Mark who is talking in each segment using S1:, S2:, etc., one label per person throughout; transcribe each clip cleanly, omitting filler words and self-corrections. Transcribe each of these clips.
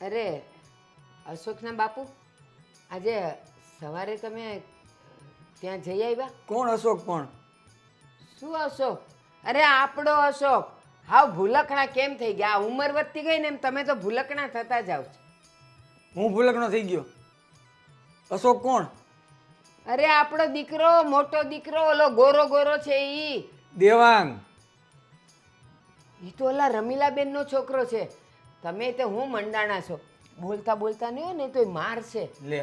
S1: અરે અશોકના બાપુ, આજે સવારે તમે ત્યાં જઈ આવ્યા?
S2: કોણ અશોક પણ?
S1: શું અશોક? અરે આપણો અશોક. હાવ ભૂલકણા કેમ થઈ ગયા? આ ઉંમર વધતી ગઈ ને એમ તમે તો ભૂલકણા થતા જાવ છો.
S2: હું ભૂલકણો થઈ ગયો? અશોક કોણ?
S1: અરે આપણો દીકરો, મોટો દીકરો, ઓલો ગોરો ગોરો છે ઈ.
S2: દેવાંગ.
S1: ઈ તો ઓલા રમીલાબેનનો છોકરો છે. તમે તો હું મંડાણા છો, બોલતા બોલતા નહીં હોય ને તો માર છે.
S2: લે,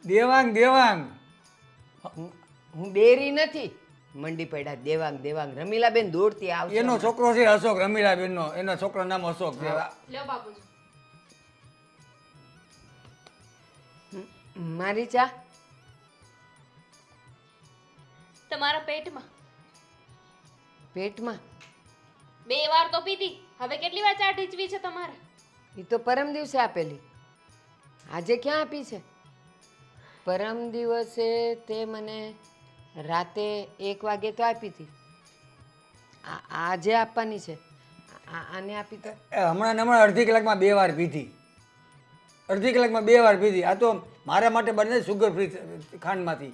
S2: દેવાંગ દેવાંગ.
S1: હું બેરી નથી. મંડી પડ્યા દેવાંગ દેવાંગ. રમીલાબેન દોડતી આવશે.
S2: એનો છોકરો છે અશોક, રમીલાબેનનો. એના છોકરાનું નામ અશોક છે.
S3: લ્યો બાપુજી,
S1: મારી ચા
S3: તમારા પેટમાં
S1: પેટમાં.
S3: 2 વાર તો પીધી, હવે કેટલી વાર ચા ઢીચવી છે તમારે?
S1: એ તો પરમ દિવસે આપેલી. આજે ક્યાં આપી છે? પરમ દિવસે તે મને રાતે 1 વાગે તો આપી હતી. આજે આપવાની છે. આને આપી તો
S2: હમણાં અડધી કલાકમાં 2 વાર પીધી. અડધી કલાકમાં 2 વાર પીધી. આ તો મારા માટે બને સુગર ફ્રી ખાંડમાંથી.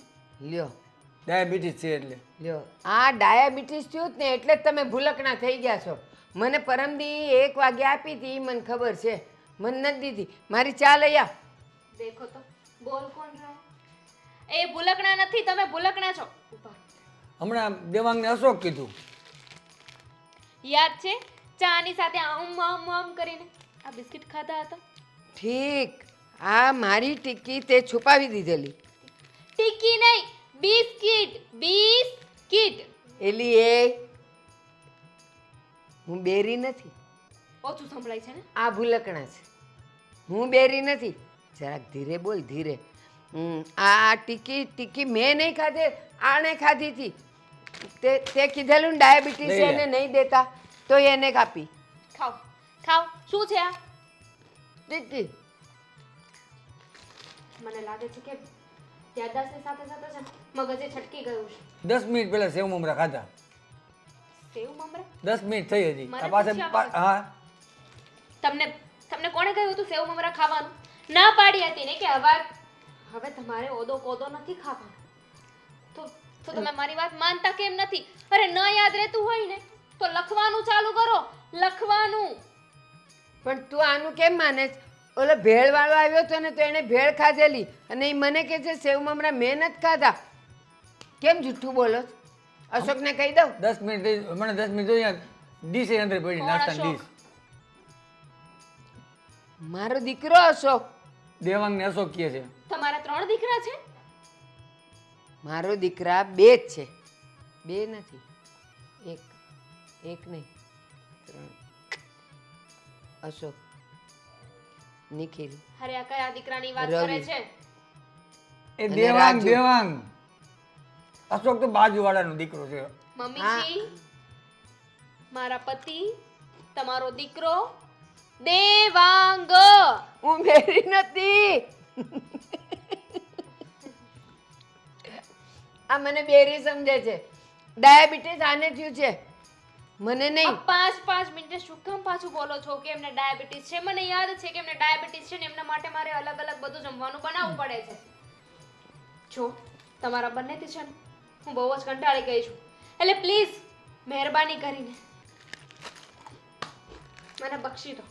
S1: લ્યો
S2: ડાયાબિટીસ છે એટલે.
S1: લ્યો, આ ડાયાબિટીસ થયું જ ને એટલે જ તમે ભૂલકણા થઈ ગયા છો. મને પરમદી 1 વાગે આપી હતી, મને ખબર છે. મને નથી દીધી. મારી ચા લઈ આવ.
S3: દેખો તો બોલ કોણ રહે? એ ભૂલકણા નથી, તમે ભૂલકણા છો. ઊભા.
S2: હમણાં દેવાંગને અશોક કીધું.
S3: યાદ છે ચાની સાથે આમ કરીને આ બિસ્કિટ ખાધા હતા?
S1: ઠીક. આ મારી ટિક્કી તે છુપાવી દીધેલી.
S3: ટીકી નહીં, બિસ્કિટ. બિસ્કિટ
S1: એલી એ હું બેરી નથી.
S3: ઓછું સંભળાય છે ને?
S1: આ ભૂલકણા છે. હું બેરી નથી. જરાક ધીરે બોલ, ધીરે. આ ટીકી મેં નહીં ખાધે, આણે ખાધી હતી. તે કીધેલું ને ડાયાબિટીસ એને નહીં દેતા, તો એને કાપી.
S3: ખાઓ ખાઓ. શું છે આ?
S1: ટીકી.
S3: મને લાગે છે કે યાદદાસ્તની સાથે સાથે છે ને મગજે છટકી ગયું છે.
S2: 10 મિનિટ પહેલા સેવ મમરા ખાધા.
S3: સેવ મમરા?
S2: 10 મિનિટ થઈ હજી.
S3: મને
S2: આ પાસે
S3: પૂછ્યા વગર.
S2: હા.
S3: તમને કોણે કહ્યું હતું સેવ મમરા ખાવાનું? ના પાડી હતી ને કે હવે તમારે ઓદો કોદો નથી ખાવાનો. તો તમે મારી વાત માનતા કેમ નથી? અરે ન યાદ રહેતું હોય ને તો લખવાનું ચાલુ કરો. લખવાનું.
S1: પણ તું આનું કેમ માને છે? ઓલો ભેળવાળો આવ્યો હતો ને તો એને ભેળ ખાધેલી અને એ મને કહે છે સેવ મમરા મેં નથી ખાધા. કેમ જૂઠું બોલો છો? અશોકને કહી દઉં?
S2: 10 મિનિટ થઈ. મને 10 મિનિટ જોઈએ. ડીશ અંદર પડી,
S3: કોણ
S2: નાસ્તાની
S3: અશોક?
S2: ડીશ.
S1: મારો દીકરો અશોક.
S2: દેવાંગને અશોક કહે છે.
S3: તમારા 3 દીકરા છે?
S1: મારો દીકરા 2 જ છે. 2 નથી, એક નહીં, 3. અશોક, નિખિલ.
S3: અરે આ કયા દીકરાની વાત
S1: રવિ.
S3: કરે છે?
S2: એ
S1: અને
S2: દેવાંગ
S1: રાજુ.
S2: દેવાંગ. અશોક તો બાજુવાળાનો દીકરો છે.
S3: મમ્મીજી, મારા પતિ, તમારો દીકરો દેવાંગ.
S1: હું બેરી નથી. આ મને બેરી સમજે છે. ડાયાબિટીસ આને થયું છે, મને નહીં.
S3: 5 મિનિટે શું કામ પાછું બોલો છો કે એમને ડાયાબિટીસ છે? મને યાદ છે કે એમને ડાયાબિટીસ છે ને એમના માટે મારે અલગ અલગ બધું જમવાનું બનાવવું પડે છે. જો તમારા બંનેથી છે ને હું બહુ જ કંટાળી ગઈ છું. એટલે પ્લીઝ મહેરબાની કરીને મને બક્ષી દો.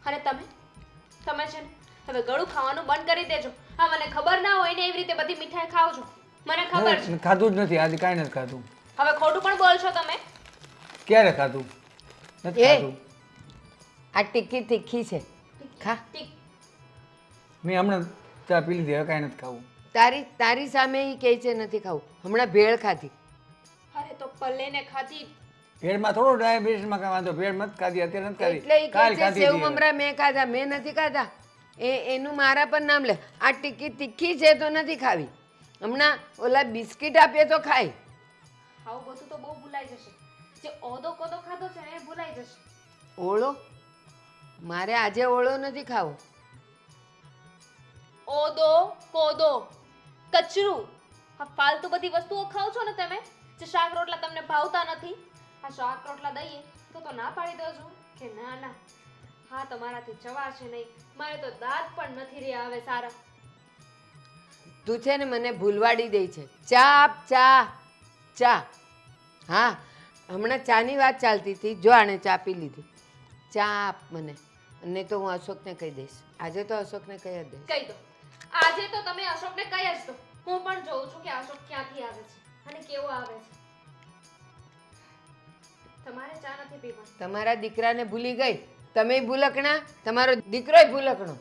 S3: અને તમે છે ને હવે ગળું ખાવાનું બંધ કરી દેજો. હા, મને ખબર ના હોય ને એવી રીતે બધી મીઠાઈ ખાઓ છો, મને ખબર છે.
S2: ખાધું જ નથી આજે, કાંઈ નથી ખાધું.
S3: હવે ખોટું પણ બોલશો તમે.
S2: ક્યારે ખાધું? નથી
S1: એ
S2: ખાધું.
S1: આ ટીકી તીખી છે, ખા.
S3: ઠીક.
S2: મેં હમણાં ચા પી લીધી, હવે કાંઈ નથી ખાવું.
S1: તારી સામે ઈ કહે છે નથી ખાવું. હમણાં ભેળ ખાધી.
S3: અરે તો પલ્લે ને ખાધી.
S2: ભેળમાં થોડો ડાયાબિટીસમાં કાંઈ વાંધો. ભેળ નથી ખાધી, અત્યારે નથી
S1: એટલે ઈ
S2: ખાધી.
S1: કહે છે સેવ મમરા મેં ખાધા, મેં નથી ખાધા. એનું મારા પર નામ લે. આ ટીકી તીખી છે તો નથી ખાવી. હમણાં ઓલા બિસ્કિટ આપીએ તો ખાય.
S3: આવું બધું તો બહુ ભૂલાઈ જશે. જે ઓદો કોદો ખાધો છે ને એ ભૂલાઈ જશે.
S1: ઓળો? મારે આજે ઓળો નથી ખાવો.
S3: ઓદો કોદો કચરું. આ ફાલતુ બધી વસ્તુઓ ખાવ છો ને તમે, જે શાક રોટલા તમને ભાવતા નથી. આ શાક રોટલા દઈએ તો ના પાડી દો છો કે ના હા તમારાથી ચવાશે નહીં. મારે તો દાંત પણ નથી રહ્યા હવે સારા.
S1: તું છે ને મને ભૂલવાડી દે છે. ચા આપ, ચા ચા. હા, હમણાં ચાની વાત ચાલતી હતી. જો આણે ચા પી લીધી. ચા આપ મને, નહીં તો હું અશોકને કહી દઈશ. આજે તો અશોકને કહી જ દઈશ.
S3: કહી દો. આજે તો તમે અશોકને કહી જ દો. હું પણ જોઉં છું કે અશોક ક્યાંથી આવે છે અને કેવો આવે છે. તમારે ચા નથી પીવાની.
S1: તમારા દીકરાને ભૂલી ગઈ. તમે ભૂલકણા, તમારો દીકરોય ભૂલકણો.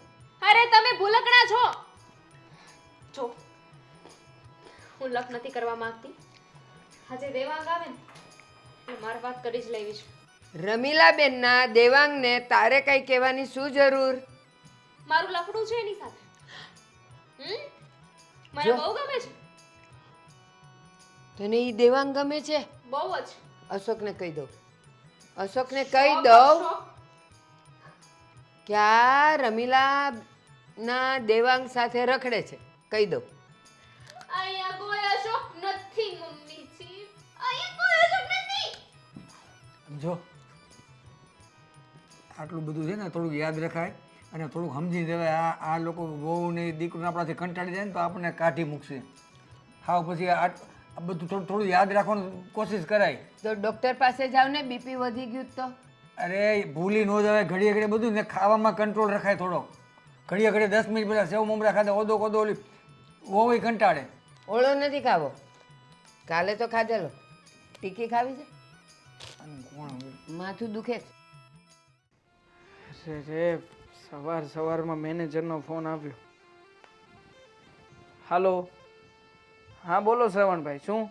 S3: અરે તમે ભૂલકણા છો. જો હું લપ નથી કરવા માંગતી. આજે દેવાંગ આવે ને એટલે મારે વાત કરી જ લેવી છે.
S1: રમીલાબેનના દેવાંગને તારે કઈ કહેવાની શું જરૂર?
S3: મારું લફડું છે એની સાથે. મને
S1: જો.
S3: બહુ ગમે છે.
S1: તને ઈ દેવાંગ ગમે છે?
S3: બહુ જ.
S1: અશોકને કહી દઉં. અશોકને કહી દઉં કે આ રમીલાના દેવાંગ સાથે રખડે છે. કહી દઉં.
S3: અહીંયા કોઈ અશોક નથી મમ્મીજી. અહીંયા કોઈ અશોક નથી.
S2: જો આટલું બધું છે ને થોડુંક યાદ રખાય અને થોડુંક સમજી દેવાય. આ લોકો બહુ ને દીકરીને આપણાથી કંટાળી જાય ને તો આપણને કાઢી મૂકશે. હાવ પછી આ બધું થોડું યાદ રાખવાની કોશિશ કરાય.
S1: તો ડૉક્ટર પાસે જાવ ને, બીપી વધી ગયું તો.
S2: અરે ભૂલી ન જવાય. ઘડીએ ઘડીએ બધું ને ખાવામાં કંટ્રોલ રખાય થોડો. ઘડીએ ઘડીએ 10 મિનિટ પહેલાં સેવ મમરા ખાતા ઓદો કોદો ઓલી વહુ કંટાળે.
S1: ઓળો નથી ખાવો. કાલે તો ખાધેલો. ટીકી ખાવી છે?
S2: કોણ
S1: માથું દુખે છે.
S4: રે સવારમાં મેનેજરનો ફોન આવ્યો. હાલો, હા બોલો શ્રવણભાઈ, શું?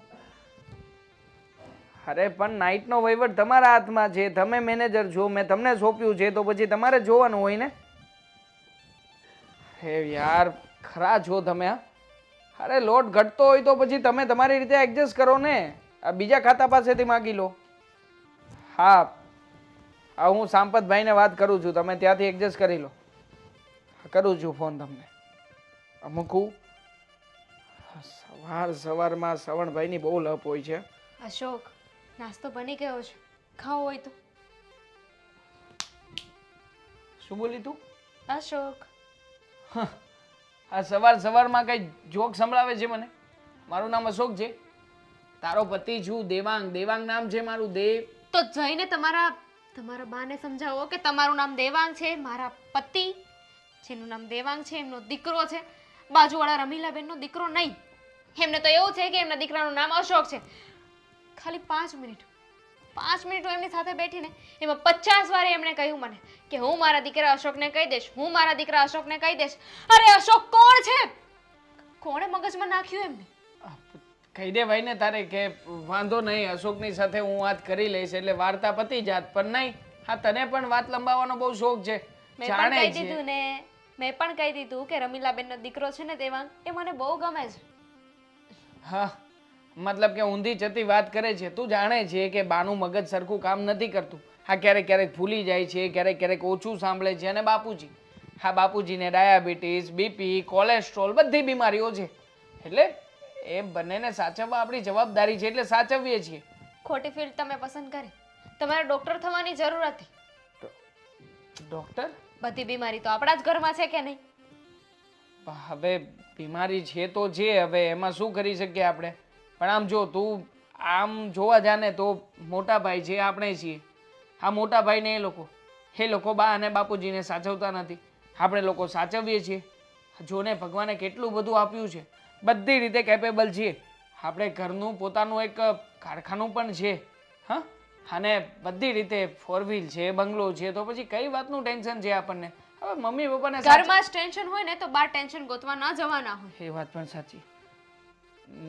S4: અરે પણ નાઇટનો વહીવટ તમારા હાથમાં છે. તમે મેનેજર છો, મેં તમને સોંપ્યું છે તો પછી તમારે જ જોવાનું હોય ને. હે યાર, ખરા છો તમે. હા, અરે લોટ ઘટતો હોય તો પછી તમે તમારી રીતે એડજસ્ટ કરો ને. આ બીજા ખાતા પાસેથી માગી લો. હા હા, હું સાંપતભાઈને વાત કરું છું, તમે ત્યાંથી એડજસ્ટ કરી લો. કરું છું ફોન તમને. મૂકું. સવારમાં શ્રવણભાઈની બહુ લપ હોય છે.
S3: અશોક, નાસ્તો બની ગયો છે. ખાવો હોય તો.
S4: શું બોલી તું?
S3: અશોક,
S4: આ સવારમાં કઈ જોક સંભળાવે છે મને? મારું નામ અશોક છે. તારો પતિ છું દેવાંગ. દેવાંગ નામ છે મારું. દેવ.
S3: તો જઈને તમારા બાને સમજાવો કે તમારું નામ દેવાંગ છે. મારા પતિ જેનું નામ દેવાંગ છે એમનો દીકરો છે. બાજુવાળા રમીલાબેનનો દીકરો નહીં. એમને તો એવું છે કે એમના દીકરાનું નામ અશોક છે. ખાલી 5 મિનિટ હું એમની સાથે બેઠીને એમાં 50 વાર એમણે કહ્યું મને કે હું મારા દીકરા અશોકને કહી દઈશ, હું મારા દીકરા અશોકને કહી દઈશ. અરે અશોક કોણ છે? કોણે મગજમાં નાખ્યું એમને?
S4: કહી દે ભાઈ ને તારે કે વાંધો નહીં, અશોકની સાથે હું વાત કરી લઈશ એટલે વાર્તા પતી જાત. પણ નહીં, હા તને પણ વાત લંબાવવાનો બહુ શોખ છે.
S3: મેં પણ કહી દીધું ને, મેં પણ કહી દીધું કે રમીલાબેનનો દીકરો છે ને દેવાંગ, એ મને બહુ ગમે છે.
S4: હા, મતલબ કે ઊંધી જતી વાત કરે છે. તું જાણે છે કે બાનું મગજ સરખું કામ નથી કરતું. હા, ક્યારેક ભૂલી જાય છે, ક્યારેક ઓછું સાંભળે છે. અને બાપુજી, હા બાપુજીને ડાયાબિટીસ, બીપી, કોલેસ્ટ્રોલ બધી બીમારીઓ છે. એટલે એ બંનેને સાચવવા આપણી જવાબદારી છે, એટલે સાચવીએ છીએ.
S3: ખોટી ફિલ્ડ તમે પસંદ કરી. તમારે ડોક્ટર થવાની જરૂર હતી.
S4: ડોક્ટર?
S3: બધી બીમારી તો આપણા જ ઘરમાં છે કે નહીં?
S4: હવે બીમારી છે તો છે, હવે એમાં શું કરી શકીએ આપણે. પણ આમ જો તું આમ જોવા જાને તો મોટા ભાઈ છે, આપણે છીએ. આ મોટા ભાઈ ને એ લોકો બા અને બાપુજીને સાચવતા નથી. આપણે લોકો સાચવીએ છીએ. જોને ભગવાને કેટલું બધું આપ્યું છે, બધી રીતે કેપેબલ છીએ. આપણે ઘરનું પોતાનું એક કારખાનું પણ છે. હા, અને બધી રીતે 4 વ્હીલ છે, બંગલો છે, તો પછી કઈ વાતનું ટેન્શન છે આપણને? હવે મમ્મી પપ્પાને
S3: ઘરમાં જ ટેન્શન હોય ને તો બહાર ટેન્શન ગોતવા ન જવાના હોય.
S4: એ વાત પણ સાચી.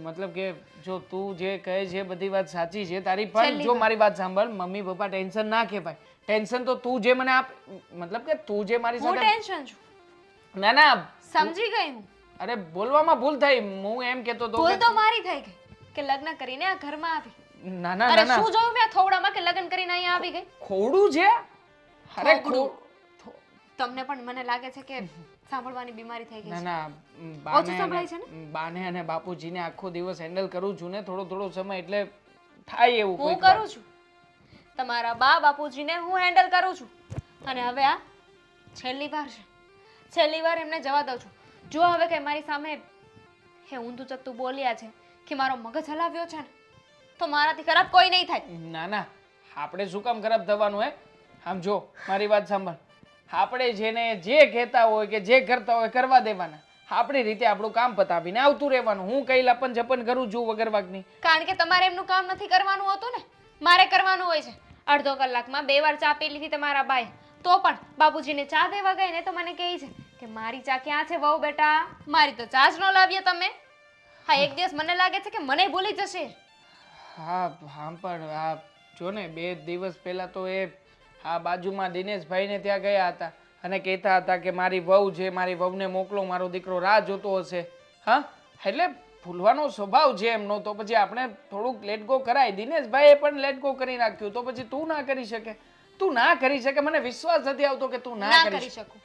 S4: મતલબ કે જો તું જે કહે છે બધી વાત સાચી છે તારી, પણ જો મારી વાત સાંભળ, મમ્મી પપ્પા ટેન્શન ના કહેવાય. ટેન્શન તો તું જે મને આપ, મતલબ કે તું જે મારી
S3: હું
S4: સાથે.
S3: ટેન્શન છું.
S4: ના
S3: સમજી ગઈ હું.
S4: અરે બોલવામાં ભૂલ થઈ. હું એમ કહેતો તો
S3: ભૂલ તો મારી થઈ ગઈ કે લગ્ન કરીને આ ઘરમાં આવી.
S4: ના
S3: અરે શું જોયું મેં થોડામાં કે લગ્ન કરીને અહીંયા આવી ગઈ?
S4: ખોડું છે. અરે
S3: તમને પણ મને લાગે છે કે સાંભળવાની બીમારી થઈ ગઈ છે.
S4: ના
S3: ઓછું સંભળાય છે ને?
S4: બાને અને બાપુજીને આખો દિવસ હેન્ડલ કરું છું ને થોડો સમય, એટલે થાય એવું.
S3: હું કરું છું. તમારા બા બાપુજીને હું હેન્ડલ કરું છું. અને હવે આ છેલ્લી વાર છે, છેલ્લી વાર એમને જવા દઉં છું. જો હવે કે મારી સામે હે ઊંધું ચત્તું બોલ્યા છે કે મારો મગજ હલાવ્યો છે ને, તો મારાથી ખરાબ કોઈ નહીં થાય.
S4: ના ના, આપણે શું કામ ખરાબ થવાનું હે? આમ જો મારી વાત સાંભળ, આપણે જેને જે કહેતા હોય કે જે કરતા હોય કરવા દેવાના, આપણી રીતે આપણું કામ પતાવીને આવતું રહેવાનું. હું કઈ લપન જપન કરું છું વગર વાગની?
S3: કારણ કે તમારે એમનું કામ નથી કરવાનું હોતું ને, મારે કરવાનું હોય છે. અડધો કલાકમાં 2 વાર ચા પી લીધી તમારા બાએ, તો પણ બાપુજીને ચા દેવા ગઈ ને તો મને કહે છે કે મારી ચા ક્યાં છે વહુ બેટા, મારી તો ચા જ ન લાવ્યા તમે. હા, એક દિવસ મને લાગે છે કે મને ભૂલી જશે.
S4: હા હા, પણ આ જો ને 2 દિવસ પહેલા તો એ આ બાજુમાં દિનેશભાઈને ત્યાં ગયા હતા અને કહેતા હતા કે મારી વહુ છે, મારી વહુને મોકલો, મારો દીકરો રાહ જોતો હશે. હા, એટલે ભૂલવાનો સ્વભાવ છે એમનો, તો પછી આપણે થોડુંક લેટ ગો કરાય. દિનેશભાઈએ પણ લેટ ગો કરી નાખ્યું, તો પછી તું ના કરી શકે? તું ના કરી શકે? મને વિશ્વાસ નથી આવતો કે તું ના કરી
S3: શકું.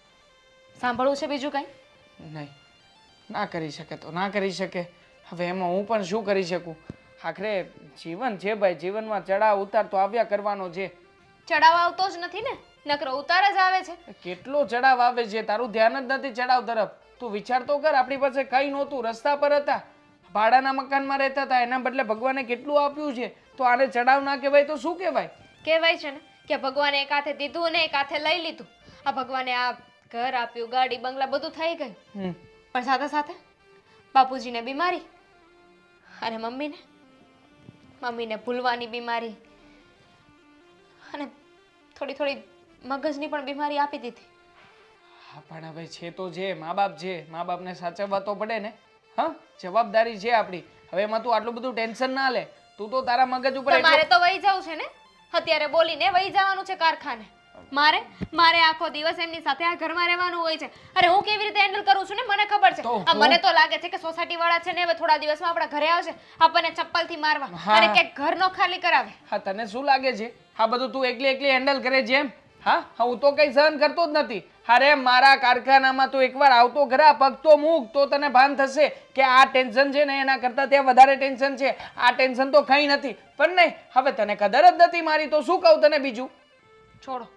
S3: સાંભળવું છે બીજું કઈ?
S4: નહીં, ના કરી શકે તો ના કરી શકે. હવે એમાં હું પણ શું કરી શકું? આખરે જીવન છે ભાઈ, જીવનમાં ચડાવ ઉતાર તો આવ્યા કરવાનો છે.
S3: ચડાવ આવતો જ નથી ને, નકરો ઉતાર જ આવે છે.
S4: કેટલો ચડાવ આવે છે, તારું ધ્યાન જ નથી ચડાવ તરફ. તું વિચાર તો કર, આપણી પાસે કઈ નહોતું, રસ્તા પર હતા, ભાડાના મકાનમાં રહેતા હતા, એના બદલે ભગવાને કેટલું આપ્યું છે. તો આને ચડાવ ના કહેવાય તો શું કહેવાય?
S3: કહેવાય છે ને કે ભગવાને એક હાથે દીધું ને એક હાથે લઈ લીધું. આ ભગવાને આ ઘર આપ્યું, ગાડી બંગલા બધું થઈ ગયું, પણ સાથે સાથે બાપુજીને બીમારી અને મમ્મીને ભૂલવાની બીમારી અને થોડી થોડી મગજની પણ બીમારી આપી દીધી.
S4: હા, પણ હવે છે તો જે મા બાપ છે, મા બાપને સાચવવા તો પડે ને. હા, જવાબદારી છે આપણી. હવે એમાં તું આટલું બધું ટેન્શન ના લે. તું તો તારા મગજ ઉપર
S3: મારે તો વહી જવું છે ને, અત્યારે બોલીને વહી જવાનું છે કારખાને. મારે આખો દિવસ એમની સાથે આ ઘરમાં રહેવાનું હોય છે. અરે હું કેવી રીતે હેન્ડલ કરું છું ને મને ખબર છે. મને તો લાગે છે કે સોસાયટી વાળા છે ને હવે થોડા દિવસમાં આપણા ઘરે આવશે, આપણને ચપ્પલથી મારવા અને કે ઘરનો ખાલી કરાવે.
S4: હા, તને શું લાગે છે આ બધું તું એકલી હેન્ડલ કરે છે એમ? હા, હું તો કઈ સહન કરતો જ નથી. અરે મારા કારખાનામાં તું એકવાર આવતો ઘરે પગ તો મૂક, તો તને ભાન થશે કે આ ટેન્શન છે ને એના કરતા ત્યાં વધારે ટેન્શન છે. આ ટેન્શન તો કઈ નથી. પણ નહીં, હવે તને કદર જ નથી મારી, તો શું કહું તને બીજું?
S3: છોડો,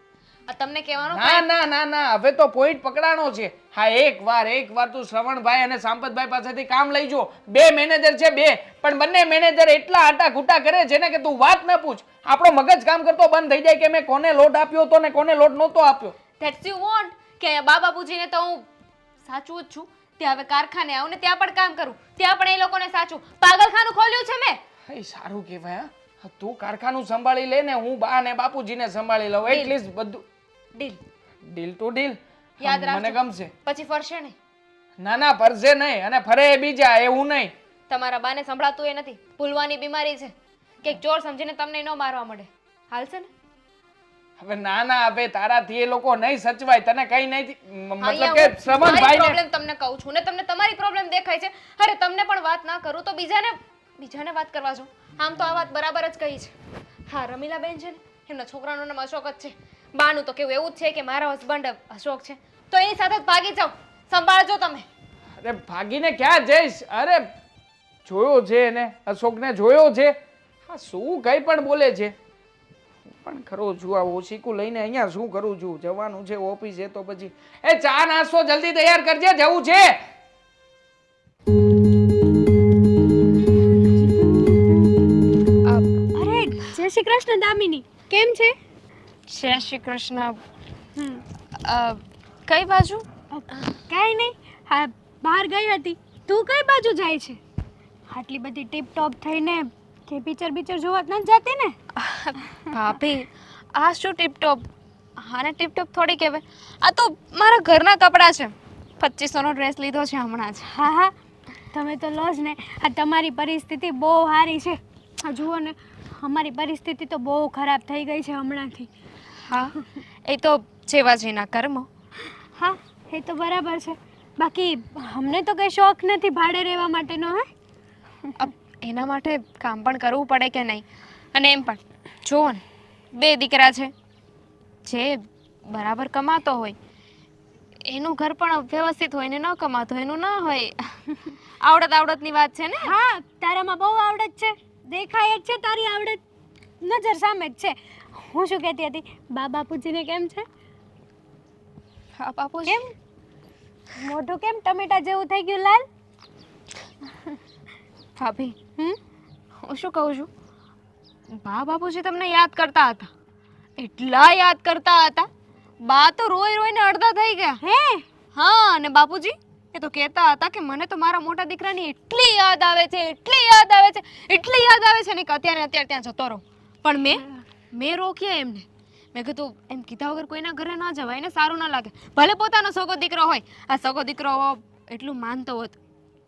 S3: આ તમને કહેવાનું.
S4: ના ના ના ના, હવે તો પોઈન્ટ પકડાણો છે. હા, એકવાર તું શ્રવણભાઈ અને સાંપતભાઈ પાસેથી કામ લઈ જો. 2 મેનેજર છે, 2, પણ બંને મેનેજર એટલા આટા ઘૂટા કરે છે ને કે તું વાત ન પૂછ. આપણો મગજ કામ કરતો બંધ થઈ જાય કે મેં કોને લોટ આપ્યો હતો ને કોને લોટ નહોતો આપ્યો.
S3: ધેટ્સ યુ વોન્ટ કે બાપુજીને તો હું સાચું જ છું. ત્યાં હવે કારખાને આવું ને ત્યાં પણ કામ કરું, ત્યાં પણ એ લોકોને સાચું. પાગલખાનું ખોલ્યું છે મેં.
S4: એ સારું કહેવાય. હા, તું કારખાનું સંભાળી લે ને હું બા ને બાપુજીને સંભાળી લઉં. એટલીસ્ટ બધું ડીલ ટુ ડીલ.
S3: યાદ રાખજો,
S4: મને ગમશે.
S3: પછી ફરશે નહીં.
S4: ના ના, ફરશે નહીં અને ફરે એ બીજા, એવું નહીં.
S3: તમારા બાને સંભળાતું એ નથી, ભૂલવાની બીમારી છે. કે ચોર સમજીને તમને ન મારવા મળે. હાલશે ને?
S4: હવે ના ના, હવે તારાથી એ લોકો નહીં સચવાય. તને કઈ નહીં, મતલબ કે શ્રવણભાઈ ને
S3: પ્રોબ્લેમ તમને કહું છું ને, તમને તમારી પ્રોબ્લેમ દેખાય છે. અરે તમને પણ વાત ના કરું તો બીજાને વાત કરવા જો. આમ તો આ વાત બરાબર જ કહી છે. હા, રમીલાબેન છે ને, એમના છોકરાનું નામ અશોક જ છે. બાનું તો કેવું એવું જ છે કે મારા હસબન્ડ અશોક છે, તો એની સાથે જ ભાગી જાઓ. સંભાળજો તમે.
S4: અરે ભાગીને ક્યાં જઈશ? અરે જોયો છે એને, અશોકને જોયો છે. હા, શું કઈ પણ બોલે છે. પણ ખરો છું, આ ઓશીકું લઈને અહીંયા શું કરું છું? જવાનું છે ઓફિસે, તો પછી એ ચા નાસ્તો જલ્દી તૈયાર કરજે, જવું છે.
S5: અરે જય શ્રી કૃષ્ણ દામિની, કેમ છે?
S3: જય શ્રી કૃષ્ણ. કઈ બાજુ?
S5: કાંઈ નહીં, હા બહાર ગઈ હતી. તું કઈ બાજુ જાય છે? આટલી બધી ટીપ ટોપ થઈને કે પિક્ચર જોવા નથી જતી ને?
S3: ભાભી, આ શું ટીપટોપ? આને ટીપટોપ થોડી કહેવાય. આ તો મારા ઘરના કપડાં છે. 2500નો ડ્રેસ લીધો છે હમણાં જ.
S5: હા, તમે તો લો જ ને. આ તમારી પરિસ્થિતિ બહુ સારી છે. આ જુઓ ને, અમારી પરિસ્થિતિ તો બહુ ખરાબ થઈ ગઈ છે હમણાંથી.
S3: હા, એ તો જેવા જેના કર્મ.
S5: હા, એ તો બરાબર છે. બાકી અમને તો કંઈ શોખ નથી ભાડે રહેવા માટેનો.
S3: એના માટે કામ પણ કરવું પડે કે નહીં? અને એમ પણ જુઓ ને, 2 દીકરા છે. જે બરાબર કમાતો હોય એનું ઘર પણ વ્યવસ્થિત હોય ને ન કમાતો એનું ના હોય. આવડતની વાત છે ને.
S5: હા, તારામાં બહુ આવડત છે, દેખાય જ છે તારી આવડત, નજર સામે જ છે. હું શું કહેતી હતી, બાપુજીને કેમ છે?
S3: હા બાપુજી
S5: કેમ મોઢું કેમ ટમેટા જેવું થઈ ગયું લાલ?
S3: ભાભી હું શું કહું છું, બા બાપુજી તમને યાદ કરતા હતા, એટલા યાદ કરતા હતા, બા તો રોઈ રોઈને અડધા થઈ ગયા.
S5: હે
S3: હા, અને બાપુજી એ તો કહેતા હતા કે મને તો મારા મોટા દીકરાની એટલી યાદ આવે છે, એટલી યાદ આવે છે, એટલી યાદ આવે છે ને કે અત્યારે ત્યાં જતો રહું. પણ મેં રોક્યા એમને. મેં કીધું એમ કીધા વગર કોઈના ઘરે ન જવાય ને, સારું ન લાગે. ભલે પોતાનો સગો દીકરો હોય, આ સગો દીકરો એટલું માનતો હોત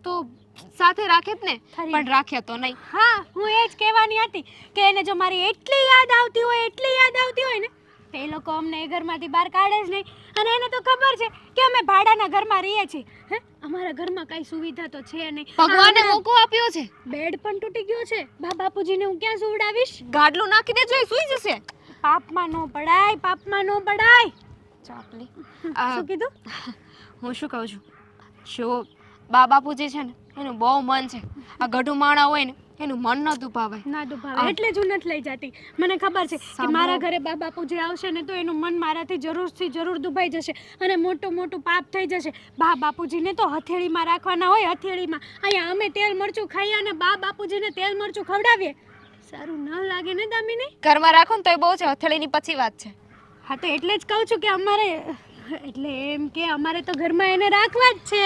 S3: તો સાથે રાખે જ ને, પણ રાખ્યા તો નહીં.
S5: હા, હું એ જ કહેવાની હતી કે એને જો મારી એટલી યાદ આવતી હોય, એટલી યાદ આવતી હોય ને, તો એ લોકો અમને એ ઘરમાંથી બહાર કાઢે જ નહીં. અને એને તો ખબર છે કે અમે ભાડાના ઘરમાં રહીએ છીએ. હે, અમારા ઘરમાં કઈ સુવિધા તો છે નહીં.
S3: ભગવાને મોકો આપ્યો છે,
S5: બેડ પણ તૂટી ગયો છે. બાપુજીને હું ક્યાં સુવડાવીશ?
S3: ગાડલું નાખી દેજો, એ સૂઈ જશે.
S5: પાપમાં નો પડાય, પાપમાં નો પડાય.
S3: ચાપલી.
S5: શું કીધું?
S3: હું શું કહું છું, જો બા બાપુજી છે ને એનું બહુ મન છે, આ ગઢું માણા હોય ને એનું મન ન દુભાવાય.
S5: ના દુભાવે એટલે જ હું નથી લઈ જતી. મને ખબર છે કે મારા ઘરે બા બાપુજી આવશે ને તો એનું મન મારાથી જરૂર દુભાઈ જશે અને મોટું મોટું પાપ થઈ જશે. બા બાપુજીને તો હથેળીમાં રાખવાના હોય, હથેળીમાં. અહીંયા અમે તેલ મરચું ખાઈએ અને બા બાપુજીને તેલ મરચું ખવડાવીએ, સારું ન લાગે ને દામિની?
S3: ઘરમાં રાખો ને તોય બહુ છે, હથેળીની પછી વાત છે.
S5: હા, તો એટલે જ કહું છું કે એટલે એમ કે અમારે તો ઘરમાં એને રાખવા જ છે,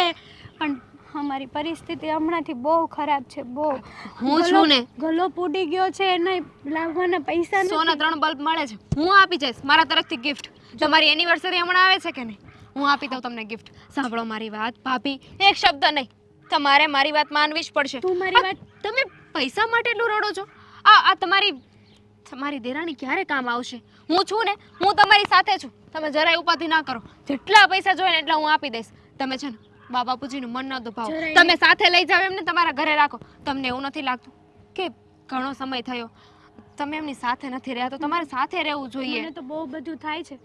S5: પણ અમારી પરિસ્થિતિ હમણાંથી બહુ ખરાબ છે, બહુ.
S3: હું છું ને,
S5: ગલો પૂડી ગયો છે, એને લાવવાના પૈસા નથી.
S3: સોના 3 બલ્બ મળે છે, હું આપી જઈશ મારા તરફથી ગિફ્ટ. તમારી એનિવર્સરી હમણાં આવે છે કે નહીં, હું આપી દઉં તમને ગિફ્ટ. સાંભળો મારી વાત ભાભી, એક શબ્દ નહીં, તમારે મારી વાત માનવી જ પડશે.
S5: તું મારી વાત,
S3: તમે પૈસા માટે એટલું રડો છો? આ તમારી દેરાણી ક્યારે કામ આવશે? હું છું ને, હું તમારી સાથે છું, તમે જરાય ઉપાધિ ના કરો. જેટલા પૈસા જોઈએ ને એટલા હું આપી દઈશ. તમે છે ને બા બાપુજીનું મન ન દુભાવો, તમે સાથે લઈ જાવ એમને, તમારા ઘરે રાખો. તમને એવું નથી લાગતું કે ઘણો સમય થયો તમે એમની સાથે નથી રહ્યા, તો તમારે સાથે રહેવું જોઈએ?
S5: મને તો બહુ બધું થાય છે,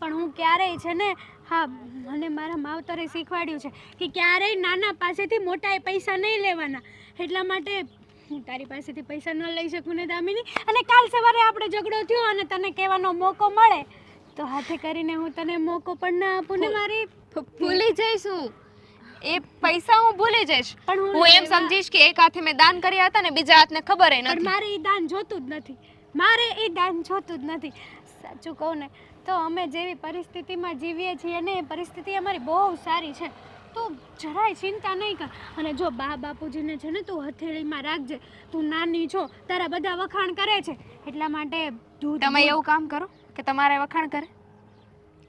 S5: પણ હું ક્યારેય છે ને, હા, મને મારા માવતરે શીખવાડ્યું છે કે ક્યારેય નાના પાસેથી મોટા પૈસા નહીં લેવાના. એટલા માટે હું તારી પાસેથી પૈસા ન લઈ શકું ને દામિની. અને કાલ સવારે આપણે ઝઘડો થયો અને તને કહેવાનો મોકો મળે તો હાથે કરીને હું તને મોકો પણ ના આપું ને મારી.
S3: ભૂલી જઈશું એ પૈસા, હું ભૂલી જઈશ.
S5: પણ
S3: હું એમ સમજીશ કે એક હાથે મેં દાન કર્યા હતા ને બીજા હાથને ખબર ય
S5: પણ
S3: નથી.
S5: મારે એ દાન જોતું જ નથી, મારે એ દાન જોતું જ નથી. સાચું કહું ને તો અમે જેવી પરિસ્થિતિમાં જીવીએ છીએ ને એ પરિસ્થિતિ અમારી બહુ સારી છે, તો જરાય ચિંતા નહીં કર. અને જો બા બાપુજીને છે ને તું હથેળીમાં રાખજે. તું નાની છો, તારા બધા વખાણ કરે છે, એટલા માટે
S3: તમે એવું કામ કરો કે તમારે વખાણ કરે.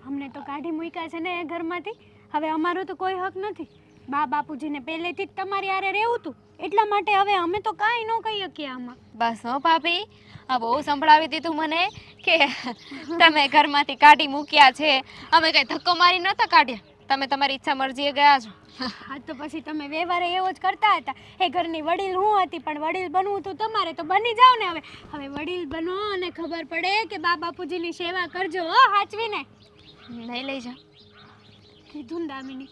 S5: અમને તો કાઢી મૂક્યા છે ને એ ઘરમાંથી, હવે અમારો તો કોઈ હક નથી. બા બાપુજીને પહેલેથી જ તમારી હારે રહેવું હતું, એટલા માટે હવે અમે તો કાંઈ ન કહી શકીએ આમાં.
S3: બસ હો ભાભી, આ બહુ સંભળાવી દીધું મને કે તમે ઘરમાંથી કાઢી મૂક્યા છે. અમે કઈ ધક્કો મારી નતા કાઢ્યા, તમે તમારી ઈચ્છા મરજીએ ગયા છો.
S5: હા, તો પછી તમે વ્યવહારે એવો જ કરતા હતા. એ ઘરની વડીલ હું હતી, પણ વડીલ બનવું હતું તમારે, તો બની જાઓ ને. હવે વડીલ બનો અને ખબર પડે કે બા બાપુજીની સેવા કરજો, હો, હાચવીને.
S3: નહીં લઈ જા
S5: કીધું ને દામિની,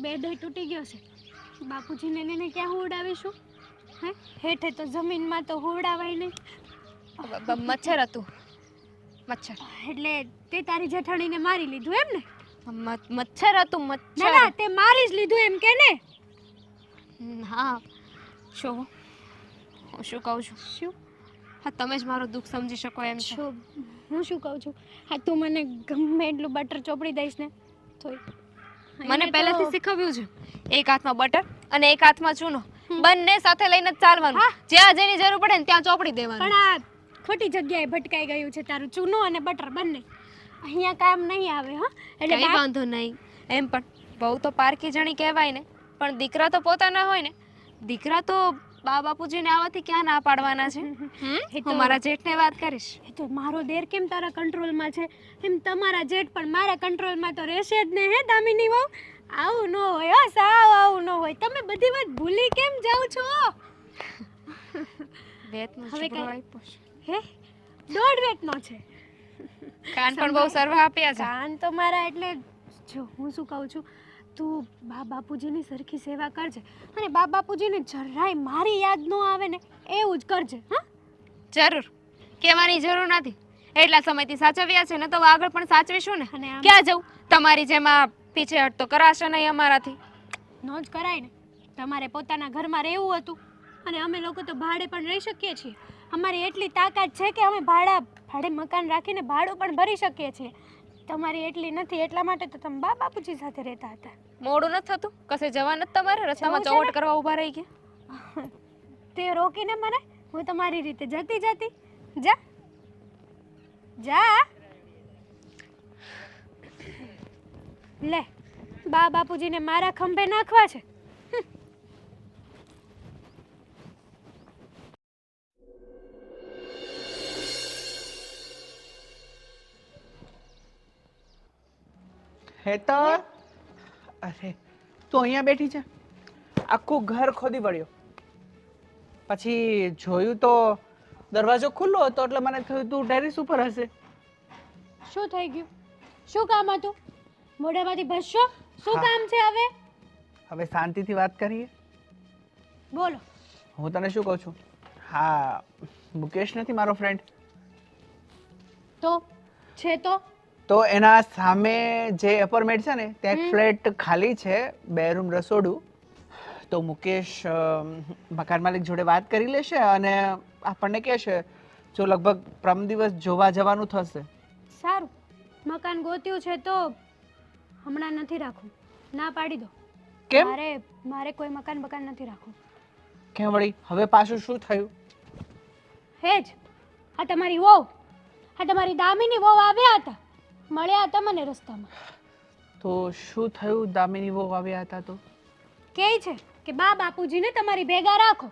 S5: બેડ તૂટી ગયો છે. બાપુજીને એને ક્યાં હુવડાવીશું? હે, હેઠે તો જમીનમાં તો હુવડાવાય નહીં.
S3: મચ્છર હતું, મચ્છર.
S5: એટલે તે તારી જેઠાણીને મારી લીધું એમ ને?
S3: મચ્છર હતું,
S5: ના
S3: મચ્છર.
S5: ના, તે મારી જ લીધું એમ કે ને?
S3: હા, શું હું શું કહું છું,
S5: શું?
S3: હા, તમે જ મારું દુઃખ સમજી શકો એમ છો.
S5: હું શું કહું છું, હા, તું મને ગમે એટલું બટર ચોપડી દઈશ ને તોય.
S3: મને પહેલેથી શીખવ્યું છે, એક હાથમાં બટર અને એક હાથમાં ચૂનો, બંને સાથે લઈને જ ચાલવાનું. જ્યાં જેની જરૂર પડે ને ત્યાં ચોપડી દેવાનું.
S5: પણ આ ખોટી જગ્યાએ ભટકાઈ ગયું છે તારું ચૂનો અને બટર બંને. અહીંયા કામ નહીં આવે. હા, એટલે
S3: કઈ વાંધો નહીં. એમ પણ બહુ તો પારકી જણી કહેવાય ને, પણ દીકરા તો પોતાના હોય ને. દીકરા તો બા બાપુજીને આવવાથી ક્યાં ના પાડવાના છે. હું મારા જેઠને વાત કરીશ.
S5: એ તો મારો દેર કેમ તારા કંટ્રોલમાં છે, એમ તમારા જેઠ પણ મારા કંટ્રોલમાં તો રહેશે જ ને. હે દામિની વહુ, આવું ન હોય, હા, સાવ આવું ન હોય. તમે બધી વાત ભૂલી કેમ જાઓ છો?
S3: વેતનો
S5: હવે
S3: છોકરો
S5: કાંઈ-
S3: આપ્યો છે.
S5: હે, 1.5 વેતનો છે.
S3: કાન પણ બહુ સરવા આપ્યા છે.
S5: કાન તો મારા, એટલે જો હું શું કહું છું, તું બા બાપુજીની સરખી સેવા કરજે અને બા બાપુજીને જરાય મારી યાદ ન આવે ને એવું જ કરજે. હા,
S3: જરૂર, કહેવાની જરૂર નથી. એટલા સમયથી સાચવ્યા છે ને તો આગળ પણ સાચવીશું ને.
S5: અને આમ-
S3: ક્યાં જવું? તમારી જેમ આ પીછેહટ તો કરાશે નહીં અમારાથી.
S5: નો જ કરાય ને. તમારે પોતાના ઘરમાં રહેવું હતું અને અમે લોકો તો ભાડે પણ રહી શકીએ છીએ. અમારી એટલી તાકાત છે કે અમે ભાડે મકાન રાખીને ભાડું પણ ભરી શકીએ છીએ. તમારી એટલી નથી, એટલા માટે તો તમે બાપુજી સાથે રહેતા હતા.
S3: મોડું નથી થતું? કશે જવા નથી તમારે? રસ્તામાં
S5: જવું છે ને?
S3: ચોવટ કરવા ઊભા રહી ગયા?
S5: તે રોકીને મને, હું તમારી રીતે જતી જા જા. લે, બાપુજીને મારા ખંભે નાખવા છે.
S6: હેતલ, અરે તું અહીંયા બેઠી છે? આખું ઘર ખોદી વળ્યો. પછી જોયું તો દરવાજો ખુલ્લો હતો, એટલે મને થયું તું ટેરેસ ઉપર હશે.
S5: શું થઈ ગયું? શું કામ હતું? મોઢામાંથી ભસશો? શું
S6: હા.
S5: કામ છે હવે?
S6: હવે શાંતિથી વાત કરીએ.
S5: બોલો.
S6: હું તને શું કહું છું, હા, મુકેશ નથી મારો ફ્રેન્ડ?
S5: તો છે
S6: તો એના સામે જે અપાર્ટમેન્ટ છે ને ત્યાં એક ફ્લેટ ખાલી છે, 2 રૂમ રસોડું. તો મુકેશ મકાન માલિક જોડે વાત કરી લેશે અને આપણને કહેશે જો લગભગ પ્રમ દિવસ જોવા જવાનું થશે.
S5: સારું. મકાન ગોત્યું છે તો હમણાં નથી રાખવું. ના પાડી દો.
S6: કેમ?
S5: મારે કોઈ મકાન નથી રાખવું.
S6: કેમ વળી? હવે પાછું શું થયું?
S5: હેજ, આ તમારી વહુ, આ તમારી દામીની વહુ આવ્યા હતા, મળ્યા હતા મને રસ્તામાં.
S6: તો શું થયું? દામિની વહુ આવ્યા હતા તો
S5: કહે છે કે બાપુજીને તમારી ભેગા રાખો.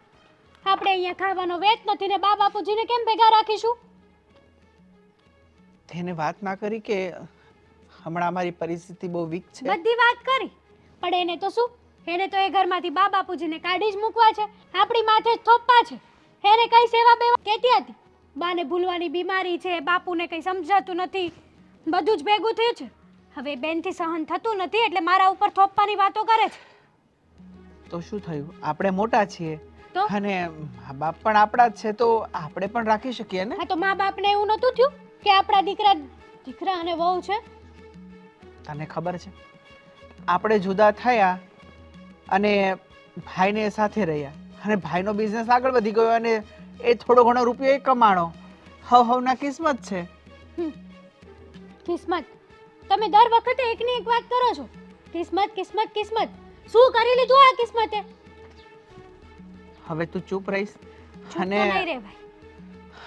S5: આપણે અહીંયા ખાવાનો વેત નથી ને બાપુજીને કેમ ભેગા રાખીશું?
S6: તેને વાત ના કરી કે હમણાં અમારી પરિસ્થિતિ બહુ વીક છે?
S5: બધી વાત કરી, પણ એને તો શું, એને તો એ ઘરમાંથી બાપુજીને કાઢી જ મૂકવા છે, આપણી માથે જ થોપવા છે. એને કઈ સેવા બેવા કહેતી હતી, બાને ભૂલવાની બીમારી છે, બાપુને કઈ સમજાતું નથી, બધું જ ભેગું થયું છે. હવે બેનથી સહન થતું નથી એટલે મારા ઉપર થોપવાની વાતો કરે છે.
S6: તો શું થયું? આપણે મોટા છીએ
S5: તો?
S6: અને મા બાપ પણ આપણા જ છે, તો આપણે પણ રાખી શકીએ ને.
S5: હા, તો મા બાપને એવું નતું થયું કે આપણા દીકરા અને વહુ છે?
S6: તને ખબર છે આપણે જુદા થયા અને ભાઈને સાથે રહ્યા અને ભાઈનો બિઝનેસ આગળ વધી ગયો અને એ થોડો ઘણો રૂપિયો એ કમાણો. હવના કિસ્મત છે.
S5: કિસ્મત? તમે દર વખતે એકની એક વાત કરો છો. કિસ્મત કિસ્મત કિસ્મત. શું કરી લીધું આ કિસ્મતે?
S6: હવે તું ચૂપ રહીશ?
S5: ચૂપ તો
S6: અને
S5: નહીં રહેવાય.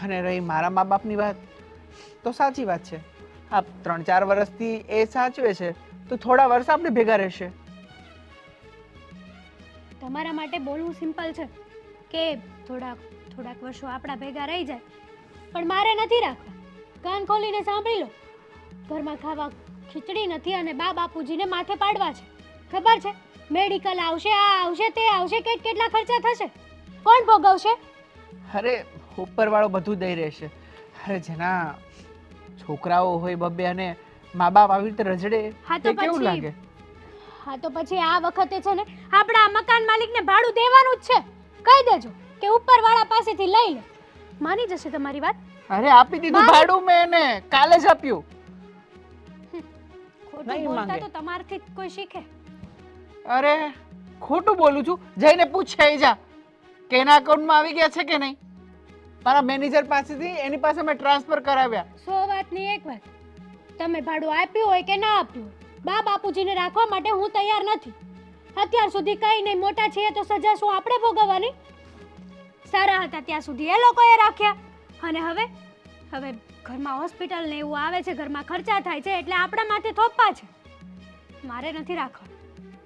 S6: અને રહી મારા મા બાપની વાત, તો સાચી વાત છે. આ 3-4 વર્ષથી એ સાચવે છે તો થોડા વર્ષ આપણે ભેગા રહેશે.
S5: તમારા માટે બોલવું સિમ્પલ છે કે થોડાક વર્ષો આપણા ભેગા રહી જાય, પણ મારે નથી રાખવા. કાન ખોલીને સાંભળી લો, ઘરમાં ખાવા ખીચડી નથી અને બાપુજીને માથે પાડવા છે. ખબર છે, મેડિકલ આવશે, આ આવશે, તે આવશે, કેટલા ખર્ચા થશે, કોણ ભોગવશે?
S6: અરે ઉપરવાળો બધું દઈ રહેશે. અરે જેના છોકરાઓ હોય બબ્બે અને મા બાપ આવી રીતે રજડે,
S5: હા તો
S6: તે કેવું લાગે?
S5: પછી આ વખતે છે ને આપણા મકાન માલિકને ભાડું દેવાનું જ છે. કહી દેજો કે ઉપરવાળા પાસેથી લઈ લે. માની જશે તમારી વાત?
S6: અરે આપી દીધું ભાડું, મેં એને કાલે જ આપ્યું.
S5: ખોટું
S6: નહીં
S5: બોલતા
S6: માંગે.
S5: તો તમારથી જ કોઈ શીખે.
S6: અરે ખોટું બોલું છું? જઈને પૂછે જા કે એના અકાઉન્ટમાં આવી ગયા છે કે નહીં. મારા મેનેજર પાસેથી એની પાસે મેં ટ્રાન્સફર કરાવ્યા.
S5: 100 વાતની એક વાત. તમે ભાડું આપ્યું હોય કે ના આપ્યું હોય, બાપુજીને રાખવા માટે હું તૈયાર નથી. અત્યાર સુધી કઈ નહીં, મોટા છીએ તો સજા શું આપણે ભોગવવાની? સારા હતા ત્યાં સુધી એ લોકોએ રાખ્યા અને હવે ઘરમાં હોસ્પિટલ ને એવું આવે છે, ઘરમાં ખર્ચા થાય છે એટલે આપણા માથે થોપા છે. મારે નથી રાખવા.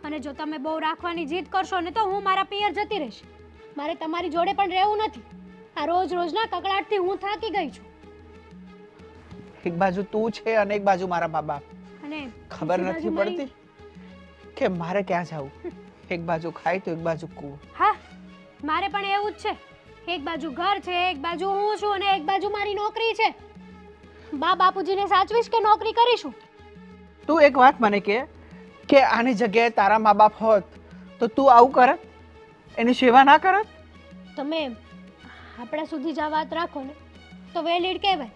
S5: અને જો તમે બહુ રાખવાની જીદ કરશો ને તો હું મારા પિયર જતી રહીશ. મારે તમારી જોડે પણ રહેવું નથી. આ રોજના કકળાટથી હું થાકી ગઈ છું.
S6: એક બાજુ તું છે અને એક બાજુ મારા મા બાપ.
S5: અને
S6: ખબર
S5: બીજી
S6: નથી
S5: બાજુ મારી-
S6: પડતી કે મારે ક્યાં જવું. એક બાજુ ખાય તો એક બાજુ કૂવો.
S5: હા, મારે પણ એવું જ છે. એક બાજુ ઘર છે, એક બાજુ હું છું અને એક બાજુ મારી નોકરી છે. બાપુજીને સાચવીશ કે નોકરી કરીશું?
S6: તું એક વાત મને કે આની જગ્યાએ તારા મા બાપ હોત તો તું આવું કરત? એની સેવા ના કરત?
S5: તમે આપણા સુધી જ આ વાત રાખો ને તો વેલિડ કહેવાય.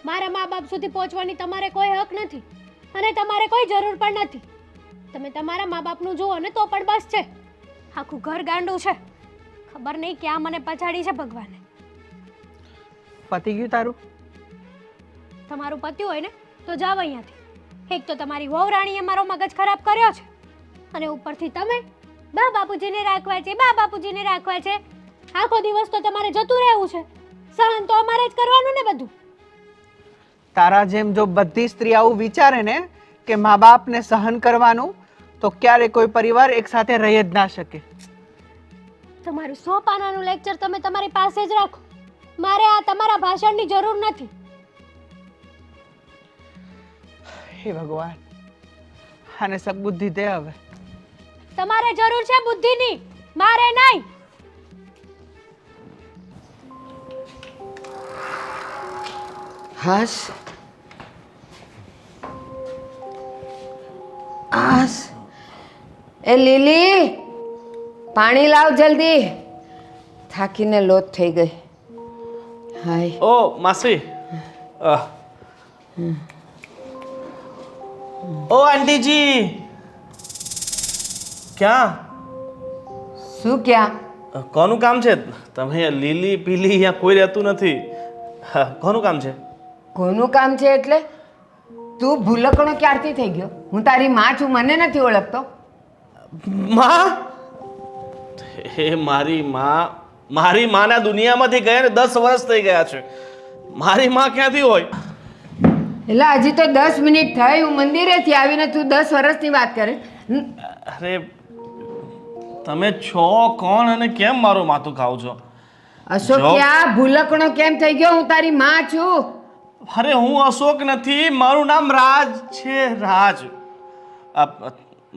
S5: મારા મા બાપ સુધી પહોંચવાની તમારે કોઈ હક નથી અને તમારે કોઈ જરૂર પણ નથી. તમે તમારા મા બાપનું જુઓ ને તો પણ બસ છે. આખું ઘર ગાંડું છે. ખબર નહીં ક્યાં મને પછાડી છે ભગવાને.
S6: પતી ગયું તારું?
S5: તમારું પત્યું હોય ને તો જાવ અહીંયાથી. એક તો તમારી વહુ રાણીએ મારો મગજ ખરાબ કર્યો છે અને ઉપરથી તમે બા બાપુજીને રાખવા છે, બા બાપુજીને રાખવા છે. આખો દિવસ તો તમારે જતું રહેવું છે. સહન તો અમારે જ કરવાનું ને બધું.
S6: તારા જેમ જો બધી સ્ત્રી આવું વિચારે ને કે મા બાપને સહન કરવાનું, તો ક્યારે કોઈ પરિવાર એક સાથે રહી જ ના શકે.
S5: તમારું 100 પાનાનું લેક્ચર તમે તમારી પાસે જ રાખો. મારે આ તમારા ભાષણની જરૂર નથી.
S6: હે ભગવાન, આને સદબુદ્ધિ દે હવે.
S5: તમારે જરૂર છે બુદ્ધિની, મારે નહીં.
S1: હાશ હાશ એ લીલી, પાણી લાવ જલ્દી. થાકીને લોટ થઈ ગઈ. હાય.
S7: ઓ માસી. ઓ આંટીજી, ક્યાં?
S1: શું ક્યાં?
S7: કોનું કામ છે? તમે લીલી પીલી અહીંયા કોઈ રહેતું નથી. કોનું કામ છે?
S1: કોનું કામ છે એટલે? તું ભૂલકણો ક્યારથી થઈ ગયો? હું તારી માં છું, મને નથી ઓળખતો?
S7: માં? હે મારી માં, મારી માના દુનિયામાંથી ગયા ને 10 વર્ષ થઈ ગયા છે. મારી માં ક્યાંથી હોય?
S1: એટલે હજી તો 10 મિનિટ થઈ, હું મંદિરેથી આવીને તું 10 વર્ષની વાત કરે.
S7: અરે તમે છો કોણ અને કેમ મારું માથું ખાવ છો?
S1: અશોક ક્યાં ભૂલકણો કેમ થઈ ગયો? હું તારી માં છું.
S7: અરે હું અશોક નથી, મારું નામ રાજ છે. રાજ.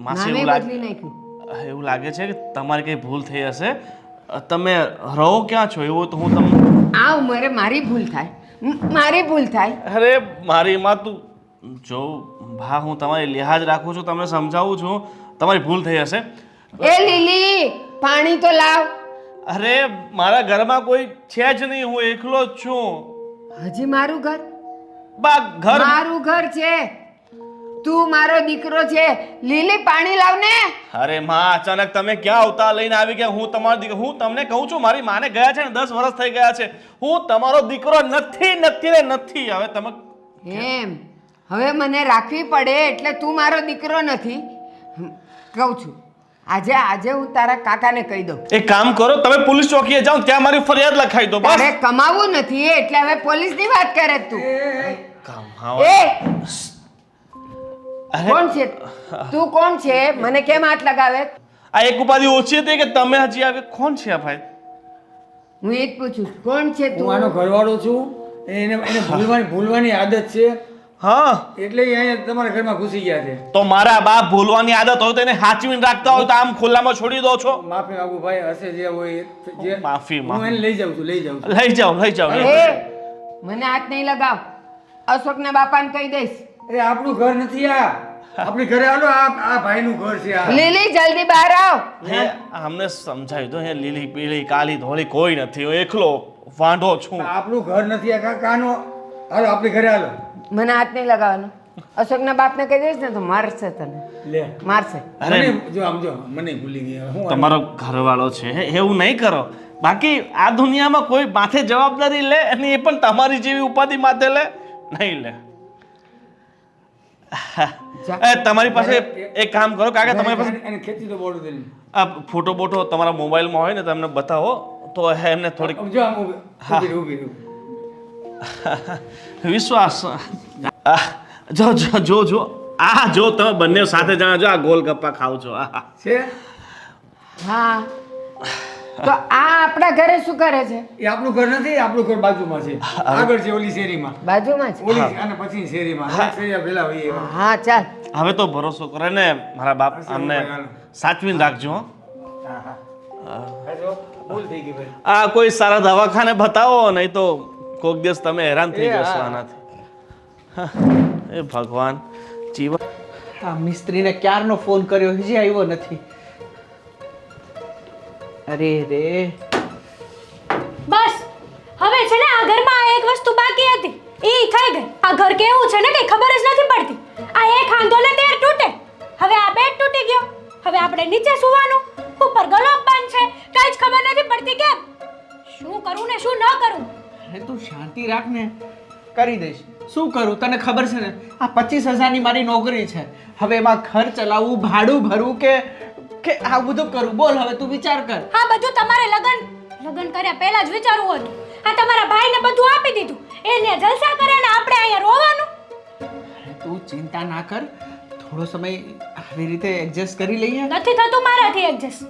S7: માસી,
S1: નામે બદલી નાખ્યું.
S7: એવું લાગે છે કે તમારી કઈ ભૂલ થઈ હશે. તમે રહો ક્યાં છો? એવું તો હું તમને
S1: આ ઉંમરે મારી ભૂલ થાય, મારી ભૂલ થાય.
S7: અરે મારી માં, તું જો ભા, હું તમારી લિહાજ રાખું છું, તમને સમજાવું છું. તમારી ભૂલ થઈ હશે.
S1: એ લીલી, પાણી તો લાવ.
S7: અરે મારા ઘરમાં કોઈ છે જ નહીં, હું એકલો જ છું.
S1: હજી મારું ઘર?
S7: બા ઘર
S1: મારું ઘર છે. તું મારો દીકરો છે. લીલી, પાણી લાવ ને.
S7: અરે માં, અચાનક તમે ક્યાં અવતાર લઈને આવી ગયા? હું તમારો દીકરો, હું તમને કહું છું, મારી માને ગયા છે ને 10 વર્ષ થઈ ગયા છે. હું તમારો દીકરો નથી, નથી ને નથી. હવે તમે
S1: એમ હવે મને રાખવી પડે એટલે તું મારો દીકરો નથી? કહું છું, આજે હું તારા કાકાને કહી દઉં.
S7: એક કામ કરો, તમે પોલીસ ચોકીએ જાઓ, ત્યાં મારી ફરિયાદ લખાઈ દો. બસ.
S1: તારે કમાવું નથી એટલે હવે પોલીસની વાત કરે તું.
S7: કમાવા?
S1: એ કોણ છે તું? કોણ છે? મને કેમ હાથ લગાવે?
S7: આ એક ઉપાધિ ઓછી હતી કે તમે હજી આવે? કોણ છે આ ભાઈ?
S1: હું એ જ પૂછું, કોણ છે
S2: હું આનો
S1: તું?
S2: ઘરવાળો છું. એને ભૂલવાની આદત છે,
S7: હા,
S2: એટલે એ અહીંયા તમારા ઘરમાં ઘૂસી ગયા છે.
S7: તો મારા બાપ ભૂલવાની આદત હોય તો એને હાચવીને રાખતા હોય તો આમ ખુલ્લામાં છોડી દો છો?
S2: માફી માંગુ ભાઈ, હશે જે હોય જે.
S7: માફી
S2: હું એને લઈ જાઉં છું.
S7: લઈ જાઓ, લઈ જાઓ.
S1: એ મને હાથ નહીં લગાવ. અશોકના બાપાને કહી દઈશ.
S2: અરે આપણું ઘર નથી આ. આપણી ઘરે આલો, આ ભાઈનું ઘર છે આ.
S1: લીલી, જલ્દી બહાર આવ.
S7: હે, અમને સમજાયું તો, હે લીલી પીળી કાલી ધોળી કોઈ નથી, હું એકલો વાંઢો છું.
S2: આપણું ઘર નથી આ કાકાનો. હાલો આપણી ઘરે હાલો.
S1: મને હાથ નહીં લગાવવાનો. અશોકના બાપને કહી દઈશ ને તો મારશે તને,
S2: લે.
S1: મારશે.
S7: અરે
S2: જો આમ જો, મને ભૂલી ગયા. હું
S7: તમારો ઘરવાળો છે, એવું નહીં કરો. બાકી આ દુનિયામાં કોઈ માથે જવાબદારી લે અને એ પણ તમારી જેવી ઉપાધિ માથે લે નહીં લે. તમારી પાસે એક કામ કરો કાકા, તમારી પાસે
S2: એને ખેંચી દો બોલું દઈને.
S7: આ ફોટો બોટો તમારા મોબાઈલમાં હોય ને તમને બતાવો તો એમને થોડીક
S2: જો આમ ઊભી.
S7: વિશ્વાસ. જો આ જો તમે બંને સાથે જાણો છો, આ ગોલગપ્પા ખાવ છો.
S2: છે
S1: હા, તો આ આપણા ઘરે શું કરે છે?
S2: એ આપણું ઘર નથી, આપણું ઘર બાજુમાં છે. આગળ છે ઓલી શેરીમાં.
S1: બાજુમાં જ.
S2: ઓલી અને પછી શેરીમાં. શેરીયા પેલા હોય એમાં.
S1: હા, ચાલ.
S7: હવે તો ભરોસો કરે ને મારા બાપ, અમને સાચવીને રાખજો. હો.
S2: આ જો, ભૂલ થઈ ગઈ ભાઈ.
S7: આ કોઈ સારા દવાખાને બતાવો, નહીં તો કોઈક દિવસ તમે હેરાન થઈ જશો આનાથી. એ ભગવાન, જીવન.
S6: આ મિસ્ત્રીને ક્યારનો ફોન કર્યો, હજી આવ્યો નથી. અરે રે,
S5: બસ હવે છે ને આ ઘરમાં આ એક વસ્તુ બાકી હતી, ઈ થઈ ગઈ. આ ઘર કેવું છે ને કઈ ખબર જ નથી પડતી. આ એક હાંધો ને તેર તૂટે. હવે આ બેડ તૂટી નીચે સુવાનું, ઉપર ગલોબ બંધ છે, કાંઈ જ ખબર નથી પડતી કે શું કરું ને શું ન કરું.
S6: અરે તું શાંતિ રાખ ને, કરી દઈશ. શું કરું તને ખબર છે ને, આ 25,000ની મારી નોકરી છે. હવે એમાં ઘર ચલાવવું, ભાડું ભરવું કે આ બધું કરું? બોલ હવે તું વિચાર કર.
S5: હા, બધું તમારે લગન કર્યા પહેલા જ વિચારવું હતું. આ તમારા ભાઈને બધું આપી દીધું, એને જલસા કરે ને આપણે અહીંયા રોવાનું.
S6: અરે તું ચિંતા ના કર, થોડો સમય આવી રીતે એડજસ્ટ કરી લઈએ.
S5: નથી થતું મારાથી એડજસ્ટ.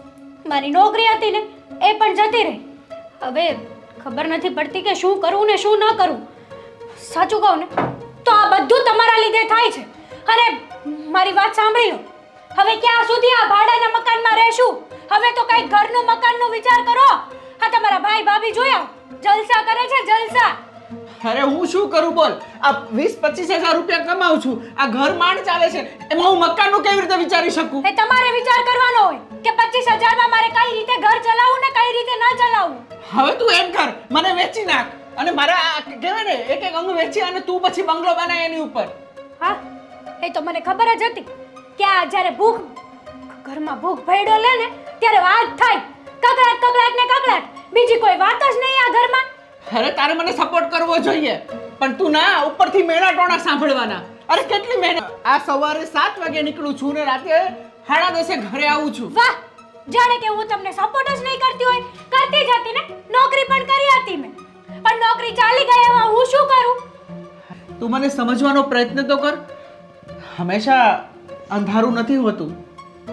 S5: મારી નોકરી હતી ને એ પણ જતી રહી. હવે ખબર નથી પડતી કે શું કરવું ને શું ન કરવું. સાચું કહું ને તો આ બધું તમારા લીધે થાય છે. અને મારી વાત સાંભળી લો, હવે ક્યાં સુધી આ ભાડાના મકાનમાં રહેશું? હવે તો કઈ ઘરનું મકાનનો વિચાર કરો. આ તમારા ભાઈ ભાભી જોયા જલસા કરે છે, જલસા.
S6: અરે હું શું કરું બોલ? આ 20-25,000 રૂપિયા કમાઉં છું, આ ઘર માંડ ચાલે છે, એમાં હું મકાનનું કેવી રીતે વિચારી શકું?
S5: એ તમારે વિચાર કરવાનો હોય કે 25,000માં મારે કઈ રીતે ઘર ચલાવવું ને કઈ રીતે ન ચલાવવું.
S6: હવે તું એમ કર, મને વેચી નાખ અને મારા કહેવાય ને એક અંગ વેચી અને તું પછી બંગલો બનાય એની ઉપર.
S5: હા, એ તો મને ખબર જ હતી કે આ જ્યારે ઘરમાં ભૂખ ભેડો લે ને ત્યારે વાત થાય, કકડાટ ને કકડાટ, બીજી કોઈ વાત જ નહીં આ ઘરમાં.
S6: અરે તારે મને સપોર્ટ કરવો જોઈએ, પણ તું ના ઉપરથી મેણા ટોણા સાંભળવાના. અરે કેટલી મહેનત! આ સવારે 7 વાગે નીકળું છું ને રાતે 10:30 ઘરે આવું છું.
S5: વાહ, જાણે કે હું તમને સપોર્ટ જ નહીં કરતી હોય. કરતી જ હતી ને, નોકરી પણ કરી હતી મેં, પણ નોકરી ચાલી ગઈ, હવે હું શું કરું?
S6: તું મને સમજવાનો પ્રયત્ન તો કર. હંમેશા અંધારું નથી હોતું,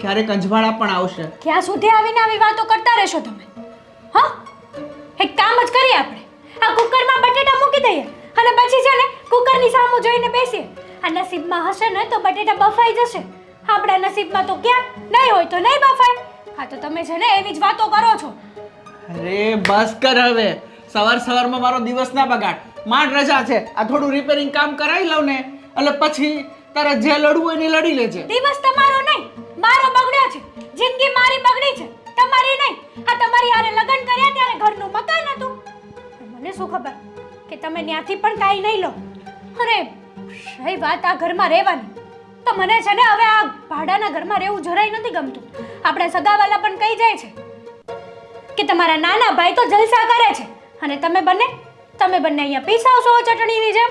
S6: ક્યારેક અંજવાળા પણ આવશે.
S5: ક્યાં સુધી આવીને આવી વાતો કરતા રહેશો તમે? હા, એક કામ જ કરીએ આપણે, આ કુકરમાં બટેટા મૂકી દઈએ અને પછી છે ને કુકરની સામું જોઈને બેસીએ. આ નસીબમાં હશે ને તો બટેટા બફાઈ જશે, આપણા નસીબમાં તો ક્યાં નહીં હોય તો નહીં બફાય. હા તો તમે છે ને એવી જ વાતો કરો છો.
S6: અરે બસ કર હવે, સવારમાં મારો દિવસ ના બગાડ. માંડ રજા છે, આ થોડું રિપેરિંગ કામ કરાવી લઉં ને એટલે પછી તારે જે લડવું હોય ને લડી લેજે.
S5: દિવસ તમારો નહીં, મારો બગડ્યો છે. જિંદગી મારી બગડી છે, તમારી નહીં. આ તમારી હારે લગ્ન કર્યા ત્યારે ઘરનું મકાન હતું. મને શું ખબર કે તમે ત્યાંથી પણ કાંઈ નહીં લો. અરે શી વાત આ ઘરમાં રહેવાની, તો મને છે ને હવે આ ભાડાના ઘરમાં રહેવું જરાય નથી ગમતું. આપણે સગાવાલા પણ કહી જાય છે કે તમારા નાના ભાઈ તો જલસા કરે છે અને તમે બંને અહીંયા પીસાવશો ચટણીની જેમ.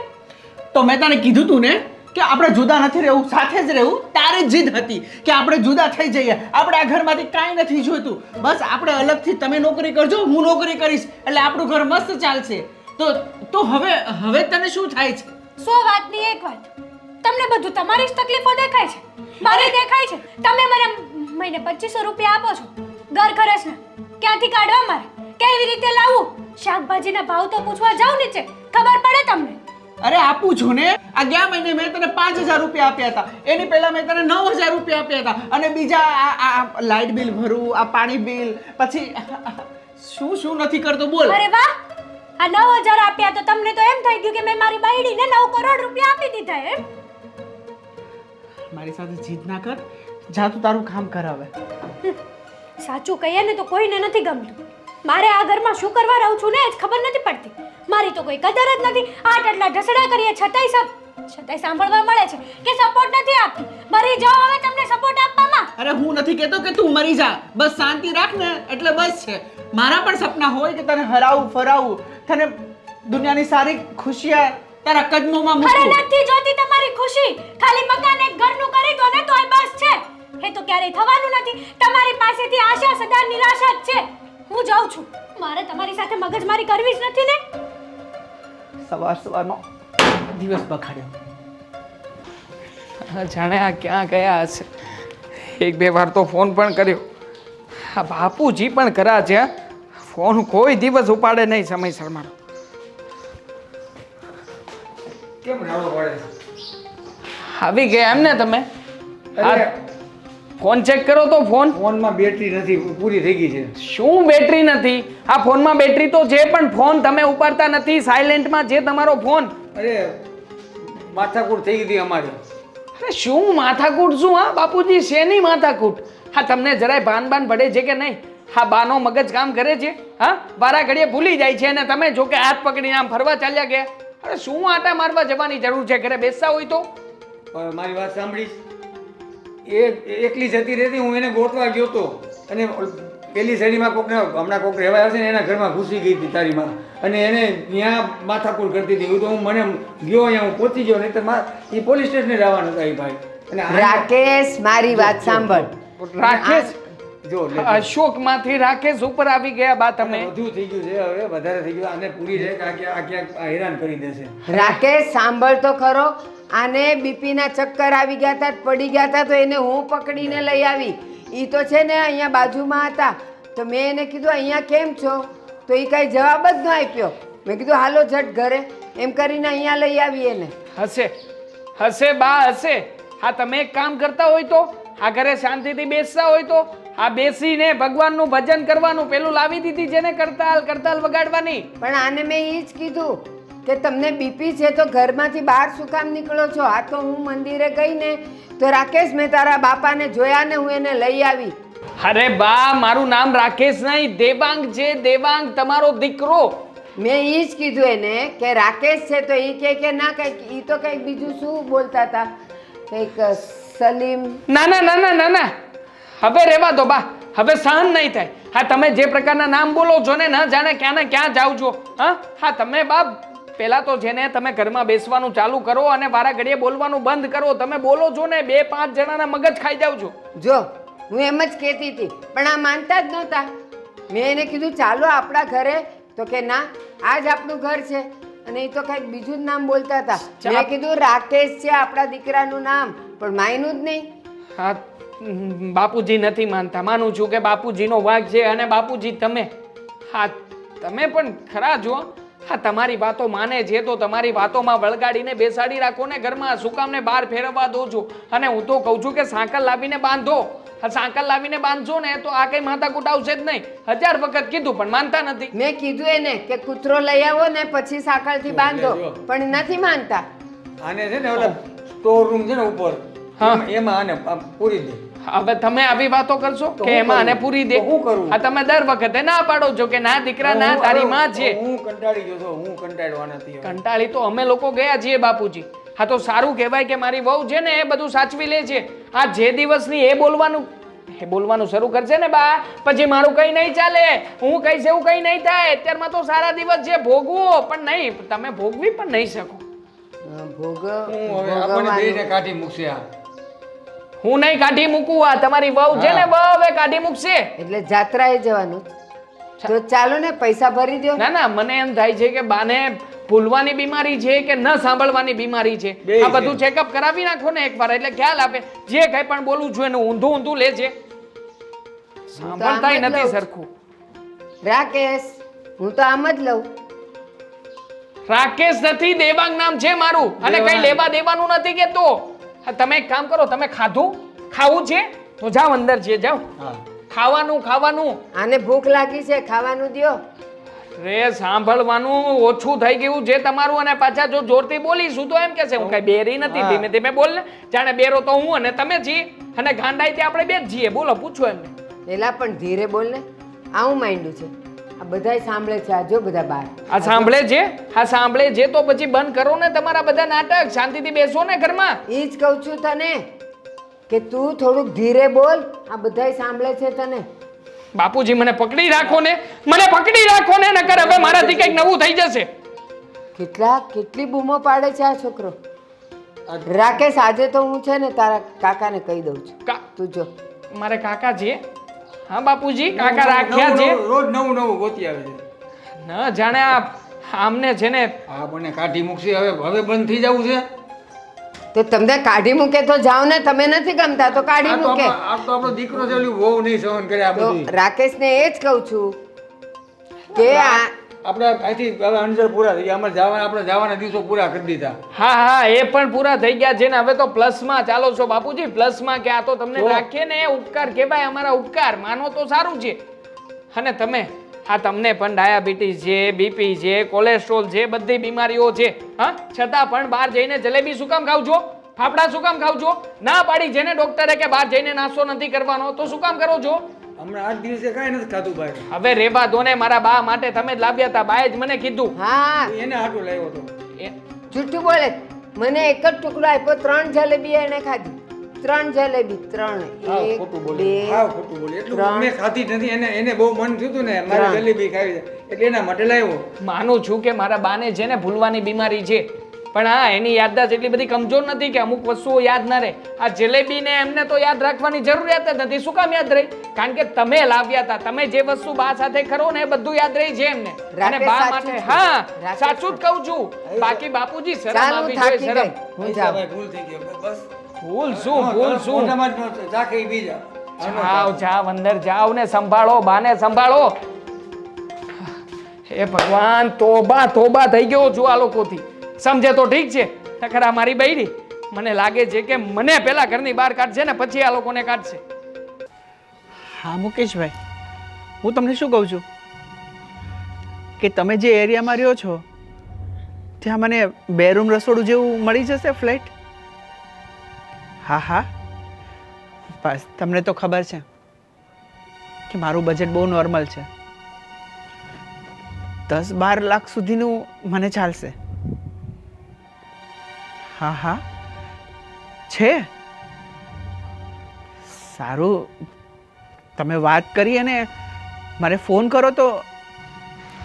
S6: તો મેં તને કીધું તું ને કે આપણે જુદા નથી રહેવું, સાથે જ રહેવું. તારી જીદ હતી કે આપણે જુદા થઈ જઈએ, આપણે આ ઘરમાંથી કાંઈ નથી જોઈતું, બસ આપણે અલગથી તમે નોકરી કરજો, હું નોકરી કરીશ, એટલે આપણું ઘર મસ્ત ચાલશે. તો હવે તને શું થાય છે?
S5: 100 વાતની એક વાત, તમને બધું તમારી જ તકલીફો દેખાય છે, મારી દેખાય છે. તમે મને મહિને 2500 રૂપિયા આપો છો ઘર ખર્ચના, ક્યાંથી કાઢવા મારે, કેવી રીતે લાવવું? શાકભાજીના ભાવ તો પૂછવા જાવ નીચે, ખબર પડે તમને.
S6: અરે આપું છું ને, આ ગયા મહિને મેં તને 5,000 રૂપિયા આપ્યા હતા, એની પહેલા મેં તને 9,000 રૂપિયા આપ્યા હતા, અને બીજા આ લાઇટ બિલ ભરવું, આ પાણી બિલ, પછી શું નથી કરતો બોલ.
S5: અરે વાહ, આ 9,000 આપ્યા તો તમને તો એમ થઈ ગયું કે મેં મારી બાયડીને 9 કરોડ રૂપિયા આપી દીધા એમ.
S6: મારી સાથે જીદ ના કર, જા તું તારું કામ કર હવે.
S5: સાચું કહીએ ને તો કોઈને નથી ગમતું. મારે આ ઘરમાં શું કરવા રહું છું ને એ જ ખબર નથી પડતી. મારી તો કોઈ કદર જ નથી. આટલા ઢસડા કરીએ છતાંય સાંભળવા મળે છે કે સપોર્ટ નથી આપતી. મરી જાઓ હવે તમને સપોર્ટ આપવામાં.
S6: અરે હું નથી કહેતો કે તું મરી જા, બસ શાંતિ રાખ ને એટલે બસ છે. મારા પણ સપના હોય કે તને હરાવું ફરાવું, તને દુનિયાની સારી ખુશિયા તારા કદમોમાં
S5: અરે
S6: મૂકું.
S5: નથી જોતી તમારી ખુશી, ખાલી મકાન એક ઘરનું કરી દો ને તોય બસ છે. એ તો ક્યારેય થવાનું નથી. તમારી પાસેથી આશા સદા નિરાશા જ છે. હું જાઉં છું, મારે તમારી સાથે મગજમારી કરવી જ નથી ને.
S6: સવારમાં દિવસ બગાડ્યો.
S4: જાણે આ ક્યાં ગયા હશે. 1-2 વાર તો ફોન પણ કર્યો, આ બાપુજી પણ કરા છે, ફોન કોઈ દિવસ ઉપાડે નહીં સમયસર મારો.
S2: કેમ રાડો પડે?
S4: આવી ગયા એમ ને તમે?
S2: અરે
S4: ફોન ચેક કરો તો ફોન.
S2: ફોનમાં બેટરી નથી, પૂરી થઈ ગઈ છે.
S4: શું બેટરી નથી? આ ફોનમાં બેટરી તો છે, પણ ફોન તમે ઉપાડતા નથી. સાયલેન્ટમાં છે તમારો ફોન.
S2: અરે માથાકૂટ થઈ ગઈ હતી અમારી.
S4: અરે શું માથાકૂટ? શું હા બાપુજી, શેની માથાકૂટ? હા તમને જરાય ભાન પડે છે કે નહીં? હા બાનો મગજ કામ કરે છે? હા વારા ઘડીએ ભૂલી જાય છે અને તમે જો કે હાથ પકડીને આમ ફરવા ચાલ્યા ગયા. અરે શું આટા મારવા જવાની જરૂર છે? ઘરે બેસતા હોય તો
S2: પણ મારી વાત સાંભળીશ? એ એકલી જતી રહેતી, હું એને ગોતવા ગયો હતો અને પેલી શેરીમાં કોકને હમણાં કોક રહેવા આવશે ને એના ઘરમાં ઘૂસી ગઈ હતી તારી માં, અને એને ત્યાં માથાકૂટ કરતી હતી. તો હું મને ગયો અહીંયા, હું પહોંચી ગયો, નહીં તો એ પોલીસ સ્ટેશને જવાના હતા એ ભાઈ. અને
S1: રાકેશ મારી વાત સાંભળ.
S4: રાકેશ
S2: જો લે,
S4: અશોક માંથી રાકેશ ઉપર આવી ગયા બા તમે.
S2: વધુ થઈ ગયું છે, હવે વધારે થઈ ગયું. આને પૂરી રહે કે આ ક્યાંક હેરાન કરી દેશે.
S1: રાકેશ સાંભળ તો ખરો. આને બીપીના ચક્કર આવી ગયા હતા, પડી ગયા હતા, તો એને હું પકડીને લઈ આવી. એ તો છે ને અહીંયા બાજુમાં હતા, તો મેં એને કીધું અહીંયા કેમ છો, તો એ કાંઈ જવાબ જ ન આપ્યો. મેં કીધું હાલો ઝટ ઘરે, એમ કરીને અહીંયા લઈ આવી એને.
S4: હશે હશે બા હશે. હા તમે એક કામ કરતા હોય તો, આ ઘરે શાંતિથી બેસતા હોય તો, આ બેસીને ભગવાનનું ભજન કરવાનું. પેલું લાવી દીધી જેને કરતાલ વગાડવાની.
S1: પણ આને મેં એ જ કીધું કે તમને બીપી છે તો ઘરમાંથી બહાર શું કામ નીકળો છો. આ તો હું મંદિરે ગઈ ને તો રાકેશ મેં તારા બાપાને જોયા ને હું એને લઈ આવી.
S4: અરે બા મારું નામ રાકેશ નહીં, દેવાંગ છે, દેવાંગ તમારો દીકરો.
S1: મેં એ જ કીધું એને કે રાકેશ છે, તો એ કે ના કંઈક એ તો કંઈક બીજું શું બોલતા હતા, કંઈક સલીમ.
S4: ના ના ના ના ના ના, હવે રહેવા દો બા, હવે સહન નહીં થાય. હા તમે જે પ્રકારના નામ બોલો છો ને, ન જાણે ક્યાં ને ક્યાં જાવ છો. હા તમે બાપ પેલા તો જેને તમે ઘરમાં બેસવાનું ચાલુ કરો અને વારા ઘડીએ બોલવાનું બંધ કરો. તમે બોલો છો ને 2-5 જણાના મગજ ખાઈ જાવ છો.
S1: જો હું એમ જ કહેતી હતી, પણ આ માનતા જ નહોતા. મેં એને કીધું ચાલો આપણા ઘરે, તો કે ના આ જ આપણું ઘર છે. અને એ તો કંઈક બીજું જ નામ બોલતા હતા. મેં કીધું રાકેશ છે આપણા દીકરાનું નામ, પણ માયનું જ નહીં.
S4: હા બાપુજી નથી માનતા, માનું છું કે બાપુજીનો વાંક છે અને બાપુજી તમે. હા તમે પણ ખરા જો. હા તમારી વાતો માને છે તો તમારી વાતોમાં વળગાડીને બેસાડી રાખો ને ઘરમાં. શું કામને બહાર ફેરવવા દો છો? અને હું તો કહું છું કે સાંકળ લાવીને બાંધો. સાંકળ લાવીને બાંધશો ને તો આ કઈ માથાકૂટ આવશે જ નહીં. 1000 વખત કીધું પણ માનતા નથી.
S1: મેં કીધું એને કે કૂતરો લઈ આવો ને પછી સાંકળથી બાંધો, પણ નથી માનતા.
S2: આને છે ને ઓલા સ્ટોર રૂમ છે ને ઉપર, એમાં આને પૂરી દે.
S4: હવે તમે આવી વાતો કરશો કે એમાં આને પૂરી દે?
S2: હું કરું?
S4: આ તમે દર વખતે ના પાડો છો કે ના દીકરા ના તારી માં છે.
S2: હું કંટાળી ગયો છું, હું કંટાળવા નથી.
S4: કંટાળી તો અમે લોકો ગયા છીએ બાપુજી. હા તો સારું કહેવાય કે મારી વહુ છે ને એ બધું સાચવી લે છે. આ જે દિવસની એ બોલવાનું શરૂ કરશે ને બા, પછી મારું કઈ નહીં ચાલે. હું કહીશ એવું કઈ નહીં થાય. અત્યારમાં તો સારા દિવસ છે, ભોગવો પણ નહીં. તમે ભોગવી પણ નહીં શકો.
S2: આપણને બેયને કાઢી મૂકશે આ.
S4: હું નહીં કાઢી મૂકું. આ તમારી વહુ છે ને વહુ હવે કાઢી મૂકશે.
S1: એટલે જાત્રાએ જવાનું. તો ચાલો ને પૈસા ભરી દો.
S4: ના ના મને એમ થાય છે કે બાને ભૂલવાની બીમારી છે કે ન સાંભળવાની બીમારી છે. આ બધું ચેકઅપ કરાવી નાખો ને એકવાર, એટલે ખ્યાલ આપે. જે કઈ પણ બોલું છું એનું ઊંધું લે છે. સાંભળતાય નથી સરખું.
S1: રાકેશ હું તો આમ જ લઉં.
S4: રાકેશ નથી, દેવાંગ નામ છે મારું, અને કઈ લેવા દેવાનું નથી કેતો. તમે એક કામ કરો, તમે ખાવું છે તો જાઓ અંદર છે, જાઓ ખાવાનું.
S1: આને ભૂખ લાગી છે, ખાવાનું દ્યો.
S4: રે સાંભળવાનું ઓછું થઈ ગયું છે તમારું, અને પાછા જો જોરથી બોલીશું તો એમ કહેશે હું કઈ બેરી નથી. ધીમે ધીમે બોલ ને, જાણે બેરો તો હું અને તમે છીએ, અને ગાંડાઈ તે આપણે બે જ છીએ. બોલો પૂછો એમને.
S1: એલા પણ ધીરે બોલ ને, આવું માંડ્યું છે. આ બધાય સાંભળે છે. આ જો બધા બહાર
S4: આ સાંભળે છે. હા સાંભળે છે તો પછી બંધ કરો ને તમારા બધા નાટક. શાંતિથી બેસો ને ઘરમાં.
S1: એ જ કહું છું તને કે તું થોડુંક ધીરે બોલ. આ બધાય સાંભળે છે તને.
S4: બાપુજી મને પકડી રાખો ને, નકર હવે મારાથી કંઈક નવું થઈ જશે.
S1: કેટલી બૂમો પાડે છે આ છોકરો. રાકેશ આજે તો હું છે ને તારા કાકાને કહી દઉં છું. તું જો
S4: મારે કાકા છે. હા બાપુજી કાકા રાખ્યા છે.
S2: રોજ નવું ગોતી આવે છે.
S4: ન જાણે આમને છે ને
S2: આ મને કાઢી મૂકશે. હવે બંધ થઈ જવું છે.
S1: તો તમને કાઢી મૂકે તો જાઓ ને. તમે નથી ગમતા તો કાઢી મૂકે.
S2: આ તો આપણો દીકરો છે, ઓલી બહુ નહીં સહન કરે આ
S1: તો
S2: બધું.
S1: રાકેશને એ જ કહું છું કે
S2: આપણે અહીંથી હવે અંજર પૂરા થઈ ગયા. આપણે જવાના દિવસો પૂરા કરી દીધા.
S4: હા એ પણ પૂરા થઈ ગયા છે ને. હવે તો પ્લસમાં ચાલો છો બાપુજી, પ્લસમાં. કે આ તો તમને રાખીએ ને એ ઉપકાર કહેવાય, અમારા ઉપકાર માનો તો સારું છે. અને તમે તમને પણ ડાયાબિટીસ છે, બીપી છે, કોલેસ્ટ્રોલ છે, બધી બીમારીઓ છે. છતાં પણ બહાર જઈને જલેબી શું કામ ખાવ છો? ફાફડા શું કામ ખાવ છો? ના પાડી જેને ડોક્ટરે કે બહાર જઈને નાસ્તો નથી કરવાનો, તો શું કામ કરો છો?
S2: હમણાં 8 દિવસે કાંઈ નથી ખાધું ભાઈ.
S4: હવે રેવા દો ને. મારા બા માટે તમે જ લાવ્યા હતા. બાએ જ મને કીધું.
S1: હા
S2: એને હાટું લાવ્યો હતો.
S1: જૂઠું બોલે. મને એક જ ટુકડો આપ્યો, 3 જલેબી એને ખાધી. 3 જલેબી 3
S2: હાવ
S1: 1
S2: ખોટું
S1: 2
S2: બોલી હાવ ખોટું બોલી એટલું
S1: ત્રણ.
S2: મેં ખાધી જ નથી એને બહુ મન થયું હતું ને મારી
S1: ત્રણ.
S2: જલેબી ખાવી છે એટલે એના માટે લાવ્યો.
S4: માનું છું કે મારા બાને છે ને ભૂલવાની બીમારી છે, પણ હા એની યાદદાસ્ત એટલી બધી કમજોર નથી કે અમુક વસ્તુઓ યાદ ના રહે. આ જલેબીને એમને તો યાદ રાખવાની જરૂરિયાત જ નથી. શું કામ યાદ રહી? કારણ કે તમે લાવ્યા હતા, તમે જે વસ્તુ બા સાથે કરો ને એ બધું યાદ રહી છે એમને. અને
S1: રાકેશ
S4: બા
S1: સાચું
S4: માટે
S1: છે.
S4: હા
S1: રાકેશ
S4: સાચું જ કહું છું. બાકી બાપુજી શરમ
S1: ચાલ હું
S4: આપવી
S1: થાકી
S4: જોઈએ,
S1: ગઈ
S4: શરમ.
S1: હું જાઉં
S2: ભાઈ ભૂલ થઈ ગઈ બસ
S4: ભૂલ શું ભૂલ શું?
S2: મોઢામાં જ નહોતું. ચાખે ઈ બીજા
S4: જાઓ જાઓ અંદર જાઓ ને સંભાળો, બાને સંભાળો. હે ભગવાન, તોબા તોબા થઈ ગયો છું આ લોકોથી. સમજે તો ઠીક છે, નકર આ મારી બૈરી મને લાગે છે કે મને પેલા ઘરની બહાર કાઢશે ને પછી આ લોકોને કાઢશે.
S6: હા મુકેશભાઈ, હું તમને શું કહું છું કે તમે જે એરિયામાં રહ્યો છો ત્યાં મને 2 રૂમ રસોડું જેવું મળી જશે ફ્લેટ? હા હા, બસ તમને તો ખબર છે કે મારું બજેટ બહુ નોર્મલ છે. 10-12 લાખ સુધીનું મને ચાલશે. હા હા છે. સારું, તમે વાત કરી અને મારે ફોન કરો તો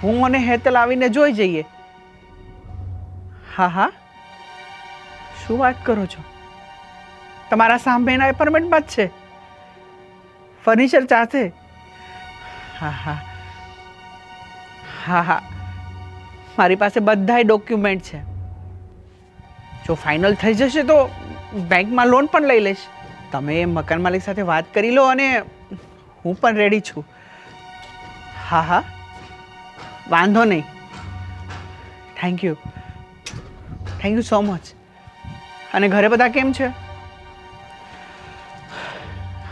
S6: હું અને હેતલ આવીને જોઈ જઈએ. હા હા, શું વાત કરો છો? તમારા સામેના એપાર્ટમેન્ટમાં જ છે, ફર્નિચર સાથે? હા હા હા હા, મારી પાસે બધાય ડોક્યુમેન્ટ છે. જો ફાઇનલ થઈ જશે તો બેંકમાં લોન પણ લઈ લઈશ. તમે મકાન માલિક સાથે વાત કરી લો અને હું પણ રેડી છું. હા હા, વાંધો નહીં. Thank you so much. અને ઘરે બધા કેમ છે?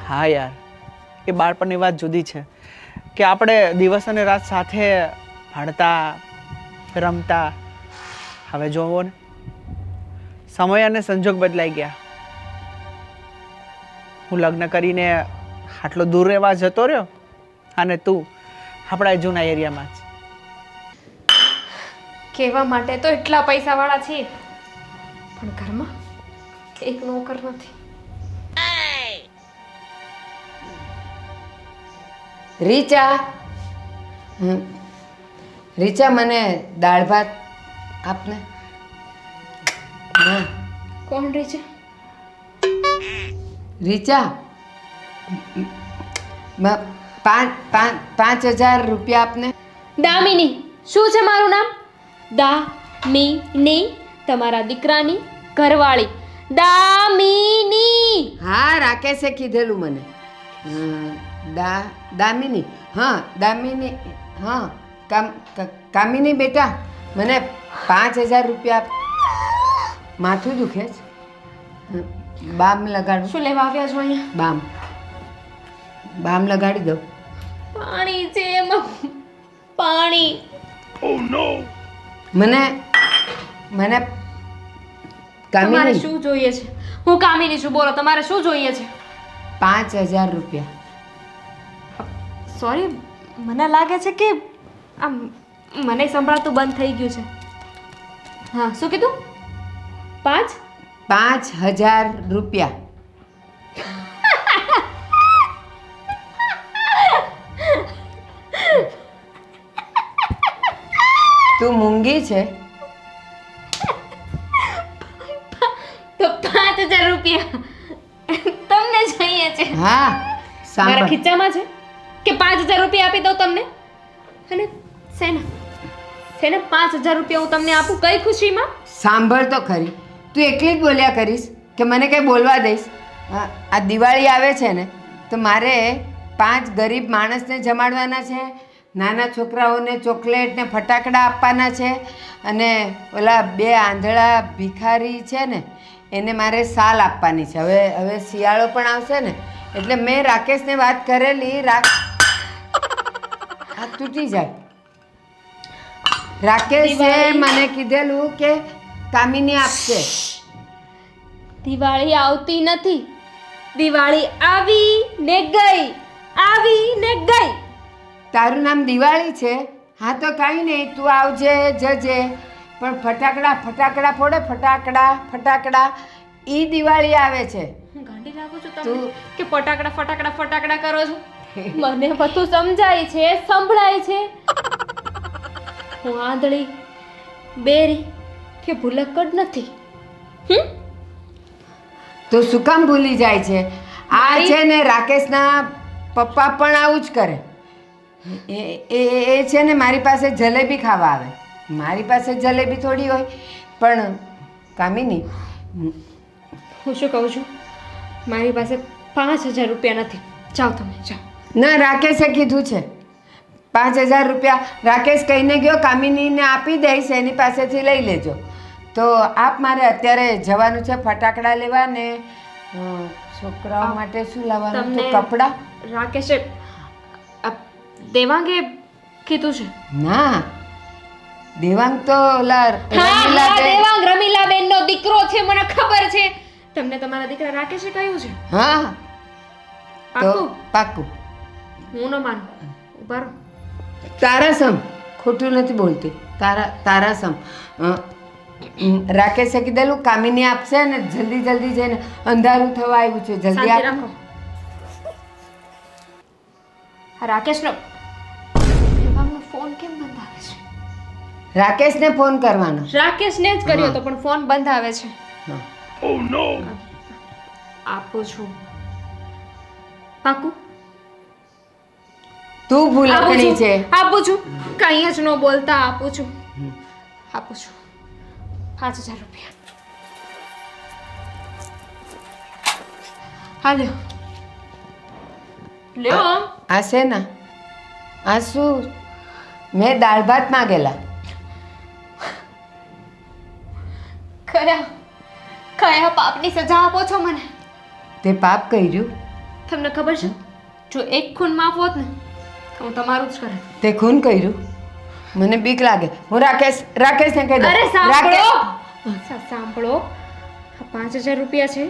S6: હા યાર, એ બાળપણની વાત જુદી છે કે આપણે દિવસ અને રાત સાથે ભણતા રમતા. હવે જોવો ને, સમય અને સંજોગ બદલાઈ ગયા. હું લગ્ન કરીને આટલો દૂર રહેવા જતો રહ્યો અને તું આપણા જૂના એરિયામાં જ.
S3: કહેવા માટે તો એટલા પૈસાવાળા છીએ, પણ ઘરમાં એક નોકર નથી.
S1: રીચા, રીચા મને દાળ ભાત આપને. હા
S3: કોણ રે છે?
S1: રીચા, 5,000 રૂપિયા આપને.
S3: દામિની. શું છે મારું નામ? દામિની, તમારા દીકરાની ઘરવાળી. દામિની.
S1: હા, રાકેશે કીધેલું મને. દામિની. હા દામિની. હા કામિની બેટા, મને 5,000 રૂપિયા આપ. માથું દુખે છે, બામ લગાડું?
S3: શું લેવા આવ્યા છો અહીંયા?
S1: બામ લગાડી દઉં.
S3: પાણી છે એમાં, પાણી.
S1: મને
S3: તમારે
S1: કામિની
S3: શું જોઈએ છે? હું કામિની છું, બોલો તમારે શું જોઈએ છે?
S1: 5,000 રૂપિયા.
S3: સોરી, મને લાગે છે કે આમ મને સંભળાતું બંધ થઈ ગયું છે. હા, શું કીધું?
S1: 5,000 રૂપિયા. તું મૂંગી છે?
S3: તો 5,000 રૂપિયા તમને જોઈએ છે?
S1: હા
S3: મારા
S1: સાંભળ.
S3: ખીચામાં છે કે 5,000 રૂપિયા આપી દઉં તમને? અને શેના 5,000 રૂપિયા હું તમને આપું? કઈ ખુશીમાં?
S1: સાંભળ તો ખરી, તું એકલી જ બોલ્યા કરીશ કે મને કંઈ બોલવા દઈશ? આ દિવાળી આવે છે ને, તો મારે 5 ગરીબ માણસને જમાડવાના છે, નાના છોકરાઓને ચોકલેટ ને ફટાકડા આપવાના છે, અને ઓલા 2 આંધળા ભિખારી છે ને એને મારે સાલ આપવાની છે. હવે શિયાળો પણ આવશે ને, એટલે મેં રાકેશને વાત કરેલી. આ તૂટી જાય. રાકેશે મને કીધેલું કે કામિની આપશે.
S3: દિવાળી આવતી નથી, દિવાળી આવી ને ગઈ, આવી ને ગઈ.
S1: તારું નામ દિવાળી છે? હા તો કાંઈ નહીં, તું આવજે જજે, પણ ફટાકડા ફોડે, ફટાકડા. ઈ દિવાળી આવે છે.
S3: માંડી લાગો છો તમે કે ફટાકડા ફટાકડા ફટાકડા કરો છો. મને બધું સમજાય છે, સંભળાય છે. હું આંધળી, બેરી કે ભૂલક્કડ નથી.
S1: તો શું કામ ભૂલી જાય છે? આ છે ને રાકેશના પપ્પા પણ આવું જ કરે. એ છે ને મારી પાસે જલેબી ખાવા આવે. મારી પાસે જલેબી થોડી હોય, પણ કામિની,
S3: હું શું કહું છું, મારી પાસે 5000 રૂપિયા નથી. જાઓ તમે, જાઓ.
S1: ના, રાકેશે કીધું છે 5000 રૂપિયા. રાકેશ કહીને ગયો કામિનીને આપી દઈશ, એની પાસેથી લઈ લેજો. તો આપ, મારે અત્યારે જવાનું છે ફટાકડા લેવા ને છોકરાઓ માટે શું લાવવાનું છે? કપડાં.
S3: રાકેશે દેવાંગે કીધું છે.
S1: ના, દેવાંગ તો
S3: દેવાંગ રમીલાબેન નો દીકરો છે, મને ખબર છે. તમને તમારા દીકરા રાકેશે કહ્યું છે?
S1: હા, તો પાક્કું.
S3: હું ન માનું. ઉભા રહો.
S1: તારા સમ, ખોટું નથી બોલતી. તારા સમ. રાકેશે કીધેલું કામિની આપશે ને જલ્દી જલ્દી જઈને, અંધારું થવા આવ્યું છે, જલ્દી
S3: શાંતિ
S1: આપો.
S3: રાખો. આ રાકેશનો દેવાંગનો ફોન કેમ બંધ આવે છે?
S1: રાકેશને ફોન કરવાનો.
S3: રાકેશને જ કર્યો તો પણ ફોન બંધ આવે છે.
S1: હા.
S7: ઓહ નો.
S3: આપું છું. પાકું
S1: તું ભૂલકણી છે.
S3: આપું છું. કંઈ જ ન બોલતા આપું છું. આપું છું 5000 રૂપિયા. હા લ્યો. લ્યો.
S1: આ છે ને, આ શું? મેં દાળ ભાત માંગેલા.
S3: કયા પાપની સજા આપો છો મને?
S1: તે પાપ કર્યું.
S3: તમને ખબર છે, જો એક ખૂન માફ હોત ને તો હું તમારું જ કરત.
S1: તે ખૂન કર્યું. મને બીક લાગે. હું રાકેશને કહી દઉં.
S3: અરે સાંભળો, સાંભળો. 5000 રૂપિયા છે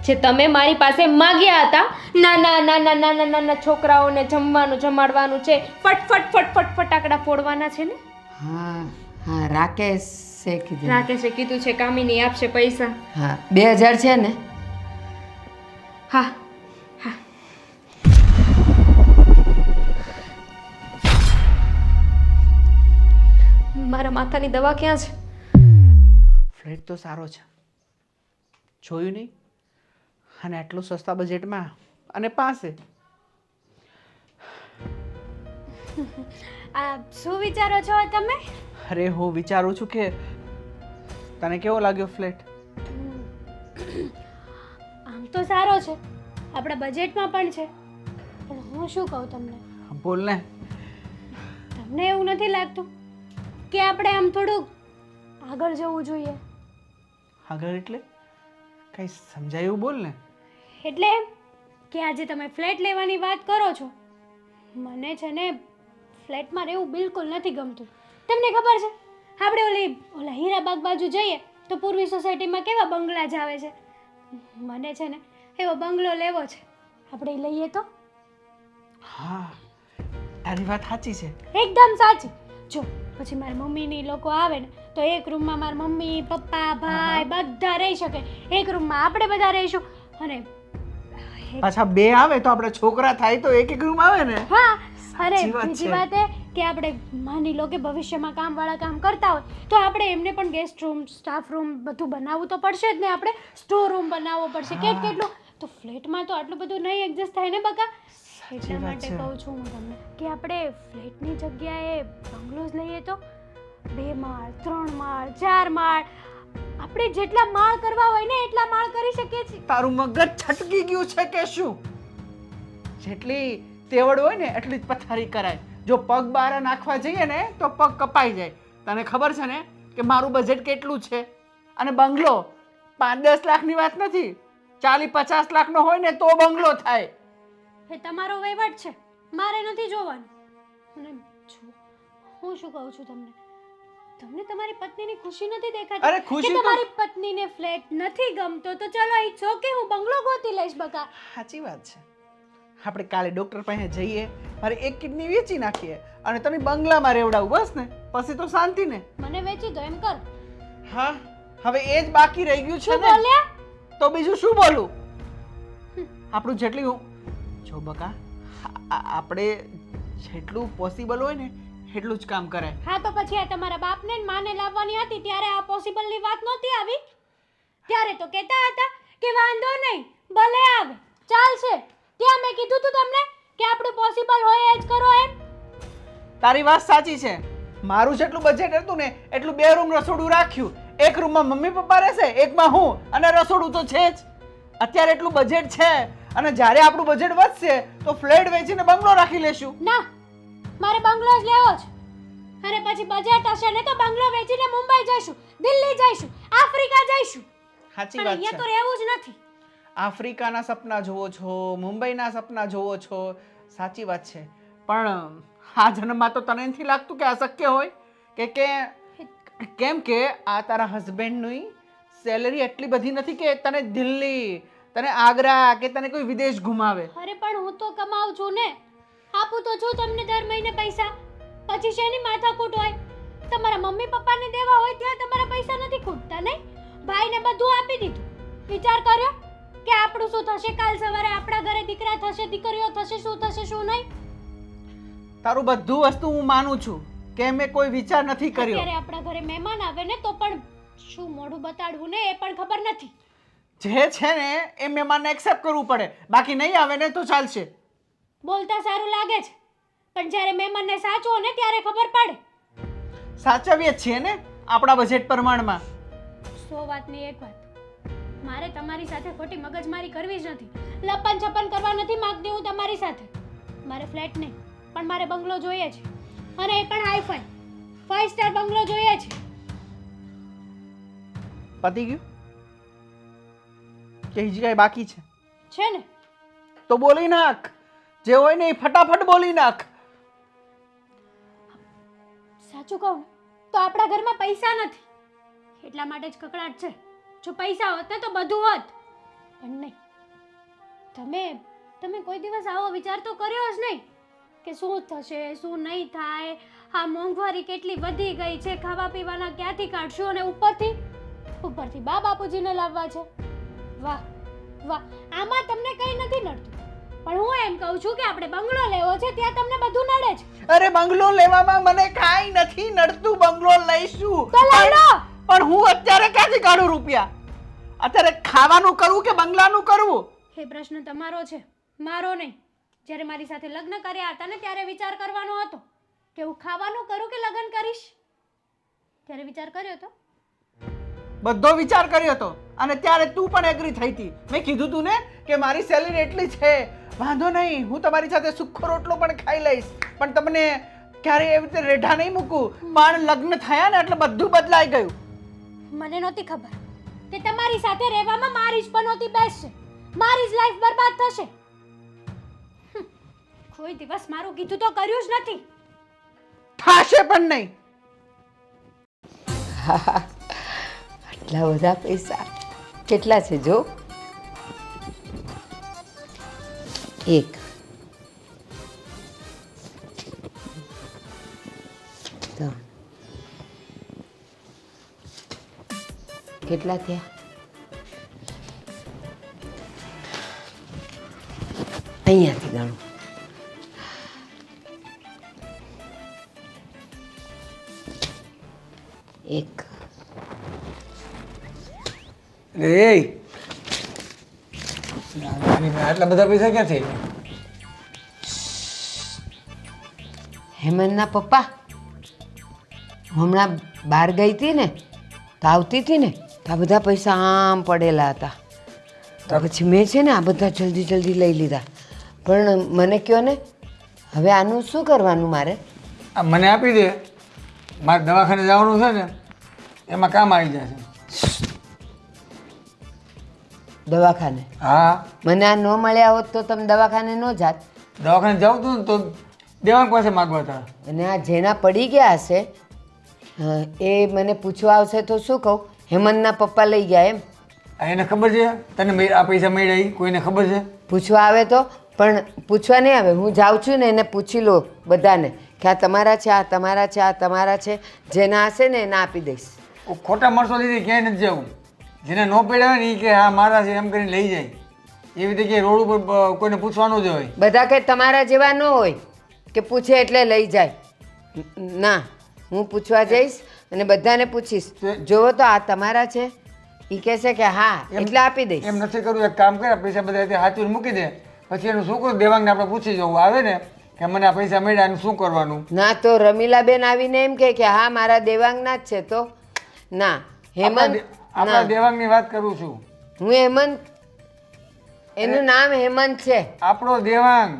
S3: જે તમે મારી પાસે માંગ્યા હતા. નાના નાના નાના નાના છોકરાઓને જમવાનું જમાડવાનું છે, ફટ ફટ ફટ ફટ ફટાકડા ફોડવાના છે ને.
S1: હા હા, રાકેશે કીધું.
S3: રાકેશે કીધું છે કામિની આપશે પૈસા.
S1: હા, 2000 છે ને?
S3: હા હા. મારા માથાની દવા ક્યાં છે?
S6: ફ્લેટ તો સારો છે, જોયું નહીં? અને આટલું સસ્તા બજેટમાં અને પાસે.
S5: આ શું વિચારો છો તમે?
S6: અરે હું વિચારું છું કે તને કેવો લાગ્યો ફ્લેટ?
S5: આમ તો સારો છે, આપણા બજેટમાં પણ છે, પણ હું શું કહું તમને,
S6: બોલ ને.
S5: તમને એવું નથી લાગતું કે આપણે આમ થોડુંક આગળ જવું જોઈએ?
S6: આગળ એટલે કંઈ સમજાયું? બોલ ને.
S5: એટલે એમ કે આજે તમે ફ્લેટ લેવાની વાત કરો છો, મને છે ને ફ્લેટમાં રહેવું બિલકુલ નથી ગમતું. તમને ખબર છે, આપણે ઓલા હીરાબાગ બાજુ જઈએ તો પૂર્વી સોસાયટીમાં કેવા બંગલા જ આવે છે. મને છે ને એવો બંગલો લેવો છે. આપણે લઈએ તો?
S6: હા, તારી વાત સાચી છે.
S5: એકદમ સાચી. જો પછી મારી મમ્મીની લોકો આવે ને તો એક રૂમમાં મારી મમ્મી, પપ્પા, ભાઈ બધા રહી શકે, એક રૂમમાં આપણે બધા રહીશું. અને
S6: પાછા બે આવે તો આપણે છોકરા થાય તો એક એક રૂમ આવે ને.
S5: હા, અરે
S6: સાચી વાત
S5: બીજી
S6: છે.
S5: વાત એ કે આપણે માની લો કે ભવિષ્યમાં કામવાળા કામ કરતા હોય તો આપણે એમને પણ ગેસ્ટ રૂમ, સ્ટાફ રૂમ બધું બનાવવું તો પડશે જ ને. આપણે સ્ટોર રૂમ બનાવવો પડશે. કેટલું તો ફ્લેટમાં તો આટલું બધું નહીં એડજસ્ટ થાય ને બકા. એટલા માટે કહું છું હું તમને કે આપણે ફ્લેટની જગ્યાએ બંગલોઝ લઈએ તો 2 માળ, 3 માળ, 4 માળ, આપણે જેટલા માળ કરવા હોય ને એટલા માળ કરી શકીએ છીએ.
S6: તારું મગજ છટકી ગયું છે કે શું? જેટલી તેવડ હોય ને એટલી જ પથારી કરાય. જો પગ બહાર નાખવા જઈએ ને તો પગ કપાઈ જાય. તને ખબર છે ને કે મારું બજેટ કેટલું છે? અને બંગલો 5-10 લાખની વાત નથી, 40-50 લાખનો હોય ને તો બંગલો થાય.
S5: એ તમારો વહીવટ છે, મારે નથી જોવાનું. અને જો હું શું કહું છું તમને, તમને તમારી પત્નીની ખુશી નથી દેખાતી?
S6: અરે ખુશી
S5: કે
S6: તો-
S5: તમારી પત્નીને ફ્લેટ નથી ગમતો તો ચલો ઈ છો કે હું બંગલો ગોતી લઈશ બકા.
S6: સાચી વાત છે. આપણે કાલે ડોક્ટર પાસે જઈએ, મારે એક કિડની વેચી નાખીએ અને તને બંગલામાં રહેવડાવું, બસ ને. પછી તો શાંતિ ને.
S5: મને વેચી દો એમ કર.
S6: હા, હવે એ જ બાકી રહી ગયું છે
S5: શું
S6: ને.
S5: બોલ્યા?
S6: તો બીજું શું બોલું? આપણું જેટલું જો બકા આપણે જેટલું પોસિબલ હોય ને એટલું જ કામ કરે.
S5: હા તો પછી આ તમારા બાપને ને માને લાવવાની હતી ત્યારે આ પોસિબલની વાત નહોતી આવી. ત્યારે તો કહેતા હતા કે વાંધો નહીં ભલે આવે ચાલશે. ત્યાં મેં કીધું તું તમને કે આપણું પોસિબલ હોય એ જ કરો એમ.
S6: તારી વાત સાચી છે. મારું જેટલું બજેટ હતું ને એટલું 2 રૂમ રસોડું રાખ્યું. એક રૂમમાં મમ્મી પપ્પા રહેશે, એકમાં હું, અને રસોડું તો છે જ. અત્યારે એટલું બજેટ છે અને જ્યારે આપણું બજેટ વધશે તો ફ્લેટ વેચીને બંગલો રાખી લેશું.
S5: ના મારે બંગલો જ લેવો છે. અને પછી બજેટ હશે ને તો બંગલો વેચીને મુંબઈ જઈશું, દિલ્હી જઈશું, આફ્રિકા જઈશું.
S6: સાચી
S5: પણ
S6: વાત
S5: અહીંયા તો
S6: છે.
S5: રહેવું જ નથી.
S6: આફ્રિકાના સપના જોવો છો, મુંબઈના સપના જોવો છો, સાચી વાત છે. પણ આ જન્મમાં તો તને નથી લાગતું કે આ શક્ય હોય કે કેમ કે આ તારા હસબન્ડની સેલરી એટલી બધી નથી કે તને દિલ્હી, તને આગ્રા કે તને કોઈ વિદેશ ઘુમાવે.
S5: અરે પણ હું તો કમાઉં છું ને, આપું તો છું તમને દર મહિને પૈસા. પછી શેની માથાકૂટ હોય? તમારા મમ્મી પપ્પાને દેવા હોય ત્યાં તમારા પૈસા નથી ખૂટતા નહીં? ભાઈને બધું આપી દીધું. વિચાર કર્યો કે આપણું શું થશે કાલ સવારે? આપણા ઘરે દીકરા થશે, દીકરીઓ થશે, શું થશે શું નહીં?
S6: તારું બધું વસ્તુ હું માનું છું કે મેં કોઈ વિચાર નથી કર્યો.
S5: અત્યારે આપણા ઘરે મહેમાન આવે ને તો પણ શું મોઢું બતાડવું ને એ પણ ખબર નથી.
S6: જે છે ને એ મહેમાનને એક્સેપ્ટ કરવું પડે, બાકી નહીં આવે ને તો ચાલશે.
S5: બોલતા સારું લાગે છે પણ જ્યારે મહેમાનને સાચવો ને ત્યારે ખબર પડે.
S6: સાચવીએ જ છીએ ને આપણા બજેટ પ્રમાણમાં.
S5: 100 વાતની એક વાત, મારે તમારી સાથે ખોટી મગજમારી કરવી જ નથી. લપન છપન કરવા નથી માંગતી હું તમારી સાથે. મારે ફ્લેટ નહીં પણ મારે બંગલો જોઈએ છે, અને એ પણ હાઈફાઈ 5 સ્ટાર બંગલો જોઈએ છે.
S6: પતી ગયું કે હજી કાંઈ બાકી છે?
S5: છે ને?
S6: તો બોલી નાખ, જે હોય ને એ ફટાફટ બોલી નાખ.
S5: સાચું કહું ને તો આપણા ઘરમાં પૈસા નથી, એટલા માટે જ કકડાટ છે. જો પૈસા હોત ને તો બધું હોત, પણ નહીં. તમે કોઈ દિવસ આવો વિચાર તો કર્યો જ નહીં કે શું થશે શું નહીં થાય. આ મોંઘવારી કેટલી વધી ગઈ છે, ખાવા પીવાના ક્યાંથી કાઢશું, અને ઉપરથી બા બાપુજીને લાવવા છે. વાહ વાહ, આમાં તમને કંઈ નથી નડતું. પણ હું એમ કહું છું કે આપણે બંગલો લેવો છે ત્યાં તમને બધું નડે છે.
S6: અરે બંગલો લેવામાં મને કાંઈ નથી નડતું, બંગલો લઈશું.
S5: તો લઈ લો.
S6: પણ હું અત્યારે ક્યાંથી કાઢું રૂપિયા? અત્યારે ખાવાનું કરવું કે બંગલાનું કરવું?
S5: એ પ્રશ્ન તમારો છે, મારો નહીં. જ્યારે મારી સાથે લગ્ન કર્યા હતા ને ત્યારે વિચાર કરવાનો હતો કે હું ખાવાનું કરું કે લગ્ન કરીશ. ત્યારે વિચાર કર્યો હતો,
S6: બધો વિચાર કર્યો હતો, અને ત્યારે તું પણ એગ્રી થઈ હતી. મેં કીધું તું ને કે મારી સેલરી એટલી છે, વાંધો નહીં, હું તમારી સાથે સુખો રોટલો પણ ખાઈ લઈશ, પણ તમને ક્યારેય એવી રીતે રેઢા નહીં મૂકું. પણ લગ્ન થયા ને એટલે બધું બદલાઈ ગયું.
S5: મને નહોતી ખબર કે તમારી સાથે રહેવામાં મારી જ પનોતી બેસશે, મારી જ લાઈફ બરબાદ થશે. કોઈ દિવસ મારું કીધું તો કર્યું જ નથી.
S6: થાશે પણ નહીં.
S1: આટલા બધા પૈસા કેટલા છે જો? 1 3 કેટલા થયા? અહીંયાથી ગણું. 1
S2: આટલા બધા પૈસા ક્યાંથી?
S1: હેમંતના પપ્પા હમણાં બહાર ગઈ હતી ને તો આવતી હતી ને તો આ બધા પૈસા આમ પડેલા હતા. તો પછી મેં છે ને આ બધા જલ્દી જલ્દી લઈ લીધા. પણ મને કહો ને હવે આનું શું કરવાનું મારે?
S2: આ મને આપી દે, મારે દવાખાને જવાનું છે ને એમાં કામ આવી જશે.
S1: દવાખાને?
S2: હા,
S1: મને આ ન મળ્યા હોત તો તમે દવાખાને ન જાત.
S2: દવાખાને જાઉં તું ને તો દેવાંગ પાસે માગવા હતા.
S1: અને આ જેના પડી ગયા હશે એ મને પૂછવા આવશે તો શું કહું? હેમંતના પપ્પા લઈ ગયા એમ?
S2: એને ખબર છે તને આ પૈસા મળ્યા? એ કોઈને ખબર છે?
S1: પૂછવા આવે તો પણ પૂછવા નહીં આવે. હું જાઉં છું ને એને પૂછી લો બધાને કે આ તમારા છે, આ તમારા છે, આ તમારા છે. જેના હશે ને એને આપી દઈશ.
S2: ખોટા માણસો લીધે ક્યાંય નથી જવું. જેને ન પડ્યા હોય ને એ કે હા મારા છે એમ કરીને લઈ જાય. એવી રીતે કે રોડ ઉપર કોઈને પૂછવાનું જ હોય.
S1: બધા કંઈ તમારા જેવા ન હોય કે પૂછે એટલે લઈ જાય. ના, હું પૂછવા જઈશ અને બધાને પૂછીશ. જોવો તો આ તમારા છે, એ કહેશે કે હા એટલે આપી દઈશ.
S2: એમ નથી કરવું. એક કામ કરે, પૈસા બધા હાથું મૂકી દે, પછી એનું શું કરું, દેવાંગને આપણે પૂછી જવું આવે ને કે મને આ પૈસા મળ્યા એનું શું કરવાનું.
S1: ના તો રમીલાબેન આવીને એમ કહે કે હા મારા દેવાંગના જ છે. તો ના, હેમંત
S2: આપણા દેવાંગની વાત કરું છું.
S1: હું હેમંત, એનું નામ હેમંત છે.
S2: આપણો દેવાંગ,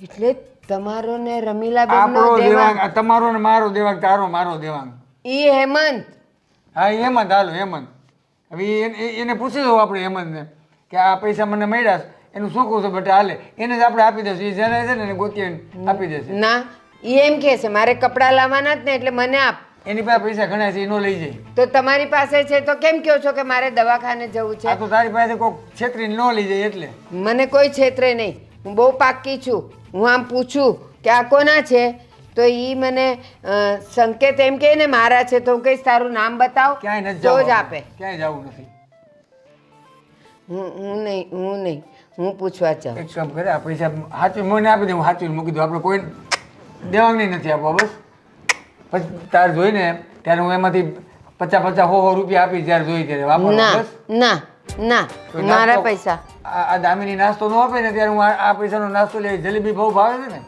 S1: એટલે તમારો ને રમીલાબેન
S2: આપણો
S1: નો
S2: દેવાંગ,
S1: દેવાંગ,
S2: આ તમારો ને મારો દેવાંગ, તારો મારો દેવાંગ.
S1: ઈ હેમંત.
S2: હા હેમંત, હાલો હેમંત. હવે એને પૂછી દઉં આપણે હેમંતને કે આ પૈસા મને મળ્યા છે, એનું શું કહું છું બેટા હાલે, એને જ આપણે આપી દઈશું. એ જેને છે ને એને ગોતી આપી દેશે.
S1: ના, ઈ એમ કહે છે મારે કપડાં લાવવાના જ ને એટલે મને આપ.
S2: એની પાસે પૈસા ઘણા છે, એ નો લઈ જાય.
S1: તો તમારી પાસે છે તો કેમ કહો છો કે મારે દવાખાને જવું
S2: આ
S1: છે?
S2: તો તારી પાસે કોઈક છેતરીને ન લઈ જાય એટલે.
S1: મને કોઈ છેતરે નહીં, હું બહુ પાક્કી છું. હું આમ પૂછું કે આ કોના છે તો ઈ મને સંકેત એમ કહે ને મારા છે તો હું કહીશ તારું નામ બતાવ
S2: ક્યાંય નથી
S1: તો
S2: જવું.
S1: જ આપે.
S2: ક્યાંય જવું નથી.
S1: હું નહીં, હું પૂછવા જાઉં.
S2: એક કામ કરે, આ પૈસા હાચું મને આપી દે, હું હાચું મૂકી દઉં. આપણે કોઈ દેવાંગ નહીં નથી આપવા. બસ પછી તાર જોઈને ત્યારે હું એમાંથી 50-50 રૂપિયા આપી જ્યારે જોઈ ત્યારે વાપરવા.
S1: ના
S2: બસ
S1: ના ના,
S2: તો
S1: મારા
S2: નાસ્તો-
S1: પૈસા
S2: આ દામીની નાસ્તો ન આપે ને ત્યારે હું આ પૈસાનો નાસ્તો લઈ. જલેબી બહુ ભાવે છે ને,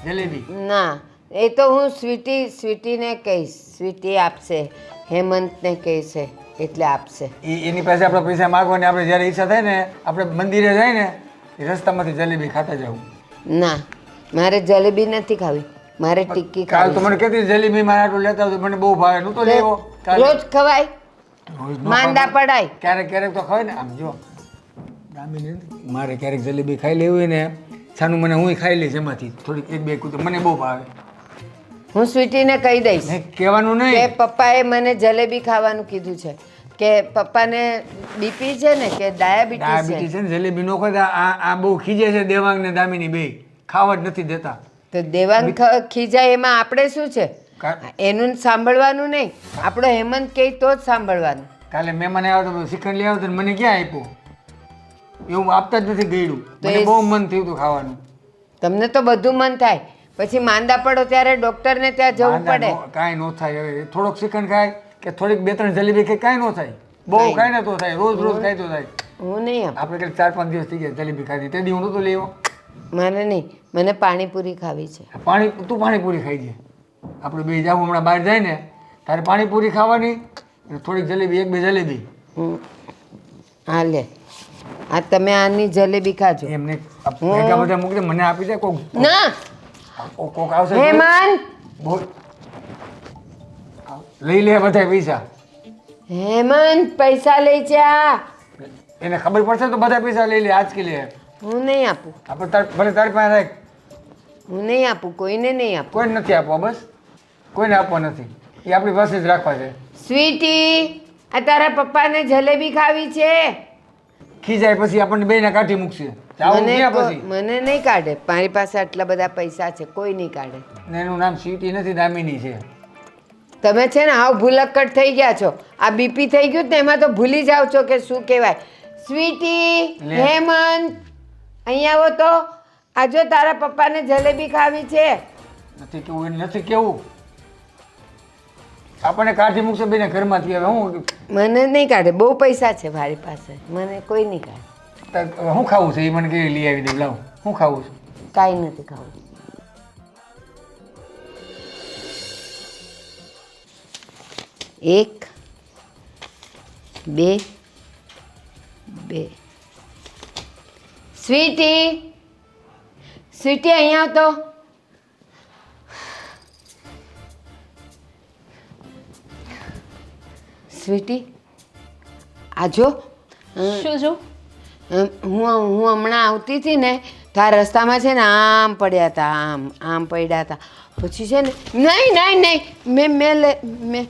S2: જલેબી.
S1: ના, એ તો હું સ્વીટીને કહીશ, સ્વીટી આપશે, હેમંતને કહેશે એટલે આપશે.
S2: એની પાસે આપણે પૈસા માગવાની, આપણે જ્યારે ઈચ્છા થાય ને આપણે મંદિરે જાય ને એ રસ્તામાંથી જલેબી ખાતા જવું.
S1: ના, મારે જલેબી નથી ખાવી, મારે ટિક્કી
S2: કાલ તો
S1: ખાવી.
S2: મને કહેતી જલેબી મારે આટલું લેતા આવજો, મને બહુ ભાવે. નું તો લેવો કાલે.
S1: રોજ ખવાય,
S2: રોજ ન
S1: માંદા
S2: ખાવ.
S1: પડાય.
S2: ક્યારેક ક્યારેક તો ખવાય ને. આમ જો દામીની નથી. મારે ક્યારેક જલેબી ખાઈ લેવી હોય ને છાનું મને હું ખાઈ લઈશ એમાંથી થોડીક 1-2 કૂતો, મને બહુ ભાવે.
S1: હું સ્વીટીને કહી દઈશ
S2: નહીં કહેવાનું
S1: કે
S2: નહીં.
S1: પપ્પાએ મને જલેબી ખાવાનું કીધું છે, કે પપ્પાને બીપી છે ને કે ડાયાબિટીસ
S2: ડાયાબિટીસ
S1: છે.
S2: છે ને, જલેબી નો ખાતા આ બહુ ખીજે છે દેવાંગ ને દામીની બે. ખાવા જ નથી દેતા.
S1: તો દેવાંગ ખીજાય એમાં આપણે શું છે?
S2: કા-
S1: એનું સાંભળવાનું નહીં, આપણો હેમંત કહે તો જ સાંભળવાનું.
S2: કાલે મહેમાન આવ્યો તો શ્રીખંડ લઈ આવ્યો તો મને ક્યાં આપ્યો? એવું આપતા જ નથી ગયડું.
S1: તો
S2: મને
S1: એ-
S2: બહુ મન થયું હતું ખાવાનું.
S1: તમને તો બધું મન થાય, પછી માંદા પડો ત્યારે ડોક્ટરને ત્યાં જવું પડે.
S2: કાંઈ ન થાય. હવે થોડોક શ્રીખંડ ખાય કે થોડીક 2-3 જલેબી ખાય કાંઈ ન થાય. બહુ
S1: કાંઈ
S2: ખાય ને તો થાય. રોજ રોજ ખાય તો થાય.
S1: હું નહીં આપું,
S2: આપણે કંઈક 4-5 દિવસ થઈ ગયા જલેબી ખાધી, તે દી હું નહોતો લેવો.
S1: મને નહીં, મને પાણીપુરી ખાવી છે.
S2: તું પાણીપુરી ખાઈ છે. આપણે બે જાવ હમણાં બહાર જાય ને તારે પાણીપુરી ખાવાની અને થોડીક જલેબી, 1-2 જલેબી.
S1: હા લે, આ તમે આની જલેબી ખાજો.
S2: એમને ભેગા બધા મૂકી દે, મને આપી દે. કોક
S1: ના,
S2: કોક આવશે તો
S1: હેમંત,
S2: બોલ. લઈ લે બધા પૈસા.
S1: હેમંત પૈસા લઈ જા.
S2: એને ખબર પડશે તો બધા પૈસા લઈ લે. આજ કે લે
S1: હું નહીં આપું,
S2: આપણે ભલે તારી પાસે રાખ.
S1: હું નહીં આપું, કોઈને નહીં આપું.
S2: કોઈને નથી આપવા. બસ કોઈને આપવા નથી. એ આપણી પાસે જ રાખવા છે.
S1: સ્વીટી, આ તારા પપ્પાને જલેબી ખાવી છે.
S2: ખીજાય પછી આપણને બેને કાઢી મૂકશે. જાવું
S1: મને
S2: ક્યાં પછી?
S1: મને નહીં કાઢે, મારી પાસે આટલા બધા પૈસા છે, કોઈ નહીં કાઢે.
S2: ને એનું નામ સ્વીટી નથી, દામિની છે.
S1: તમે છે ને હાવ ભૂલક્કડ થઈ ગયા છો. આ બીપી થઈ ગયું ને એમાં તો ભૂલી જાવ છો કે શું કહેવાય. સ્વીટી,
S2: લે.
S1: હેમંત, અહીંયા આવો તો. આજો તારા પપ્પાને જલેબી ખાવી છે.
S2: નથી કેવું, એને નથી કેવું. આપણને કાઢી મૂકશે બેને ઘરમાંથી. હવે હું
S1: મને નહીં કાઢે, બહુ પૈસા છે મારી પાસે, મને કોઈ નહીં કાઢે.
S2: શું ખાવું છે એ મને કેવી લઈ આવી દે. લાવ શું ખાવું છે?
S1: કાંઈ નથી ખાવું. એક, બે, સ્વીટી, સ્વીટી અહીંયા આવતો. સ્વીટી, આજો.
S3: શું જો
S1: હું હમણાં આવતી હતી ને તો આ રસ્તામાં છે ને આમ પડ્યા હતા, આમ પડ્યા હતા. પછી છે ને નહીં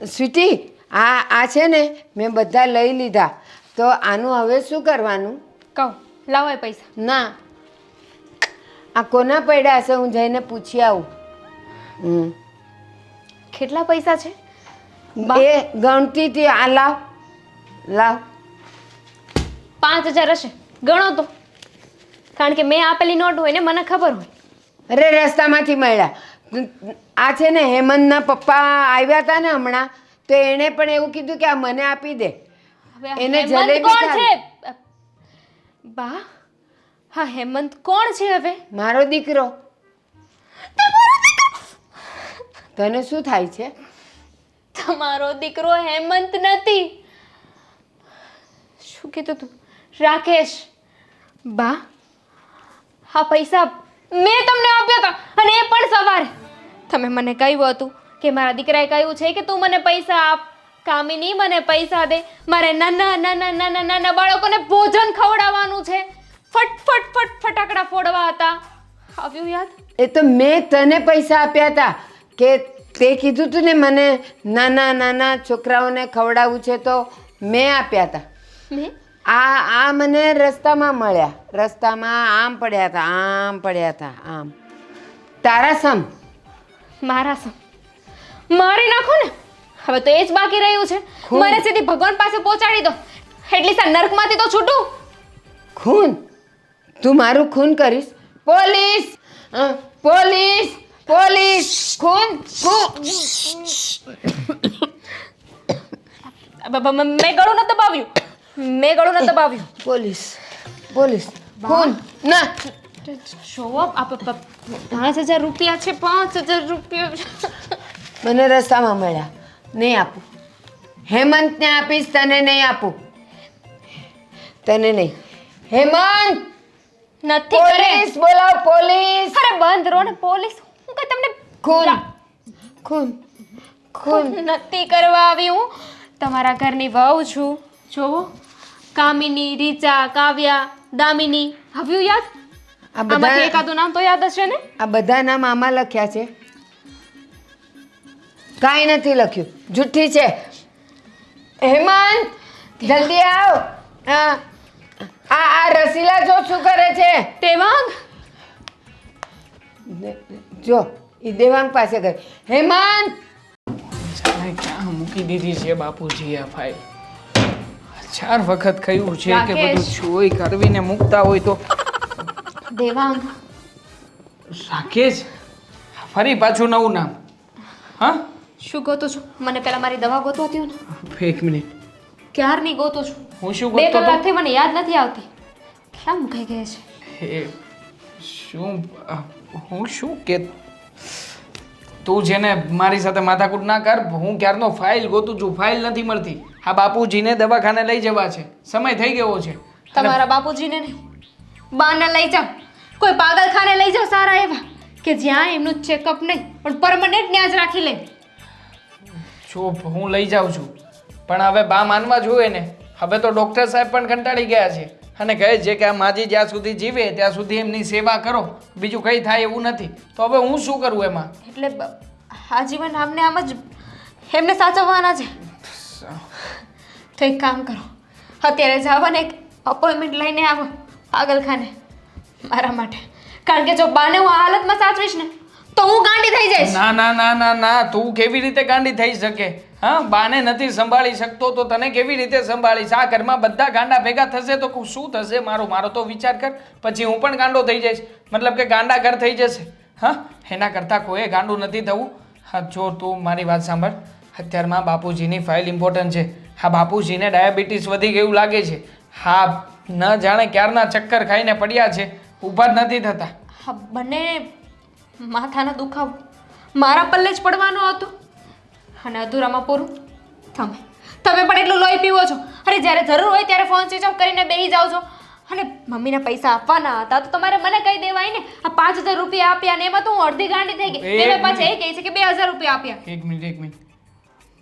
S1: સ્વીટી, આ છે ને મેં બધા લઈ લીધા. તો આનું હવે શું કરવાનું?
S3: કહું લાવો એ પૈસા.
S1: ના, આ કોના પડ્યા હશે, હું જઈને પૂછી આવું.
S3: કેટલા પૈસા છે?
S1: એ ગણતી હતી. આ લાવ લાવ.
S3: 5,000 હશે, ગણો તો. કારણ કે મેં આપેલી નોટ હોય ને મને ખબર હોય.
S1: અરે રસ્તામાંથી મળ્યા. આ છે ને હેમંતના પપ્પા આવ્યા હતા ને હમણાં, તો એણે પણ એવું કીધું કે આ મને આપી દે.
S3: હવે આ
S1: એને
S3: હેમંત
S1: જલેબી
S3: કોણ
S1: ખાવી.
S3: છે? બા, હા હેમંત કોણ છે હવે?
S1: મારો દીકરો. તને શું થાય છે?
S3: તમારો દીકરો હેમંત નથી. શું કીધું તું? રાકેશ. બા, હા પૈસા મેં તમને આપ્યા હતા, અને એ પણ સવારે. તમે મને કહ્યું હતું કે મારા દીકરાએ કહ્યું છે કે તું મને પૈસા આપ. કામિની મને પૈસા દે, મારે નાના નાના નાના નાના બાળકોને ભોજન ખવડાવવાનું છે. ફટ ફટ ફટ ફટાકડા ફોડવા હતા. આવ્યું યાદ?
S1: એ તો મેં તને પૈસા આપ્યા હતા કે તે કીધું તું ને મને નાના નાના છોકરાઓને ખવડાવવું છે, તો મેં આપ્યા હતા.
S3: મેં
S1: આ મને રસ્તામાં મળ્યા. રસ્તામાં આમ પડ્યા હતા, આમ પડ્યા હતા, આમ. તારા સમ.
S3: મારા સમ મારી નાખો ને. હવે તો એ જ બાકી રહ્યું છે. મને સીધી ભગવાન પાસે પહોંચાડી દો, એટલી સા નર્કમાંથી તો છૂટું.
S1: ખૂન? તું મારું ખૂન કરીશ? પોલીસ! પોલીસ! પોલીસ! ખૂન!
S3: મેં ગળું ન દબાવ્યું, મેં ગળું ન દબાવ્યું.
S1: પોલીસ! પોલીસ! ખૂન! ના!
S3: જોવો, 5,000 રૂપિયા છે, 5,000 રૂપિયા.
S1: મને રસ્તામાં મળ્યા. નહીં આપું. હેમંતને આપીશ, તને નહીં આપું. તને નહીં. હેમંત!
S3: નથી કરે.
S1: પોલીસ બોલાવ, પોલીસ!
S3: અરે બંધ રહો ને પોલીસ. હું કઈ તમને
S1: ખૂન! ખૂન! ખૂન!
S3: નથી કરવા આવી. હું તમારા ઘરની વહુ છું. જોવો, કામિની, રીચા, કાવ્યા, દામિની. આવ્યું યાદ?
S1: આ
S3: આમાંથી
S1: બધા
S3: એકાદું નામ તો યાદ હશે ને?
S1: આ બધા નામ આમાં લખ્યા છે. કાંઈ નથી લખ્યું, જુઠ્ઠી છે. હેમંત, જલ્દી આવ. આ રસીલા જો શું કરે છે.
S3: દેવાંગ,
S1: જો એ દેવાંગ પાસે ગઈ. હેમંત!
S4: જાણે ક્યાં મૂકી દીધી છે બાપુજી આ ફાઇલ. 4 વખત કહ્યું છે કે બધું
S3: રાકેશ.
S4: જોઈ કરવીને મૂકતા હોય તો.
S3: દેવાંગ,
S4: રાકેશ, ફરી પાછું નવું નામ. હા,
S3: શું ગોતું છું? મને પેલા મારી દવા ગોતો હતી ને.
S4: એક મિનિટ.
S3: ક્યારની ગોતું છું.
S4: હું શું
S3: 2
S4: ગોતતો હતો?
S3: કલાકથી મને યાદ નથી આવતી. ક્યાં મુકાઈ ગયા છે?
S4: એ શું હું શું કે તું જેને મારી સાથે માથાકૂટ ના કર. હું ક્યારનો ફાઇલ ગોતું છું, ફાઇલ નથી મળતી. આ બાપુજીને દવાખાને લઈ જવા છે, સમય થઈ ગયો છે.
S3: તમારા બાપુજીને નહીં, બાને લઈ જાઓ. કોઈ પાગલખાને લઈ જાઓ સારા એવા, કે જ્યાં એમનું ચેકઅપ નહીં પણ પરમનન્ટ ત્યાં જ રાખી લે.
S4: જો હું લઈ જાઉં છું, પણ હવે બા માનવા જોઈએ ને. હવે તો ડૉક્ટર સાહેબ પણ કંટાળી ગયા છે અને કહે છે કે આ માજી જ્યાં સુધી જીવે ત્યાં સુધી એમની સેવા કરો, બીજું કંઈ થાય એવું નથી. તો હવે હું શું કરું એમાં?
S3: એટલે આજીવન આમને આમ જ એમને સાચવવાના છે. તો એક કામ કરો, અત્યારે જાઓ ને એક અપોઇન્ટમેન્ટ લઈને આવો પાગલખાને મારા માટે. કારણ કે જો બાને હું આ હાલતમાં સાચવીશ ને તો હું ગાંડી થઈ જઈશ.
S4: ના ના ના ના ના, તું કેવી રીતે ગાંડી થઈ શકે? હા, બાને નથી સંભાળી શકતો તો તને કેવી રીતે સંભાળીશ? આ ઘરમાં બધા ગાંડા ભેગા થશે તો શું થશે? મારો તો વિચાર કર. પછી હું પણ ગાંડો થઈ જઈશ, મતલબ કે ગાંડા ઘર થઈ જશે. હા, એના કરતાં કોઈ ગાંડું નથી થવું. હા, જો તું મારી વાત સાંભળ. અત્યારમાં બાપુજીની ફાઇલ ઇમ્પોર્ટન્ટ છે. હા, બાપુજીને ડાયાબિટીસ વધી ગયું લાગે છે. હા, ન જાણે ક્યારના ચક્કર ખાઈને પડ્યા છે, ઊભા જ નથી થતા.
S3: હા, બંને માથાનો દુખાવો મારા પલ્લે જ પડવાનો હતો અને અધૂરામાં પૂરું તમે પણ એટલું લોહી પીવો છો. અરે જ્યારે જરૂર હોય ત્યારે ફોન સ્વિચ ઓફ કરીને બેસી જાઓ છો. અને મમ્મીને પૈસા આપવાના હતા તો તમારે મને કહી દેવાય ને. આ 5,000 રૂપિયા આપ્યા ને એમાં તો હું અડધી ગાંડી થઈ ગઈ. એને પાછા એ કહે છે કે 2,000 રૂપિયા આપ્યા.
S4: એક મિનિટ.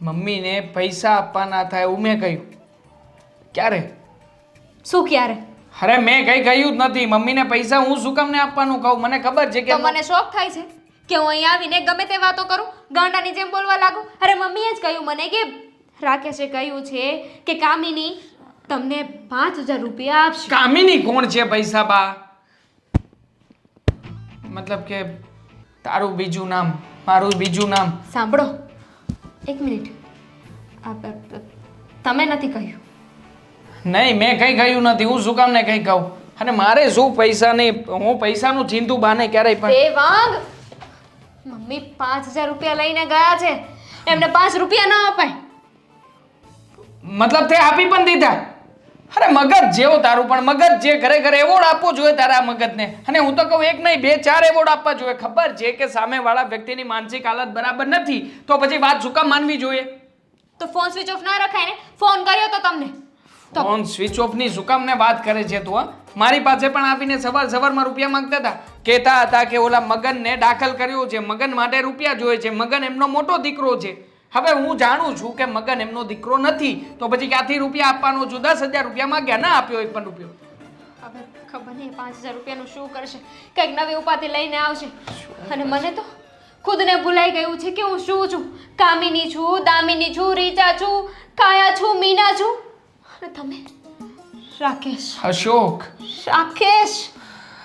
S4: મમ્મીને પૈસા આપવાના હતા એવું મેં કહ્યું? ક્યારે?
S3: શું ક્યારે?
S4: અરે મેં કંઈ કહ્યું જ નથી. મમ્મીને પૈસા હું શું કામને આપવાનું કહું? મને ખબર છે કે
S3: તો મને શોખ થાય છે કે હું અહીં આવીને ગમે તે વાતો કરું, ગાંડાની જેમ બોલવા લાગુ. અરે મમ્મીએ જ કહ્યું મને કે રાકેશે કહ્યું છે કે કામિની તમને 5,000 રૂપિયા આપશે.
S4: કામિની કોણ છે પૈસા બા? મતલબ કે તારું બીજું નામ, મારું બીજું નામ.
S3: સાંભળો એક મિનિટ, તમે નથી કહ્યું.
S4: નહીં મેં કંઈ કહ્યું નથી. હું શું કામ ને કંઈ કહું? અને મારે શું પૈસા નહીં, હું પૈસાનું ચિંતું બાને ક્યારેય પણ.
S3: દેવાંગ, મમ્મી 5000 રૂપિયા લઈને ગયા છે, એમને 5 રૂપિયા ન અપાય.
S4: મતલબ તે આપી પણ દીધા? અરે મગજ જેવો તારું, પણ મગજ જે ખરેખર એવોર્ડ આપવો જોઈએ તારા મગજને. અને હું તો કહું 1 નહીં 2 4 એવોર્ડ આપવા જોઈએ. ખબર છે કે સામેવાળા વ્યક્તિની માનસિક હાલત બરાબર નથી તો પછી વાત શું કામ માનવી જોઈએ?
S3: તો ફોન સ્વિચ ઓફ ના રખાય ને? ફોન કર્યો તો તમને તો
S4: ફોન સ્વિચ ઓફ ની શું કામ ને વાત કરે છે તું? મારી પાસે પણ આવીને સવારમાં રૂપિયા માંગતા હતા. કહેતા હતા કે ઓલા મગનને દાખલ કર્યો છે, મગન માટે રૂપિયા જોઈએ છે, મગન એમનો મોટો દીકરો છે. હવે હું જાણું છું કે મગન એમનો દીકરો નથી તો પછી ક્યાંથી રૂપિયા આપવાનો છું? 10000 રૂપિયા માંગ્યા, ના આપ્યો એક પણ રૂપિયો.
S3: હવે ખબર નહીં 5000 રૂપિયાનું શું કરશે, કંઈક નવી ઉપાધિ લઈને આવશે. અને મને તો ખુદને ભૂલાઈ ગયું છે કે હું શું છું. કામિની છું, દામિની છું, રીચા છું, કાયા છું, મીના છું. અને તમે રાકેશ,
S4: અશોક,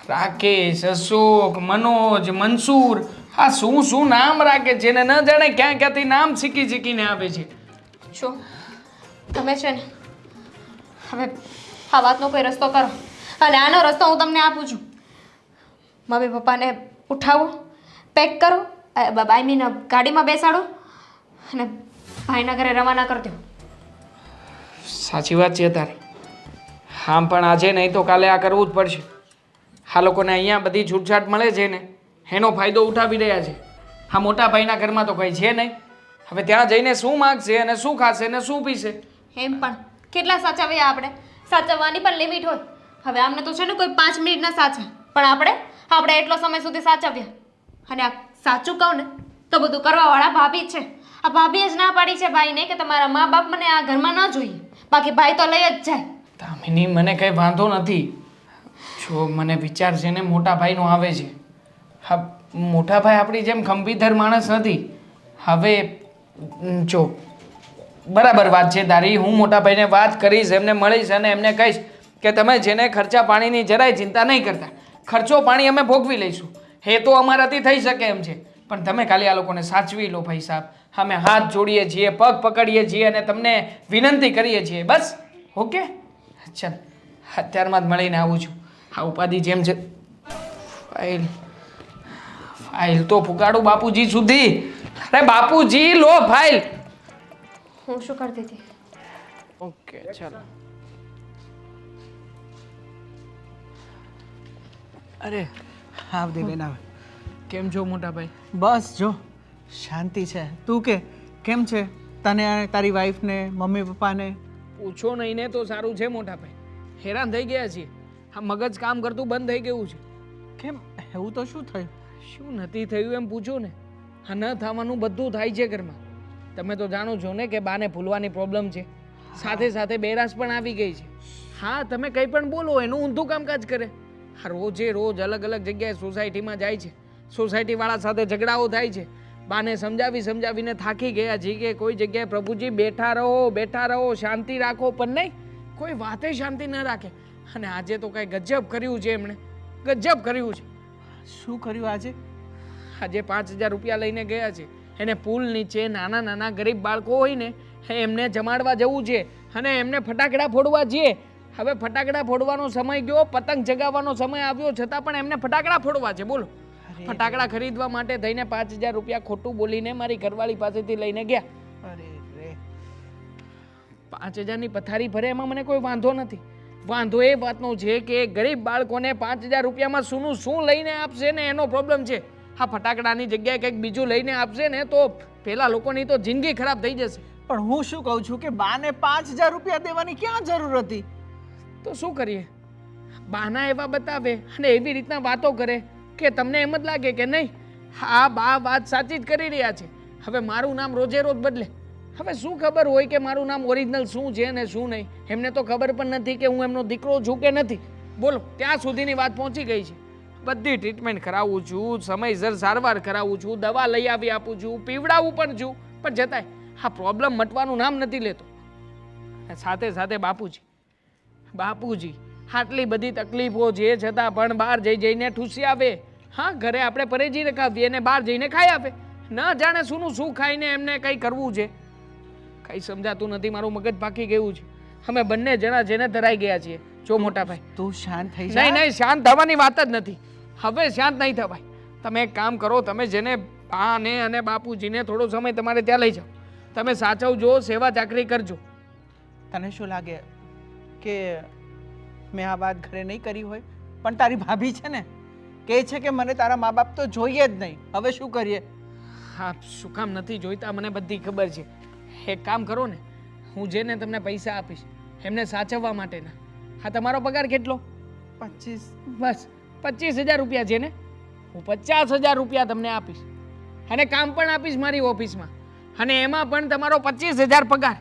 S4: રાકેશ, અશોક, મનોજ, મનસુર, આ શું નામ રાખે છે ને ન જાણે ક્યાં ક્યાંથી નામ શીખીને આવે છે.
S3: જો તમે છે ને હવે આ વાતનો કોઈ રસ્તો કરો, અને આનો રસ્તો હું તમને આપું છું. મમ્મી પપ્પાને ઉઠાવો, પેક કરો, આઈ મીન ગાડીમાં બેસાડો અને ભાઈના ઘરે રવાના કરી દો.
S4: સાચી વાત છે તારી. હા પણ આજે નહીં તો કાલે આ કરવું જ પડશે. આ લોકોને અહીંયા બધી છૂટછાટ મળે છે ને એનો ફાયદો ઉઠાવી રહ્યા છે. આ મોટા ભાઈના ઘરમાં તો કંઈ છે નહીં. હવે ત્યાં જઈને શું માગશે અને શું ખાશે અને શું પીશે?
S3: એમ પણ કેટલા સાચવ્યા આપણે? સાચવવાની પણ લિમિટ હોય. હવે આમને તો છે ને કોઈ 5 મિનિટના સાચવે, પણ આપણે એટલો સમય સુધી સાચવ્યા. અને આ સાચું કહું ને તો બધું કરવાવાળા ભાભી જ છે. આ ભાભીએ જ ના પાડી છે ભાઈને કે તમારા મા બાપ મને આ ઘરમાં ન જોઈએ, બાકી ભાઈ તો લઈ જ જાય.
S4: દામિની, મને કંઈ વાંધો નથી. જો મને વિચાર છે ને મોટા ભાઈનો આવે છે. હા, મોટા ભાઈ આપણી જેમ ખંભીધર માણસ નથી. હવે જો બરાબર વાત છે તારી. હું મોટા ભાઈને વાત કરીશ, એમને મળીશ અને એમને કહીશ કે તમે જેને ખર્ચા પાણીની જરાય ચિંતા નહીં કરતા, ખર્ચો પાણી અમે ભોગવી લઈશું. એ તો અમારાથી થઈ શકે એમ છે, પણ તમે ખાલી આ લોકોને સાચવી લો ભાઈ સાહેબ. અમે હાથ જોડીએ છીએ, પગ પકડીએ છીએ અને તમને વિનંતી કરીએ છીએ, બસ. ઓકે, ચાલ અત્યારમાં જ મળીને આવું છું. આ ઉપાધિ જેમ છે. ફાઇલ તો પુગાડું બાપુજી સુધી. અરે બાપુજી લો ફાઇલ.
S3: હું શું કરતી હતી?
S4: ઓકે ચાલો.
S6: અરે આવ દે બેન આવ.
S4: કેમ છો મોટા ભાઈ?
S6: બસ જો શાંતિ છે. તું કે કેમ છે? તને તારી વાઈફને મમ્મી પપ્પાને?
S4: પૂછો નહીં ને તો સારું છે મોટા ભાઈ. હેરાન થઈ ગયા છીએ. આ મગજ કામ કરતું બંધ થઈ ગયું છે.
S6: કેમ એવું તો શું થયું?
S4: શું નથી થયું એમ પૂછો ને. આ ન થવાનું બધું થાય છે ઘરમાં. તમે તો જાણો છો ને કે બાને ભૂલવાની પ્રોબ્લેમ છે, સાથે સાથે બેરાશ પણ આવી ગઈ છે. હા, તમે કંઈ પણ બોલો એનું ઊંધું કામકાજ કરે. આ રોજે રોજ અલગ અલગ જગ્યાએ સોસાયટીમાં જાય છે, સોસાયટીવાળા સાથે ઝઘડાઓ થાય છે. બાને સમજાવીને થાકી ગયા છે કે કોઈ જગ્યાએ પ્રભુજી બેઠા રહો, શાંતિ રાખો, પણ નહીં, કોઈ વાતે શાંતિ ન રાખે. અને આજે તો કાંઈ ગજબ કર્યું છે એમણે, ગજબ કર્યું છે.
S6: શું કર્યું આજે?
S4: આજે 5000 રૂપિયા લઈને ગયા છે. એને પુલ નીચે નાના ગરીબ બાળકો હોય ને એમને જમાડવા જવું છે અને એમને ફટાકડા ફોડવા છે. હવે ફટાકડા ફોડવાનો સમય ગયો, પતંગ જગાવવાનો સમય આવ્યો, છતાં પણ એમને ફટાકડા ફોડવા છે. બોલો, ફટાકડા ખરીદવા માટે થઈને 5000 રૂપિયા ખોટું બોલીને મારી ઘરવાળી પાસેથી લઈને ગયા.
S6: અરે રે,
S4: 5000ની પથારી ભરે એમાં મને કોઈ વાંધો નથી. વાંધો એ વાતનો છે કે ગરીબ બાળકોને 5000 રૂપિયામાં શું લઈને આપશે ને એનો પ્રોબ્લેમ છે. હા, ફટાકડાની જગ્યાએ કંઈક બીજું લઈને આપશે ને તો પેલા લોકોની તો જિંદગી ખરાબ થઈ જશે.
S6: પણ હું શું કહું છું કે બાને 5000 રૂપિયા દેવાની ક્યાં જરૂર હતી?
S4: તો શું કરીએ? બાના એવા બતાવે અને એવી રીતના વાતો કરે કે તમને એમ જ લાગે કે નહીં આ બા વાત સાચી જ કરી રહ્યા છે. હવે મારું નામ રોજે રોજ બદલે. હવે શું ખબર હોય કે મારું નામ ઓરિજિનલ શું છે ને શું નહીં? એમને તો ખબર પણ નથી કે હું એમનો દીકરો છું કે નથી. બોલો, ત્યાં સુધીની વાત પહોંચી ગઈ છે. બધી ટ્રીટમેન્ટ કરાવું છું, સમયસર સારવાર કરાવું છું, દવા લઈ આવી આપું છું, પીવડાવું પણ છું, પણ છતાંય આ પ્રોબ્લેમ મટવાનું નામ નથી લેતો. સાથે સાથે બાપુજી આટલી બધી તકલીફો છે છતાં પણ બહાર જઈને ઠૂસી આવે. હા, ઘરે આપણે પરેજી રખાવીએ અને બહાર જઈને ખાઈ આપે. ન જાણે શું ખાઈને એમને કંઈ કરવું છે, કંઈ સમજાતું નથી. મારું મગજ પાકી ગયું છે. અમે બંને જણા જેને ધરાઈ ગયા છીએ. જો મોટા ભાઈ,
S6: તું શાંત થઈ જા.
S4: નહીં નહીં, શાંત થવાની વાત જ નથી. હવે શાંત નહીં થવાય. તમે એક કામ કરો, તમે જેને બાને અને બાપુજીને થોડો સમય તમારે ત્યાં લઈ જાઓ. તમે સાચવજો, સેવા ચાકરી કરજો.
S6: તને શું લાગે કે મેં આ વાત ઘરે નહીં કરી હોય? પણ તારી ભાભી છે ને, કહે છે કે મને તારા મા બાપ તો જોઈએ જ નહીં. હવે શું કરીએ?
S4: હા, શું કામ નથી જોઈતા, મને બધી ખબર છે. એક કામ કરો ને, હું જેને તમને પૈસા આપીશ એમને સાચવવા માટેના. હા, તમારો પગાર કેટલો?
S6: 25.
S4: બસ 25,000 રૂપિયા છે ને, હું 50,000 રૂપિયા તમને આપીશ અને કામ પણ આપીશ મારી ઓફિસમાં, અને એમાં પણ તમારો 25,000 પગાર,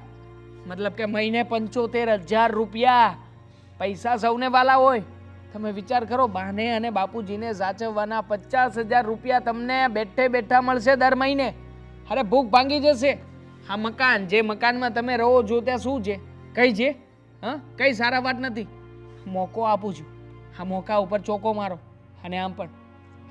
S4: મતલબ કે મહિને 75,000 રૂપિયા. પૈસા સૌને વાલા હોય. તમે વિચાર કરો, બાને અને બાપુજીને સાચવવાના 50,000 રૂપિયા તમને બેઠે બેઠા મળશે દર મહિને. અરે ભૂખ ભાંગી જશે. આ મકાન, જે મકાનમાં તમે રહો છો ત્યાં શું છે? કઈ છે? હા, કઈ સારા વાત નથી. મોકો આપું છું, આ મોકા ઉપર ચોકો મારો. અને આમ પણ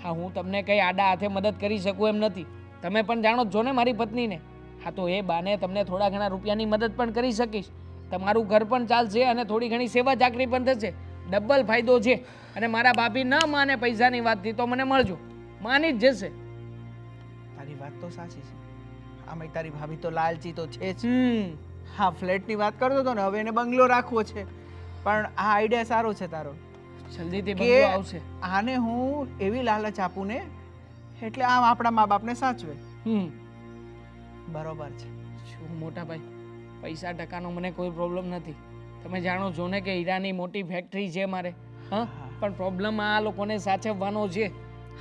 S4: હા, હું તમને કંઈ આડા હાથે મદદ કરી શકું એમ નથી. તમે પણ જાણો જ છો ને મારી પત્નીને. હા, તો એ બાને તમને થોડા ઘણા રૂપિયાની મદદ પણ કરી શકીશ. તમારું ઘર પણ ચાલશે અને થોડી ઘણી સેવા ચાકરી પણ થશે. ડબલ ફાયદો છે. અને મારા ભાભી ન માને પૈસાની વાતથી તો મને મળજો, માની જ જશે.
S6: તારી વાત તો સાચી છે. આમાં તારી ભાભી તો લાલચી તો છે જ.
S4: હમ
S6: હા, ફ્લેટની વાત કરતો હતો ને, હવે એને બંગલો રાખવો છે. પણ આ આઈડિયા સારો છે તારો,
S4: જલ્દીથી
S6: કે
S4: બંગલો આવશે.
S6: આને હું એવી લાલચ આપું ને એટલે આમ આપણા મા બાપને સાચવે. બરોબર છે.
S4: શું મોટા ભાઈ, પૈસા ટકાનો મને કોઈ પ્રોબ્લેમ નથી. તમે જાણો છો ને કે હીરાની મોટી ફેક્ટરી છે મારે. હા, પણ પ્રોબ્લેમ આ લોકોને સાચવવાનો છે.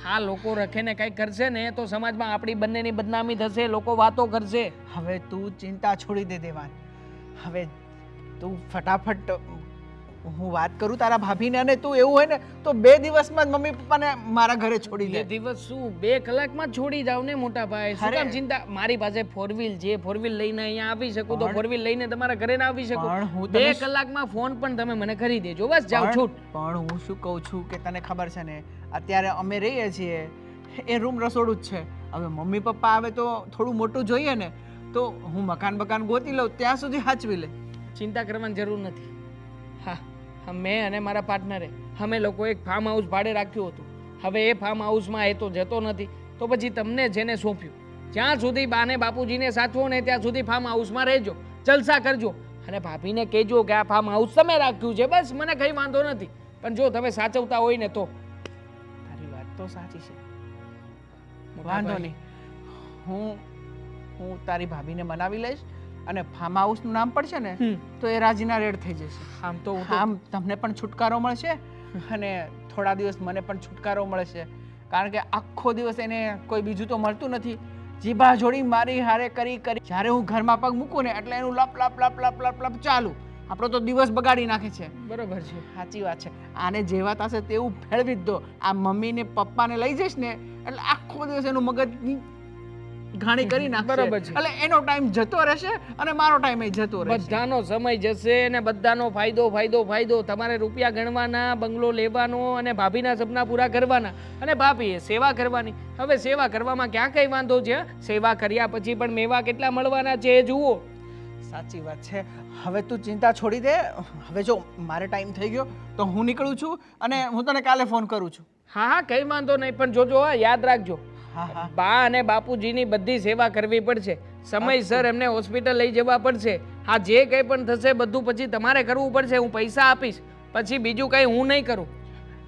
S4: હા, લોકો રખે ને કંઈક કરશે ને તો સમાજમાં આપણી બંનેની બદનામી થશે, લોકો વાતો કરશે.
S6: હવે તું ચિંતા છોડી દે દેવાન. હવે તું ફટાફટ, હું વાત કરું તારા ભાભીને, અને તું એવું હોય ને તો 2 દિવસમાં જ મમ્મી પપ્પાને મારા ઘરે છોડી
S4: બે
S6: દે.
S4: દિવસ શું, 2 કલાકમાં જ છોડી જાવ ને મોટા ભાઈ. શું
S6: અરે.
S4: કામ ચિંતા? મારી પાસે 4 વ્હીલ છે, 4 વ્હીલ લઈને અહીંયા આવી શકું તો 4 વ્હીલ લઈને તમારા ઘરે ના આવી
S6: પણ
S4: શકું.
S6: હું
S4: 2
S6: તને
S4: કલાકમાં ફોન પણ તમે મને કરી દેજો, બસ જાઓ છૂટ.
S6: પણ હું શું કહું છું કે તને ખબર છે ને, અત્યારે અમે રહીએ છીએ એ રૂમ રસોડું જ છે. હવે મમ્મી પપ્પા આવે તો થોડું મોટું જોઈએ ને, તો હું મકાન ગોતી લઉં, ત્યાં સુધી હાચવી લે.
S4: ચિંતા કરવાની જરૂર નથી. હા, મેં અને મારા પાર્ટનરે અમે લોકો એક ફાર્મ હાઉસ ભાડે રાખ્યું હતું. હવે એ ફાર્મ હાઉસમાં એ તો જતો નથી, તો પછી તમને જેને સોંપ્યું, જ્યાં સુધી બાને બાપુજીને સાચવો ને ત્યાં સુધી ફાર્મ હાઉસમાં રહેજો, જલસા કરજો. અને ભાભીને કહેજો કે આ ફાર્મ હાઉસ તમે રાખ્યું છે, બસ મને કંઈ વાંધો નથી. પણ જો તમે સાચવતા હોય ને તો.
S6: તારી વાત તો સાચી છે, વાંધો નહીં. હું તારી ભાભીને મનાવી લઈશ, અને ફાર્મ હાઉસનું નામ પડશે ને તો એ રાજીના રેડ થઈ જશે.
S4: આમ તો હું તો
S6: આમ તમને પણ છુટકારો મળશે અને થોડા દિવસ મને પણ છુટકારો મળશે. કારણ કે આખો દિવસ એને કોઈ બીજું તો મળતું નથી. જીભા જોડી મારી હારે કરી જ્યારે હું ઘરમાં પગ મૂકું ને એટલે એનું લપ લપ લપ લપ લપ લપ ચાલુ. આપણો તો દિવસ બગાડી નાખે છે.
S4: બરોબર છે.
S6: સાચી વાત છે. આને જેવા થશે તેવું ફેરવી જ દો. આ મમ્મી ને પપ્પાને લઈ જઈશ ને એટલે આખો દિવસ એનું મગજની ઘાણી કરી નાખશે.
S4: બરોબર છે.
S6: એટલે એનો ટાઈમ જતો રહેશે અને મારો ટાઈમ જતો રહેશે.
S4: બધાનો સમય જશે અને બધાનો ફાયદો ફાયદો ફાયદો. તમારે રૂપિયા ગણવાના, બંગલો લેવાનો અને ભાભીના સપના પૂરા કરવાના, અને ભાભીએ સેવા કરવાની. હવે સેવા કરવામાં ક્યાં કઈ વાંધો છે? સેવા કર્યા પછી પણ મેવા કેટલા મળવાના છે એ જુઓ.
S6: સાચી વાત છે. હવે તું ચિંતા છોડી દે. હવે જો મારે ટાઈમ થઈ ગયો તો હું નીકળું છું અને હું તને કાલે ફોન કરું છું.
S4: હા હા, કઈ વાંધો નહીં, પણ જોજો હા, યાદ રાખજો.
S6: હા હા
S4: બા અને બાપુજીની બધી સેવા કરવી પડશે. સમયસર એમને હોસ્પિટલ લઈ જવા પડશે. હા, જે કંઈ પણ થશે બધું પછી તમારે કરવું પડશે. હું પૈસા આપીશ, પછી બીજું કંઈ હું નહીં કરું.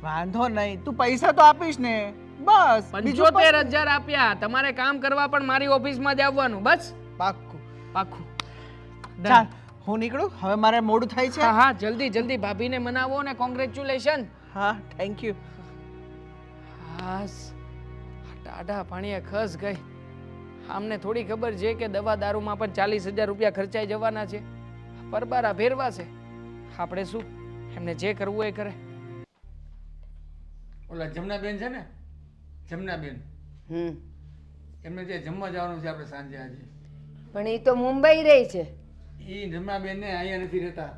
S6: વાંધો નહીં, તું પૈસા તો આપીશ ને, બસ. બીજું
S4: 75,000 આપ્યા. તમારે કામ કરવા પણ મારી ઓફિસમાં જ આવવાનું, બસ.
S6: પાક્કું.
S4: પાક્કું.
S6: ચાલ હું નીકળું, હવે મારે મોડું થાય છે.
S4: હા હા, જલ્દી જલ્દી ભાભીને મનાવો ને કોંગ્રેચ્યુલેશન.
S6: હા, થેન્ક યુ.
S4: હાસ, ટાઢા પાણીએ ખસ ગઈ. આમને થોડી ખબર છે કે દવા દારૂમાં પણ 40,000 રૂપિયા ખર્ચાઈ જવાના છે. પરબારા ફેરવા છે. આપણે શું, એમને જે કરવું એ કરે.
S2: ઓલા જમનાબેન છે ને, જમનાબેન, એમને ત્યાં જમવા જવાનું છે આપણે સાંજે આજે.
S1: પણ એ તો મુંબઈ રહી છે.
S2: એ જમનાબેન ને અહીંયા નથી રહેતા,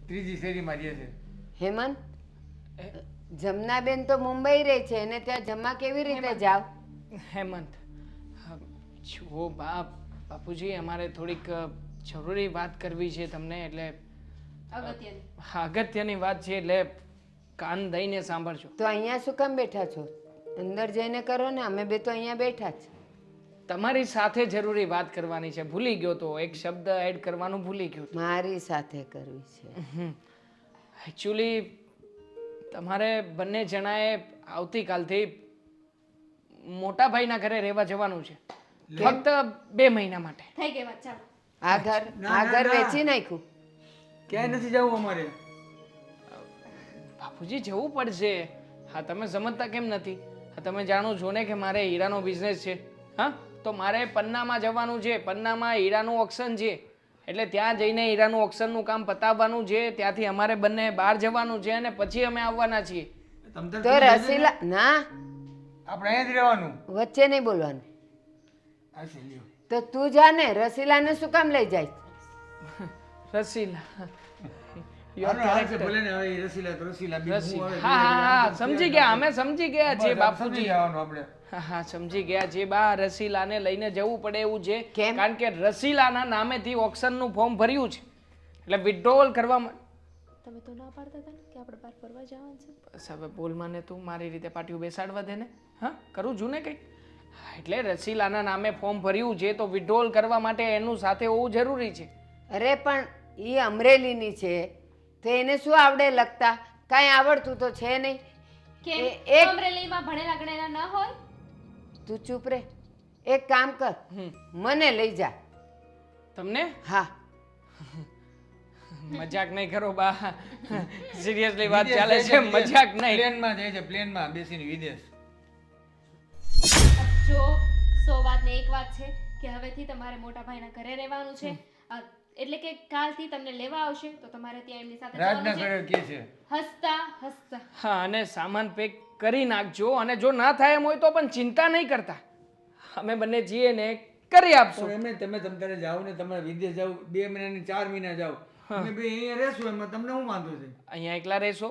S2: 3જી શેરીમાં રહે છે.
S1: હેમંત, જમનાબેન તો મુંબઈ રહે છે, એને ત્યાં જમવા કેવી રીતે જાવ?
S4: હેમંત, જુઓ બાપુજી, અમારે થોડીક જરૂરી વાત કરવી છે તમને એટલે
S3: અગત્યની
S4: હા, અગત્યની વાત છે એટલે કાન દઈને સાંભળજો.
S1: તો અહીંયા શું કામ બેઠા છો? અંદર જઈને કરો ને, અમે બે તો અહીંયા બેઠા જ.
S4: તમારી સાથે જરૂરી વાત કરવાની છે. ભૂલી ગયો તો એક શબ્દ એડ કરવાનું ભૂલી ગયો.
S1: મારી સાથે કરવી છે.
S4: એકચ્યુઅલી તમારે બંને જણાએ આવતીકાલથી મોટા ભાઈના ઘરે રહેવા જવાનું છે, ફક્ત 2 મહિના માટે.
S3: થઈ ગઈ વાત, ચાલો.
S1: આ ઘર વેચી નાખ્યું.
S2: ક્યાંય નથી જવું અમારે.
S4: બાપુજી જવું પડશે. હા, તમે સમજતા કેમ નથી? હા, તમે જાણો છો ને કે મારે હીરાનો બિઝનેસ છે. હા, તો મારે પન્નામાં જવાનું છે. પન્નામાં હીરાનું ઓક્શન છે, એટલે ત્યાં જઈને હીરાનું ઓક્શનનું કામ પતાવવાનું છે. ત્યાંથી અમારે બંને બહાર જવાનું છે અને પછી અમે આવવાના છીએ.
S1: તો રસીલા ના,
S2: આપણે અહીંયા જ રહેવાનું.
S1: વચ્ચે નહીં બોલવાનું.
S2: હાચી લ્યો.
S1: તો તું જા ને, રસીલાને શું કામ લઈ જાય?
S4: રસીલા
S2: હાલો, હાચે ભલે ને, હવે એ રસીલા તો રસીલા બી
S4: રસી
S2: હું હવે
S4: હા હા હા સમજી ગયા, અમે સમજી ગયા
S2: બસ
S4: છીએ
S2: આપણે સમજી
S4: બાપુજી.
S2: જવાનું આપણે.
S4: હા હા સમજી ગયા છે બા. રસીલાને લઈને જવું પડે એવું છે.
S1: કેમ?
S4: કારણ કે રસીલાના નામેથી ઓક્શનનું ફોર્મ ભર્યું છે, એટલે વિથડ્રોવલ કરવા માટે.
S3: તમે તો ના પાડતા હતા ને કે આપણે બહાર ફરવા જવાનું છે.
S4: બસ હવે બોલ મને તું, મારી રીતે પાટિયું બેસાડવા દે ને. હા, કરું છું ને કંઈક. એટલે રસીલાના નામે ફોર્મ ભર્યું છે તો વિથડ્રોવલ કરવા માટે એનું સાથે હોવું જરૂરી છે.
S1: અરે પણ એ અમરેલીની છે, તો એને શું આવડે લખતા? કાંઈ આવડતું તો છે નહીં.
S3: કેમ
S1: એક
S3: અમરેલીમાં ભણેલા ગણેલા ન હોય?
S1: તું ચૂપ રે. એક કામ કર, મને લઈ જા.
S4: તમને
S1: હા,
S4: મજાક નહીં કરો બા. સિરિયસલી વાત ચાલે છે, મજાક નહીં.
S2: પ્લેનમાં જાય છે, પ્લેનમાં બેસીને વિદેશ.
S3: જો 100 વાત ને એક વાત છે કે હવેથી તમારે મોટા ભાઈના ઘરે રહેવાનું છે. એટલે કે કાલથી તમને લેવા આવશે તો તમારે ત્યાં એમની સાથે
S2: રાજના
S3: જવાનું
S2: ઘરે
S3: છે.
S2: કે છે
S3: હસતા હસતા.
S4: હા, અને સામાન પેક કરી નાખજો, અને જો ના થાય એમ હોય તો પણ ચિંતા નહીં કરતા, અમે બંને જઈએ ને કરી આપશું.
S2: એમને તમે તમારે જાઓ ને, તમારે વિદેશ જાવ 2 મહિના ને 4 મહિના જાવ, અમે બે અહીંયા રહેશું, એમાં તમને શું વાંધો છે?
S4: અહીંયા એકલા રહેશો,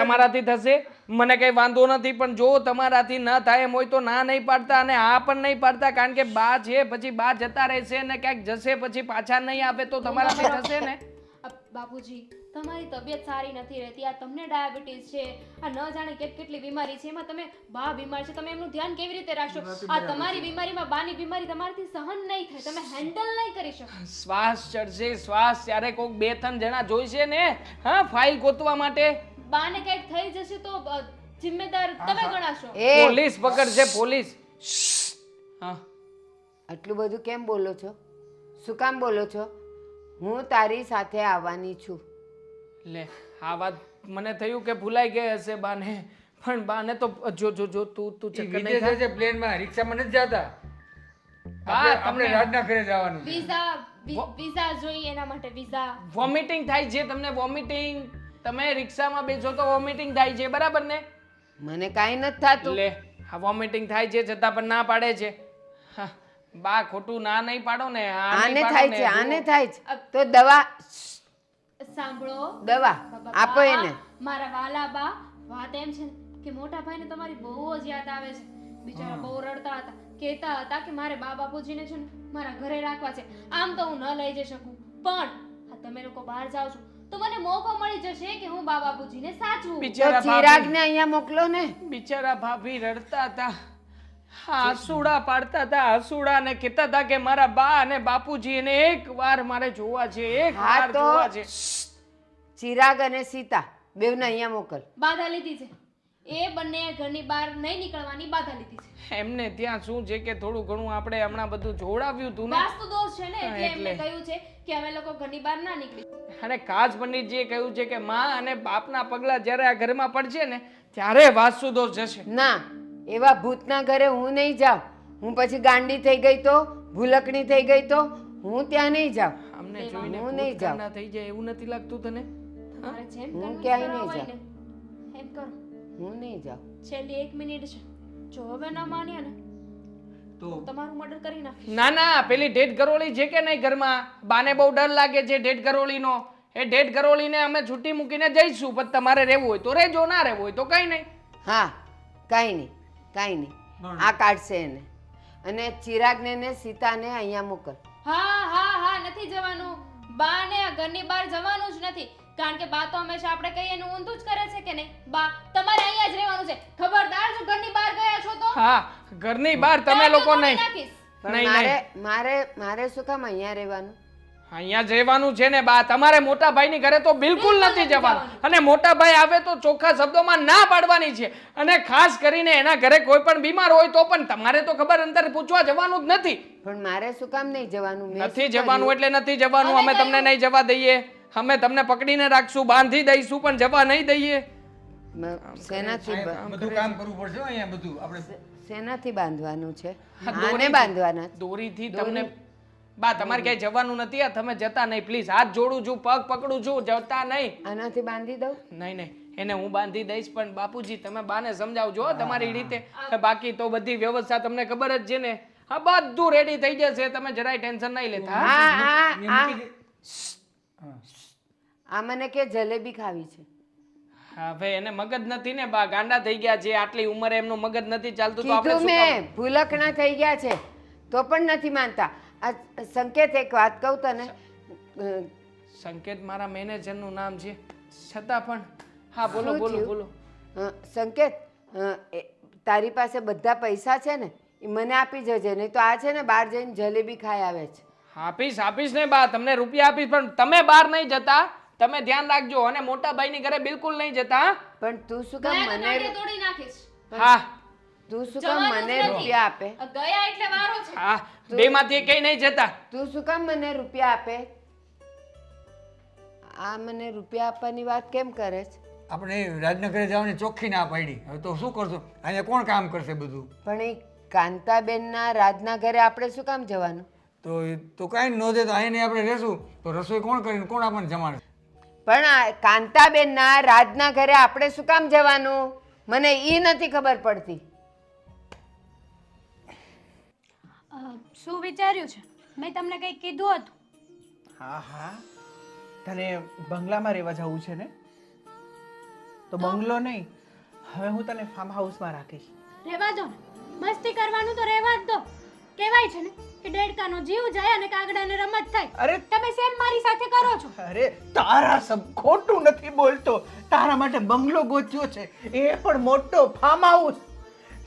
S4: તમારાથી થશે, મને કઈ વાંધો નથી. પણ જો તમારાથી ન થાય એમ હોય તો ના નહીં પાડતા અને હા પણ નહીં પાડતા, કારણ કે બા છે પછી બા જતા રહેશે ને ક્યાંક જશે પછી પાછા નહીં આવે તો તમારાથી થશે ને.
S3: બાપુજી, તમારી તબિયત સારી નથી રહેતી, આ તમને ડાયાબિટીસ છે, આ ન જાણે કેટલી બીમારી છે, એમાં તમે બા બીમાર છે, તમે એમનું ધ્યાન કેવી રીતે રાખશો? આ તમારી બીમારીમાં બાની બીમારી તમારાથી સહન નહીં થાય, તમે હેન્ડલ નહીં કરી શકો.
S4: શ્વાસ ચડશે, શ્વાસ ત્યારે કોઈક 2-3 જણા જોઈશે ને. હા, ફાઇલ ગોતવા માટે.
S3: બાને કંઈક થઈ જશે તો જિમ્મેદાર તમે ગણાશો.
S1: એ
S4: પોલીસ પકડશે, પોલીસ. હા,
S1: આટલું બધું કેમ બોલો છો? શું કામ બોલો છો? હું તારી સાથે આવવાની છું.
S4: લે આ વાત મને થયું કે ભૂલાઈ ગઈ હશે બાને, પણ બાને તો જો જો જો તું ચક્કર નહીં
S2: વિદેશ
S4: થાય.
S2: જાય છે પ્લેનમાં, રિક્ષામાં નથી જતા.
S4: હા,
S2: આપણે
S4: તમને
S2: રાજના ઘરે જવાનું છે.
S3: વિઝા જોઈએ, એના માટે વિઝા.
S4: વોમિટિંગ થાય છે તમને, વોમિટિંગ. તમે રિક્ષામાં બેસો તો વોમિટિંગ થાય છે, બરાબર ને?
S1: મને કાંઈ નથી થતું.
S4: લે હા, વોમિટિંગ થાય છે છતાં પણ ના પાડે છે. હા, બા ખોટું ના નહીં પાડો ને. હા,
S1: આને
S4: નહીં
S1: થાય
S4: પાડો
S1: છે,
S4: ને.
S1: આને થાય છે, તો દવા
S3: સાંભળો
S1: દવા આપો એને.
S3: મારા વાલા બા, વાત એમ છે ને કે મોટા ભાઈને તમારી બહુ જ યાદ આવે છે. બિચારા બહુ રડતા હતા, કહેતા હતા કે મારે બા બાપુજીને છે ને મારા ઘરે રાખવા છે. આમ તો હું ન લઈ જઈ શકું, પણ આ તમે લોકો બહાર જાઓ છો તો મને મોકો મળી જશે કે હું બા બાપુજીને સાચવું.
S1: તો
S4: બિચારા
S1: ચિરાગને અહીંયા મોકલો ને.
S4: બિચારા ભાભી રડતા હતા, હસુડા પાડતા હતા, હસુડા ને કહેતા હતા કે મારા બા અને બાપુજી એને એકવાર મારે જોવા છે,
S1: હા
S4: એકવાર
S1: તો
S4: જોવા છે.
S1: ચિરાગ અને સીતા બેવને અહીંયા મોકલ.
S3: બાધા લીધી છે, એ બંને ઘરની બહાર નહીં નીકળવાની બાધા લીધી છે.
S4: એમને ત્યાં શું છે કે થોડું ઘણું આપણે હમણાં બધું જોડાવ્યું હતું ને,
S3: વાસ્તુ દોષ છે ને, એટલે એમને
S4: એટલે.
S3: કહ્યું છે કે અમે લોકો ઘરની બહાર ના નીકળી.
S4: અને કાચ પંડિતજીએ કહ્યું છે કે માં અને બાપના પગલા જ્યારે આ ઘરમાં પડશે ને ત્યારે વાસ્તુ દોષ જશે.
S1: ના, એવા ભૂતના ઘરે હું નહીં જાઉં. હું પછી ગાંડી થઈ ગઈ તો, ભૂલકણી થઈ ગઈ તો હું ત્યાં નહીં જાઉં.
S4: અમને જોઈને
S1: હું નહીં જાઉં.
S4: ભૂતકાળના થઈ જાય એવું નથી લાગતું તને?
S3: તમારે જેમ
S1: હું
S3: કરવું
S1: ક્યાંય
S3: કરાવો
S1: નહીં
S3: હોય ને એમ કરો.
S1: હું નહીં જાઉં.
S3: છેલ્લી 1 મિનિટ છે, જો હવે ન માન્યા ને
S2: તો
S3: તમારું મર્ડર કરી નાખીશ.
S4: ના ના, પેલી ઢેઢ ગરોળી છે કે નહીં ઘરમાં, બાને બહુ ડર લાગે છે ઢેઢ ગરોળીનો. એ ઢેઢ ગરોળીને અમે છૂટી મૂકીને જઈશું, પણ તમારે રહેવું હોય તો રહેજો, ના રહેવું હોય તો કઈ નહીં.
S1: હા, કાંઈ નહીં, કાંઈ નહીં. આ કાઢશે એને. અને ચિરાગને ને સીતાને અહીંયા મોકલ.
S3: હા હા હા, નથી જવાનું, બા ને આ ઘરની બહાર જવાનું જ નથી. કારણ કે બા તો હંમેશા આપણે કહીએ એનું ઊંધું જ કરે છે કે નહીં? બા તમારે અહીંયા જ રહેવાનું છે, ખબરદાર જો ઘરની બહાર ગયા છો તો
S4: હા, ઘરની બહાર તમે લોકો નહીં.
S3: નાખીશ.
S1: પણ
S4: નહીં,
S1: મારે શું કામ અહીંયા રહેવાનું?
S4: અહીંયા જ રહેવાનું છે ને બા. તમારે મોટા ભાઈની ઘરે તો બિલકુલ નથી જવાનું. અને મોટા ભાઈ આવે તો ચોખ્ખા શબ્દોમાં ના પાડવાની છે. અને ખાસ કરીને એના ઘરે કોઈ પણ બીમાર હોય તો પણ તમારે તો ખબર અંદર પૂછવા જવાનું જ નથી.
S1: પણ મારે શું કામ નહીં જવાનું? મેં
S4: નથી
S1: શું
S4: જવાનું
S1: કર્યું?
S4: એટલે નથી જવાનું. અમે તમને નહીં જવા દઈએ. અમે તમને પકડીને રાખશું, બાંધી દઈશું, પણ જવા નહીં દઈએ.
S1: શેનાથી
S2: બધું કામ કરવું પડશે હો અહીંયા બધું આપણે.
S1: શેનાથી બાંધવાનું છે?
S4: હા,
S1: આને
S4: દોરીથી.
S1: બાંધવાના છે.
S4: દોરીથી તમને બા તમારે ક્યાંય જવાનું નથી. આ તમે જતા નહીં પ્લીઝ. હાથ જોડું છું, પગ પકડું છું, જતા નહીં.
S1: આનાથી બાંધી દઉં?
S4: નહીં નહીં, એને હું બાંધી દઈશ, પણ બાપુજી તમે બાને સમજાવજો હો તમારી રીતે. બાકી તો બધી વ્યવસ્થા તમને ખબર જ છે ને. હા, બધું રેડી થઈ જશે, તમે જરાય ટેન્શન નહીં લેતા. હા?
S1: આ મને કે જલેબી ખાવી છે.
S4: હા ભાઈ, એને મગજ નથી ને બા, ગાંડા થઈ ગયા છે. આટલી ઉંમરે એમનું મગજ નથી ચાલતું તો આપણે
S1: કીધું
S4: શું કામ?
S1: મેં, ભૂલકણા થઈ ગયા છે તો પણ નથી માનતા. આ સંકેત, એક વાત કહું તને.
S4: સંકેત મારા મેનેજરનું નામ છે, છતાં પણ હા બોલો
S1: શું
S4: બોલો
S1: થયું?
S4: બોલો.
S1: સંકેત, તારી પાસે બધા પૈસા છે ને, એ મને આપી જજે, નહીં તો આ છે ને બહાર જઈને જલેબી ખાઈ આવે છે.
S4: આપીશ આપીશ ને બા, તમને રૂપિયા આપીશ, પણ તમે બહાર નહીં જતા. તમે ધ્યાન રાખજો. અને મોટા ભાઈની ઘરે બિલકુલ નહીં જતા.
S1: પણ તું શું કામ
S3: ગયા તો
S1: મને
S3: દાઢીએ તોડી નાખીશ.
S4: હા
S1: તું શું કામ
S3: જવાનું જ
S1: મને
S3: નથી.
S1: રૂપિયા આપે?
S3: ગયા એટલે વારો છે.
S4: હા, બે માંથી કઈ નહીં જતા.
S1: તું શું કામ મને રૂપિયા આપે? આ મને રૂપિયા આપવાની વાત કેમ કરે છે?
S2: આપણે રાજનગરે જવાની ચોખ્ખી ના પાડી. હવે તો શું કરશું? અહીંયા કોણ કામ કરશે બધું?
S1: પણ એ કાંતાબેનના રાજના ઘરે આપણે શું કામ જવાનું?
S2: તો કાંઈ ન દે તો અહીંયા આપણે રહેશું તો રસોઈ કોણ કરીને કોણ આપણને જમાડે?
S1: પણ આ કાંતાબેનના રાજના ઘરે આપણે શું કામ જવાનું? મને ઈ નથી ખબર પડતી.
S5: શું વિચાર્યું છે? મેં તમને કંઈક કીધું હતું.
S6: હા હા, તને બંગલામાં રહેવા જવું છે ને? તો બંગલો નહીં, હવે હું તને ફાર્મ હાઉસમાં રાખીશ.
S5: રહેવા દો ને, મસ્તી કરવાનું તો રહેવા જ દો. કહેવાય છે ને કે દેડકાનો જીવ જાય અને કાગડાને રમત થાય.
S6: અરે
S5: તમે સેમ મારી સાથે કરો છો.
S6: અરે તારા સબ ખોટું નથી બોલતો. તારા માટે બંગલો ગોત્યો છે, એ પણ મોટો ફાર્મ હાઉસ,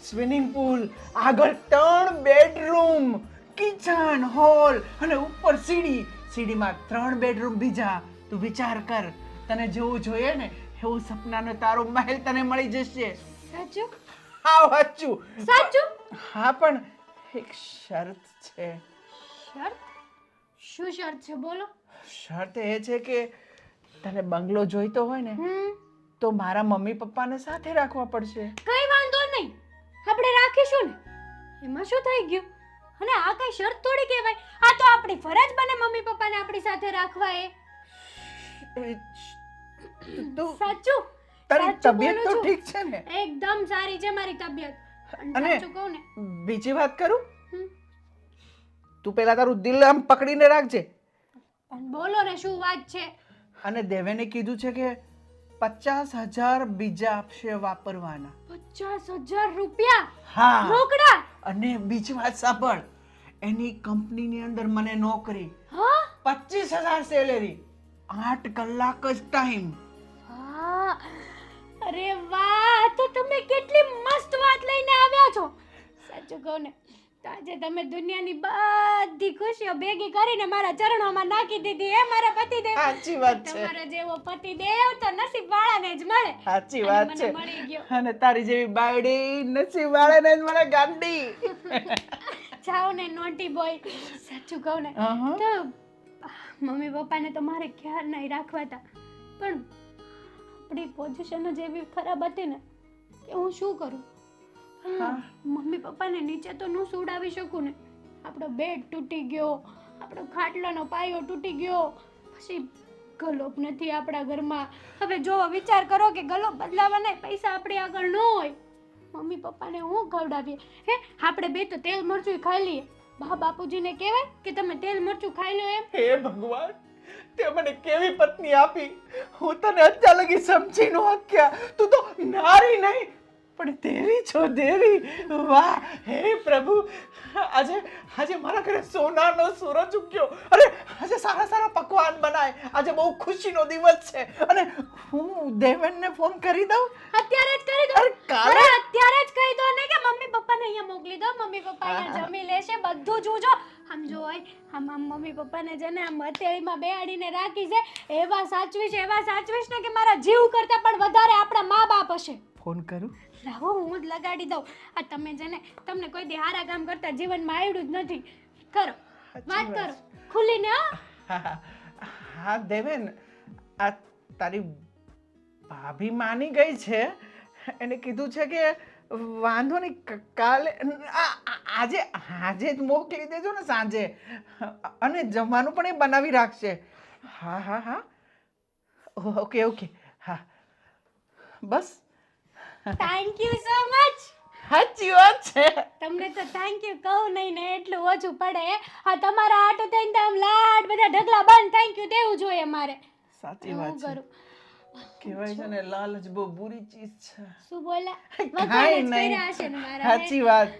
S6: સ્વિમિંગ પુલ, આગળ 3 બેડરૂમ, કિચન, હોલ અને ઉપર સીડી. સીડીમાં 3 બેડરૂમ બીજા. તું વિચાર કર, તને જેવું જોઈએ ને એવું સપનાનો તારો મહેલ તને મળી જશે.
S5: સાચું?
S6: હા સાચું.
S5: સાચું?
S6: હા, પણ એક શરત છે.
S5: શરત? શું શરત છે? બોલો.
S6: શરત એ છે કે તને બંગલો જોઈતો હોય ને તો મારા મમ્મી પપ્પાને સાથે રાખવા પડશે.
S5: કઈ વાંધો નહીં, આપણે રાખીશું ને. એમાં શું થઈ ગયું? અને આ કઈ શરત થોડી કહેવાય. આ તો આપણી ફરજ બને મમ્મી પપ્પાને આપણી સાથે રાખવા.
S6: તું
S5: સાચું?
S6: તારી
S5: સાચું
S6: તબિયત
S5: બોલું
S6: તો
S5: છું.
S6: ઠીક છે ને?
S5: એકદમ સારી છે મારી તબિયત. પણ
S6: અને
S5: સાચું કહું ને,
S6: બીજી વાત કરું,
S5: હમ.
S6: તું પેલા તારું દિલ આમ પકડીને રાખજે.
S5: પણ બોલો ને શું વાત છે?
S6: અને દેવેને કીધું છે કે 50,000 બીજા આપશે વાપરવાના.
S5: 50,000 રૂપિયા
S6: હા,
S5: રોકડા?
S6: અને બીજી વાત સાંભળ, એની કંપનીની અંદર મને નોકરી,
S5: હા
S6: 25,000 સેલેરી, 8 કલાક જ ટાઈમ.
S5: હા. અરે વાહ, તો તમે કેટલી મસ્ત વાત લઈને આવ્યા છો. સાચું કહું ને તો આજે તમે દુનિયાની બધી ખુશીઓ ભેગી કરીને મારા ચરણોમાં નાખી દીધી. એ મારા પતિદેવ.
S6: સાચી વાત છે.
S5: તમારા જેવો પતિદેવ તો નસીબ વાળાને જ મળે.
S6: સાચી
S5: અને
S6: વાત
S5: મને
S6: છે.
S5: મળી ગયો.
S6: અને તારી જેવી બાયડી નસીબ વાળાને જ મને ગાંડી.
S5: જાઓ ને નોટી બોય. સાચું કહું ને
S6: અહં.
S5: તો મમ્મી પપ્પાને તો મારે ખ્યાલ નહીં રાખવા હતા, પણ આપણી પોઝિશન જ એવી ખરાબ હતી ને કે હું શું કરું.
S6: હા.
S5: મમ્મી પપ્પાને નીચે તો ન સુડાવી શકું ને. આપણો બેડ તૂટી ગયો, આપણો ખાટલાનો પાયો તૂટી ગયો, પછી ગલોપ નથી આપણા ઘરમાં. હવે જો વિચાર કરો કે ગલોપ બદલાવાના પૈસા આપણી આગળ ન હોય, મમ્મી પપ્પાને હું ખવડાવીએ? હે, આપણે બે તો તેલ મરચું ખાઈ લઈએ. બાપુજીને કહેવાય કે તમે તેલ મરચું ખાઈ લો એમ.
S6: હે ભગવાન, તે મને કેવી પત્ની આપી. હું તને અત્યાર લગી સમજી ન શક્યા. તું તો નારી નહીં પણ દેવી છો દેવી, વાહ હે પ્રભુ, આજે આજે મારા ઘરે સોનાનો સૂરજ ઉગ્યો. અરે આજે સારા સારા પકવાન બનાય, આજે બહુ ખુશીનો દિવસ છે. અને હું દેવેનને ફોન કરી દઉં.
S5: અત્યારે જ કરી દો.
S6: અરે કાલે
S5: અરે અત્યારે જ કહી દો ને કે મમ્મી પપ્પાને અહીંયા મોકલી દો, મમ્મી પપ્પા અહીંયા જમી લેશે, બધું જોજો. આમ જો આમ મમ્મી પપ્પાને છે ને આમ હથેળીમાં બેહાડીને રાખી છે, એવા સાચવીશ ને કે મારા જીવ કરતા પણ વધારે આપણા મા બાપ હશે.
S6: ફોન કરું.
S5: લાવો હું જ લગાડી દઉં. આ તમે છે ને, તમને કોઈ દી હારા કામ કરતા જીવનમાં આવડ્યું જ નથી. કરો, વાત કરો ખુલ્લીને.
S6: હા દેવેન, આ તારી ભાભી માની ગઈ છે. એને કીધું છે કે વાંધો નહીં, કાલે આજે આજે જ મોકલી દેજો ને સાંજે, અને જમવાનું પણ એ બનાવી રાખશે. હા હા હા, ઓકે ઓકે, હા બસ.
S5: Thank you so much.
S6: સાચી વાત છે.
S5: તમને તો થેન્ક યુ કહું નહીં ને એટલું ઓછું પડે. આ તમારા આટો થઈને તો આમ લાડ બધા ઢગલા બંધ થેન્ક યુ દેવું જોઈએ મારે.
S6: સાચી
S5: હું
S6: વાત છે.
S5: કરું.
S6: કહેવાય છે ને, લાલચ બહુ બુરી ચીજ છે.
S5: શું બોલા?
S6: કાંઈ
S5: વખાણ જ
S6: નહીં.
S5: કર્યા હશે ને મારા, હે?
S6: સાચી વાત.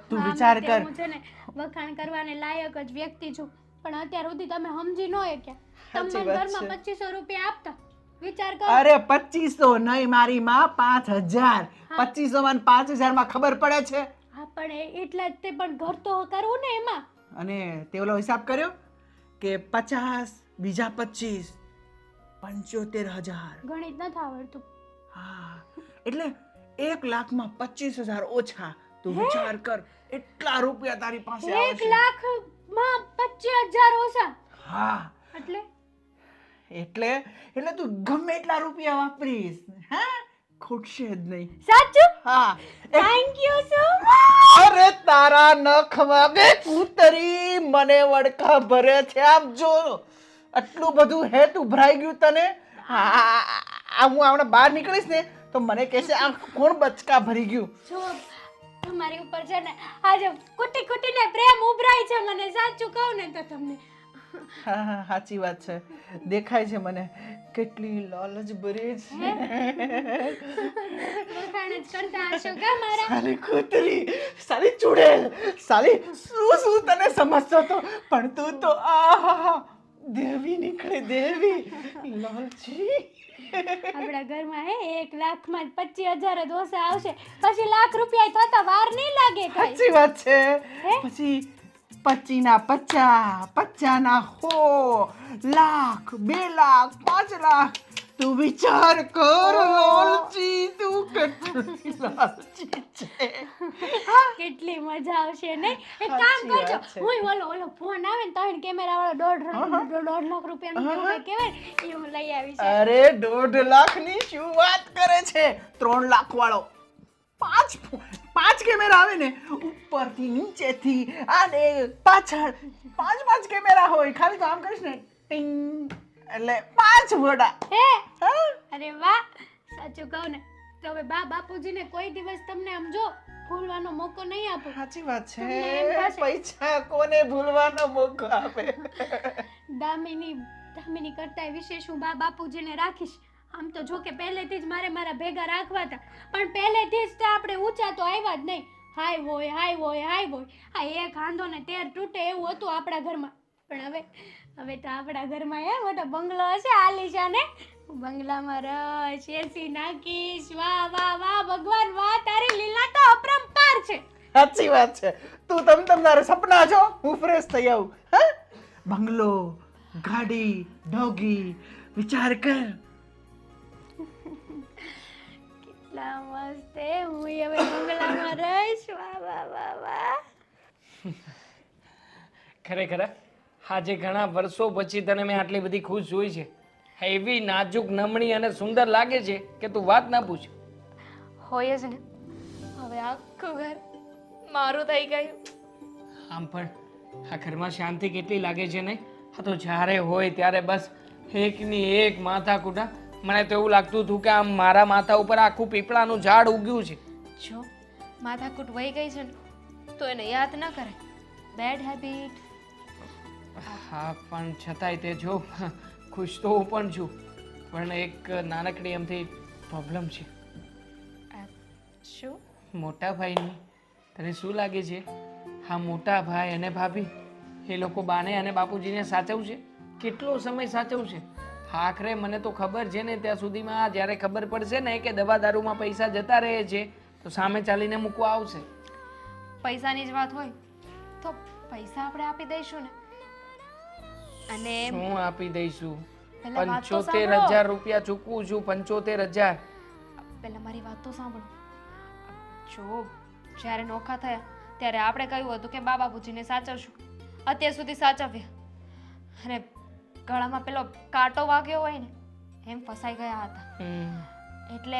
S6: તું
S5: હા,
S6: વિચાર
S5: માટે
S6: કર.
S5: હું છે ને વખાણ કરવાને લાયક જ વ્યક્તિ છું, પણ અત્યાર સુધી તમે સમજી ન શક્યા.
S6: સાચી
S5: તમને
S6: વાત
S5: ઘરમાં
S6: છે.
S5: 2500 રૂપિયા આપતા, વિચાર કરો.
S6: અરે 2500 નહીં મારી માં, 5000. 2500 માં 5000 માં ખબર પડે છે.
S5: હા પણ એટલા જ તે, પણ ઘર તો કરવું ને એમાં.
S6: અને તે ઓલો હિસાબ કર્યો કે 50 બીજા 25 75000.
S5: ગણિત નથી આવડતું.
S6: હા, એટલે 1 લાખમાં 25000 ઓછા. તું વિચાર કર, એટલા રૂપિયા તારી પાસે
S5: 1
S6: આવશે.
S5: લાખમાં 25000 ઓછા.
S6: હા,
S5: એટલે
S6: એટલે એટલે તું ગમે એટલા રૂપિયા વાપરીશ, હા, ખૂટશે જ નહીં.
S5: સાચું?
S6: હા.
S5: Thank you so much.
S6: અરે તારા નખ વાગે કૂતરી, મને વડકા ભરે છે. આમ જો, આટલું બધું હે, તું ભરાઈ ગયું તને. હું હમણાં બહાર નીકળીશ ને તો મને કહેશે આ કોણ બચકા ભરી ગયું.
S5: જો તમારી ઉપર છે ને આજે કુટી કુટીને પ્રેમ ઉભરાય છે મને, સાચું કહું ને તો તમને.
S6: હા હા, સાચી વાત છે. દેખાય છે મને કેટલી લાલચ ભરી છે.
S5: વખાણ જ કરતા હશો કા મારા?
S6: સાલી કૂતરી, સાલી ચુડેલ, સાલી શું તને સમજતો તો, પણ તું તો આહા દેવી નીકળે, દેવી લાલચી.
S5: આપણા ઘરમાં હે 1 લાખમાં 25000 જ ઓછા આવશે, પછી લાખ રૂપિયા થતા વાર નહીં લાગે કઈ.
S6: સાચી વાત છે.
S5: હે?
S6: પછી 25 ના 50, 50 ના 100, લાખ, 2 લાખ, 5 લાખ. તું વિચાર કર લાલચી, તું કેટલી લાલચી છે.
S5: કેટલી મજા આવશે ને. એક કામ
S6: સાચી
S5: કરજો,
S6: વાત છે.
S5: હું ઓલો ફોન આવે ને ત્રણ કેમેરા વાળો 1.5 લાખ રૂપિયાનો કેવું કહેવાય ને, એ હું લઈ આવીશ.
S6: અરે 1.5 લાખની શું વાત કરે છે? 3 લાખ વાળો. 5 કેમેરા આવે ને, ઉપરથી નીચેથી અને પાછળ 5 કેમેરા હોય. ખાલી તો આમ કરીશ ને ટિંગ એટલે 5 ફોટા.
S5: હે
S6: હા?
S5: અરે વાહ, સાચું કહું ને તો હવે બાપુજીને કોઈ દિવસ તમને આમ જો ભૂલવાનો મોકો નહીં આપો.
S6: સાચી વાત
S5: તમને એમ
S6: છે.
S5: થશે.
S6: પૈસા કોને ભૂલવાનો મોકો આપે?
S5: દામિની કરતા વિશેષ હું બાપુજીને રાખીશ. આમ તો જો કે પહેલેથી જ મારા ભેગા રાખવા હતા, પણ પહેલેથી જ તે આપણે ઊંચા તો આવ્યા જ નહીં. હાય હોય. આ એક હાંધો ને 13 તૂટે એવું હતું આપણા ઘરમાં. પણ હવે તો આપણા ઘરમાં મોટો બંગલો હશે આલીશાન, ને બંગલામાં રહીશ, એસી નાખીશ. વાહ વાહ વાહ ભગવાન, વાહ તારી લીલા તો અપરંપાર છે.
S6: સાચી વાત છે. તું તારે સપના જો, હું ફ્રેશ થઈ આવું. હા, બંગલો, ગાડી, ડોગી, વિચાર કર.
S5: કેટલા મસ્ત હે. હું હવે બંગલામાં રહીશ. વાહ વાહ વાહ વાહ.
S4: ખરેખર આજે ઘણા વર્ષો પછી તને મેં આટલી બધી ખુશ જોઈ છે. એવી નાજુક, નમણી અને સુંદર લાગે છે કે તું વાત ના પૂછ.
S3: હોય જ ને, હવે આખું ઘર મારું થઈ ગયું.
S4: આમ પણ આ ઘરમાં શાંતિ કેટલી લાગે છે ને. આ તો જ્યારે હોય ત્યારે બસ એકની એક માથાકૂટા. મને તો એવું લાગતું હતું કે આમ મારા માથા ઉપર આખું પીપળાનું ઝાડ ઉગ્યું છે.
S3: જો માથાકૂટ વહી ગઈ છે ને તો એને યાદ ના કરે. Bad habit.
S4: હા, પણ છતાંય તે જો ખુશ તો હું પણ છું, પણ એક નાનકડી એમથી પ્રોબ્લેમ છે.
S5: શું?
S4: મોટા ભાઈની તને શું લાગે છે હા મોટા ભાઈ અને ભાભી એ લોકો બાને અને બાપુજીને સાચવશે? કેટલો સમય સાચવશે? હા આખરે મને તો ખબર છે ને ત્યાં સુધીમાં જ્યારે ખબર પડશે ને કે દવા દારૂમાં પૈસા જતા રહે છે તો સામે ચાલીને મૂકવા આવશે.
S3: પૈસાની જ વાત હોય તો પૈસા આપણે આપી દઈશું ને. અને
S4: શું આપી દઈશું?
S3: પહેલા વાત તો
S4: 75,000 રૂપિયા ચૂકવું છું. 75,000.
S3: પહેલા મારી વાત તો સાંભળો. જો જ્યારે નોખા થયા ત્યારે આપણે કહ્યું હતું કે બા બાપુજીને સાચવશું. અત્યાર સુધી સાચવ્યા અને ગળામાં પેલો કાંટો વાગ્યો હોય ને એમ ફસાઈ ગયા હતા. એટલે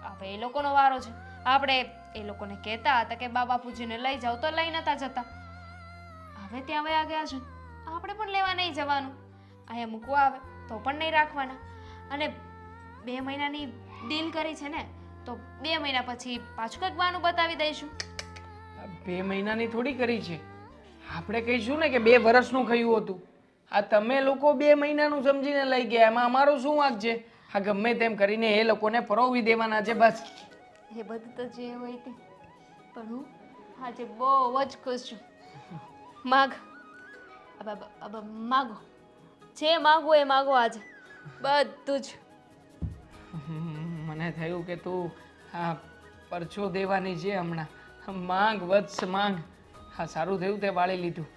S3: હવે એ લોકોનો વારો છે. આપણે એ લોકોને કહેતા હતા કે બા બાપુજીને લઈ જાઓ તો લઈ નતા જતા. હવે ત્યાં વયા ગયા છે, આપણે પણ લેવા નહીં જવાનું. અહીંયા મૂકવા આવે તો પણ નહીં રાખવાના. અને 2 મહિનાની ડીલ કરી છે ને તો 2 મહિના પછી પાછું કંઈક બહાનું બતાવી દઈશું.
S4: 2 મહિનાની થોડી કરી છે. આપણે કહીશું ને કે 2 વર્ષનું કહ્યું હતું. આ તમે લોકો 2 મહિનાનું સમજીને લઈ ગયા, એમાં અમારો શું વાંક છે? આ ગમે તેમ કરીને એ લોકોને પરોવી દેવાના છે બસ.
S3: એ બધું તો જે હોય તે, પણ હું આજે બહુ જ ખુશ છું. માગ માગો, જે માગો એ માગો આજે બધું જ.
S4: મને થયું કે તું આ પરચો દેવાની છે હમણાં. માંગ વત્સ માંગ. હા સારું થયું તે વાળી લીધું.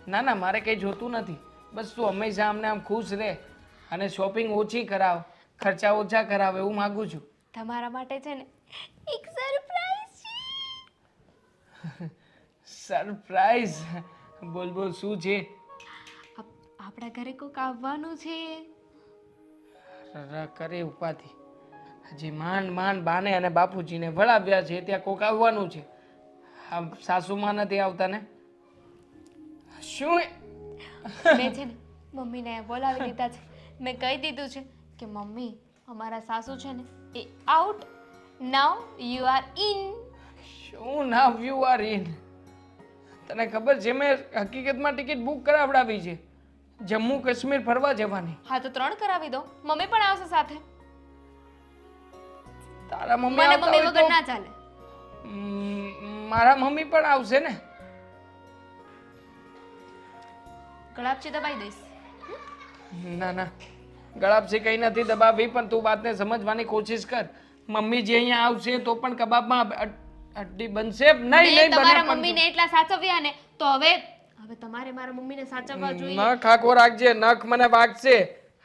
S4: ના ના મારે કંઈ જોતું નથી. બસ તું હંમેશા અમને આમ ખુશ રહે અને શોપિંગ ઓછી કરાવ, ખર્ચા ઓછા કરાવ એવું માગું છું.
S3: તમારા માટે છે ને એક સરપ્રાઈઝ છે.
S4: સરપ્રાઈઝ? બોલ બોલ શું છે?
S3: આપણા ઘરે કોક આવવાનું છે.
S4: કરે ઉપાધિ. હજી માંડ બાને અને બાપુજીને વળાવ્યા છે ત્યાં કોક આવવાનું છે. આ સાસુમાં નથી આવતા ને? શું
S3: મેં છે ને મમ્મીને બોલાવી દીધા છે. મેં કહી દીધું છે કે મમ્મી અમારા સાસુ છે ને એ out, now you are in.
S4: શું નાવ યુ આર ઇન? તને ખબર છે મેં હકીકતમાં ટિકિટ બુક કરાવડાવી છે જમ્મુ કાશ્મીર ફરવા જવાની.
S3: હા તો 3 કરાવી દો, મમ્મી પણ આવશે સાથે.
S4: તારા મમ્મી
S3: મને
S4: આવતા
S3: મમ્મી
S4: હોય
S3: વગર
S4: તો
S3: ના ચાલે.
S4: મારા મમ્મી પણ આવશે ને.
S3: ગળાપચી દબાઈ દઈશ.
S4: ના ના ગળાપસી કઈ નથી દબાવી, પણ તું વાતને સમજવાની કોશિશ કર. મમ્મી જે અહીંયા આવશે તો પણ કબાબમાં હડ્ડી બનશે નહીં. નહીં
S3: તમારા
S4: બને.
S3: મમ્મીને એટલા સાચવ્યા ને તો હવે તમારે મારા મમ્મીને સાચવવા જોઈએ.
S4: નખ આખો રાખજે, નખ મને વાગશે.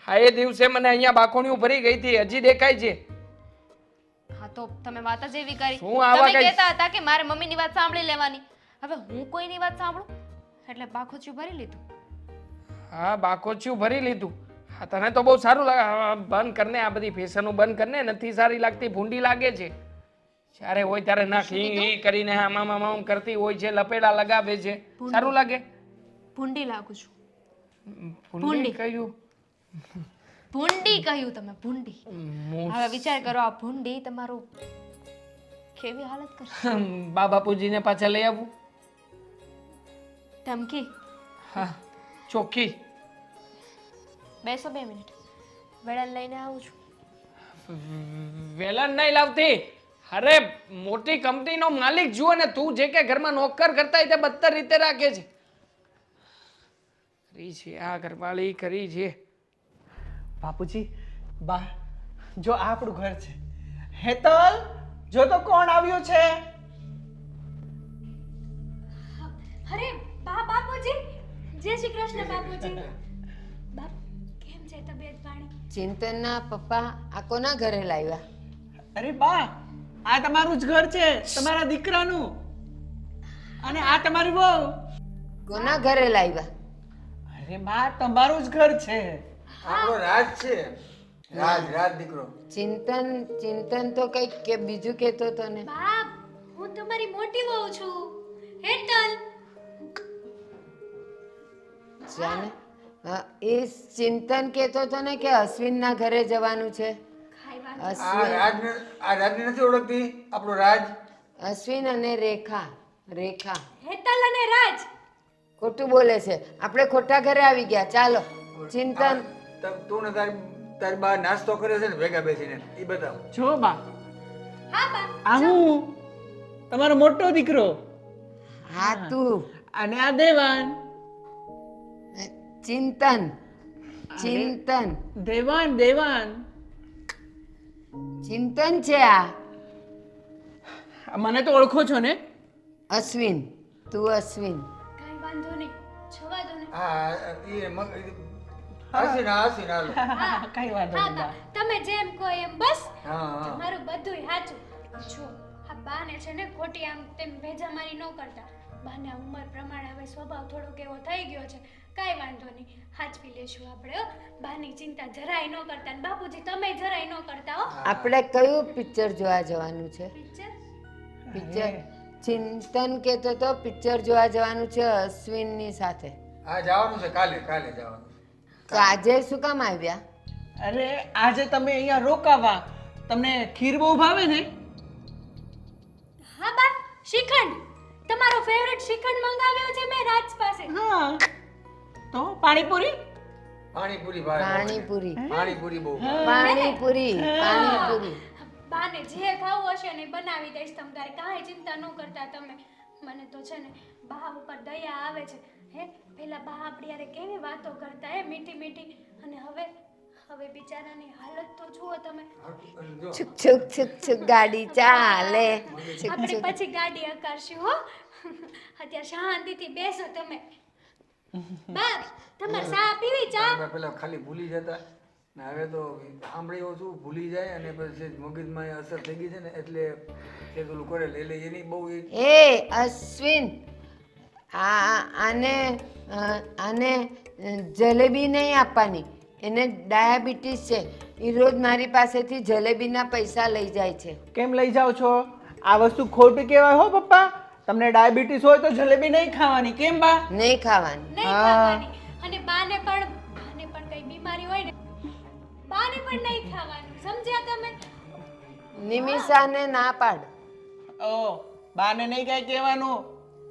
S4: હા એ દિવસે મને અહીંયા બાકોણીઓ ભરી ગઈ હતી, હજી દેખાય છે.
S3: હા તો તમે વાત જ એવી કરી.
S4: શું આવા
S3: તમે
S4: કઈ-
S3: કહેતા હતા કે મારે મમ્મીની વાત સાંભળી લેવાની. હવે હું કોઈની વાત સાંભળું એટલે બાખોચિયું ભરી લીધું.
S4: હા બાકોચ્યું ભરી લીધું. હા તને તો બહુ સારું લાગે. બંધ કરને આ બધી ફેશનો બંધ કરને, નથી સારી લાગતી, ભૂંડી લાગે છે. જ્યારે હોય ત્યારે નાખ ઈ કરીને આમ કરતી હોય છે, લપેડા લગાવે છે. સારું લાગે?
S3: ભૂંડી લાગુ છું.
S4: ભૂંડી કહ્યું?
S3: ભૂંડી કહ્યું તમે, ભૂંડી. હવે વિચાર કરો આ ભૂંડી તમારું કેવી હાલત કરશે.
S4: બા બાપુજીને પાછા લઈ આવું?
S3: ધમકી.
S4: હા ચોખ્ખી.
S3: બેસો 2 મિનિટ, વેળા લઈને આવું છું.
S4: વેલણ નહીં લાવતી. અરે મોટી કંપનીનો માલિક જુઓ ને તું જે કે ઘરમાં નોકર કરતા હોય તે બદતર રીતે રાખે છે. કરી છે આ ઘરવાળી કરી છે.
S6: બાપુજી, બા, જો આ આપણું ઘર છે. હેતલ, જો તો કોણ આવ્યું છે.
S5: અરે બાપુજી, જય શ્રી કૃષ્ણ બાપુજી. બાપ કેમ છે તબિયત પાણી?
S1: ચિંતનના પપ્પા આ કોના ઘરે લાવ્યા?
S6: અરે બા, આ તમારું જ ઘર છે, તમારા દીકરાનું. અને આ તમારી બહુ.
S1: કોના ઘરે લાવ્યા?
S6: અરે બા, તમારું જ ઘર છે.
S2: આપણો રાજ છે. રાજ દીકરો.
S1: ચિંતન તો કઈક કે બીજું કહેતો હતો ને.
S5: બાપ, હું તમારી મોટી વહુ છું, હેતલ.
S1: જાને એ ચિંતન કહેતો હતો ને કે અશ્વિનના ઘરે જવાનું છે.
S2: આ રાજને નથી ઓળખતી? આપણો રાજ.
S1: અશ્વિન અને રેખા.
S5: હેતલ અને રાજ.
S1: ખોટું બોલે છે. આપણે ખોટા ઘરે આવી ગયા. ચાલો ચિંતન.
S2: તું ને તારી બા નાસ્તો કરે છે ને ભેગા બેસીને, એ બતાવ.
S6: જો બા,
S5: હા બા
S6: આ હું તમારો મોટો દીકરો
S1: હા તું
S6: અને આ દેવાન.
S1: ચિંતન ચિંતન
S6: દેવાન દેવાન
S1: ચિંતન છે આ.
S6: મને તો ઓળખો છો ને?
S1: અશ્વિન, તું અશ્વિન.
S5: કઈ વાંધો નહીં, જવા દો ને.
S2: હા એ હસીને હસીને હાલો.
S6: કઈ વાંધો
S5: હા
S6: નહીં
S5: બા,
S6: બા.
S5: તમે જેમ કહો એમ બસ.
S2: હા હા
S5: તમારું બધુંય સાચું. જો આ બાને છે ને ખોટી આમ તેમ ભેજામારી ન કરતા. બાને આ ઉંમર પ્રમાણે હવે સ્વભાવ થોડોક એવો થઈ ગયો છે. કાંઈ વાંધો નહીં, હાચવી લેશું આપણે હો. બાની ચિંતા જરાય ન કરતા. ને બાપુજી તમે જરાય ન કરતા હો.
S1: આપણે કયું પિક્ચર જોવા જવાનું છે?
S5: પિક્ચર
S1: પિક્ચર ચિંતન કહેતો તો પિક્ચર જોવા જવાનું છે અશ્વિનની સાથે.
S2: હા જવાનું છે, કાલે કાલે જવાનું છે.
S1: તો આજે શું કામ આવ્યા?
S6: અરે આજે તમે અહીંયા રોકાવા. તમને ખીર બહુ ભાવે ને?
S5: હા બા, શ્રીખંડ. તમારો ફેવરેટ શ્રીખંડ મંગાવ્યો છે મેં રાજ પાસે.
S6: હા. તો પાણીપુરી?
S2: પાણીપુરી ભાવે.
S1: પાણીપુરી
S2: પાણીપુરી બહુ ભાવે.
S1: પાણીપુરી પાણીપુરી.
S5: બાને જે ખાવું હશે ને એ બનાવી દઈશ. તમ તારે કાંઈ ચિંતા ન કરતા તમે. મને તો છે ને બા ઉપર દયા આવે છે. હે પેલા બા આપણી હારે કેવી વાતો કરતા હે, મીઠી મીઠી. અને હવે બિચારાની હાલત તો જુઓ તમે.
S2: જો
S1: છુક છુક છુક છુક ગાડી ચાલે. છુક
S5: આપણે
S1: છુક.
S5: પછી ગાડી હકારશું હો. અત્યારે શાંતિથી બેસો તમે. બા તમારે ચા પીવી? ચા
S2: અમે પેલા ખાલી ભૂલી જતા ને હવે તો સાંભળ્યો છું ભૂલી જાય અને પછી મગજમાં અસર થઈ ગઈ છે ને એટલે તે પેલું કરે એટલે એની બહુ
S1: એ અશ્વિન, આને જલેબી નહીં આપવાની. એને ડાયાબિટીસ છે. એ રોજ મારી પાસેથી જલેબીના પૈસા લઈ જાય છે.
S6: કેમ લઈ જાઓ છો? આ વસ્તુ ખોટી કહેવાય હો પપ્પા. તમને ડાયાબિટીસ હોય તો જલેબી નહીં ખાવાની. કેમ બા?
S1: નહીં ખાવાની.
S5: નહીં ખાવાની. અને બાને પણ કઈ બીમારી હોય ને બાને પણ નહીં ખાવાનું. સમજ્યા તમે?
S1: નિમિષાને ના પાડ.
S6: ઓ બાને નહીં કઈ કહેવાનું.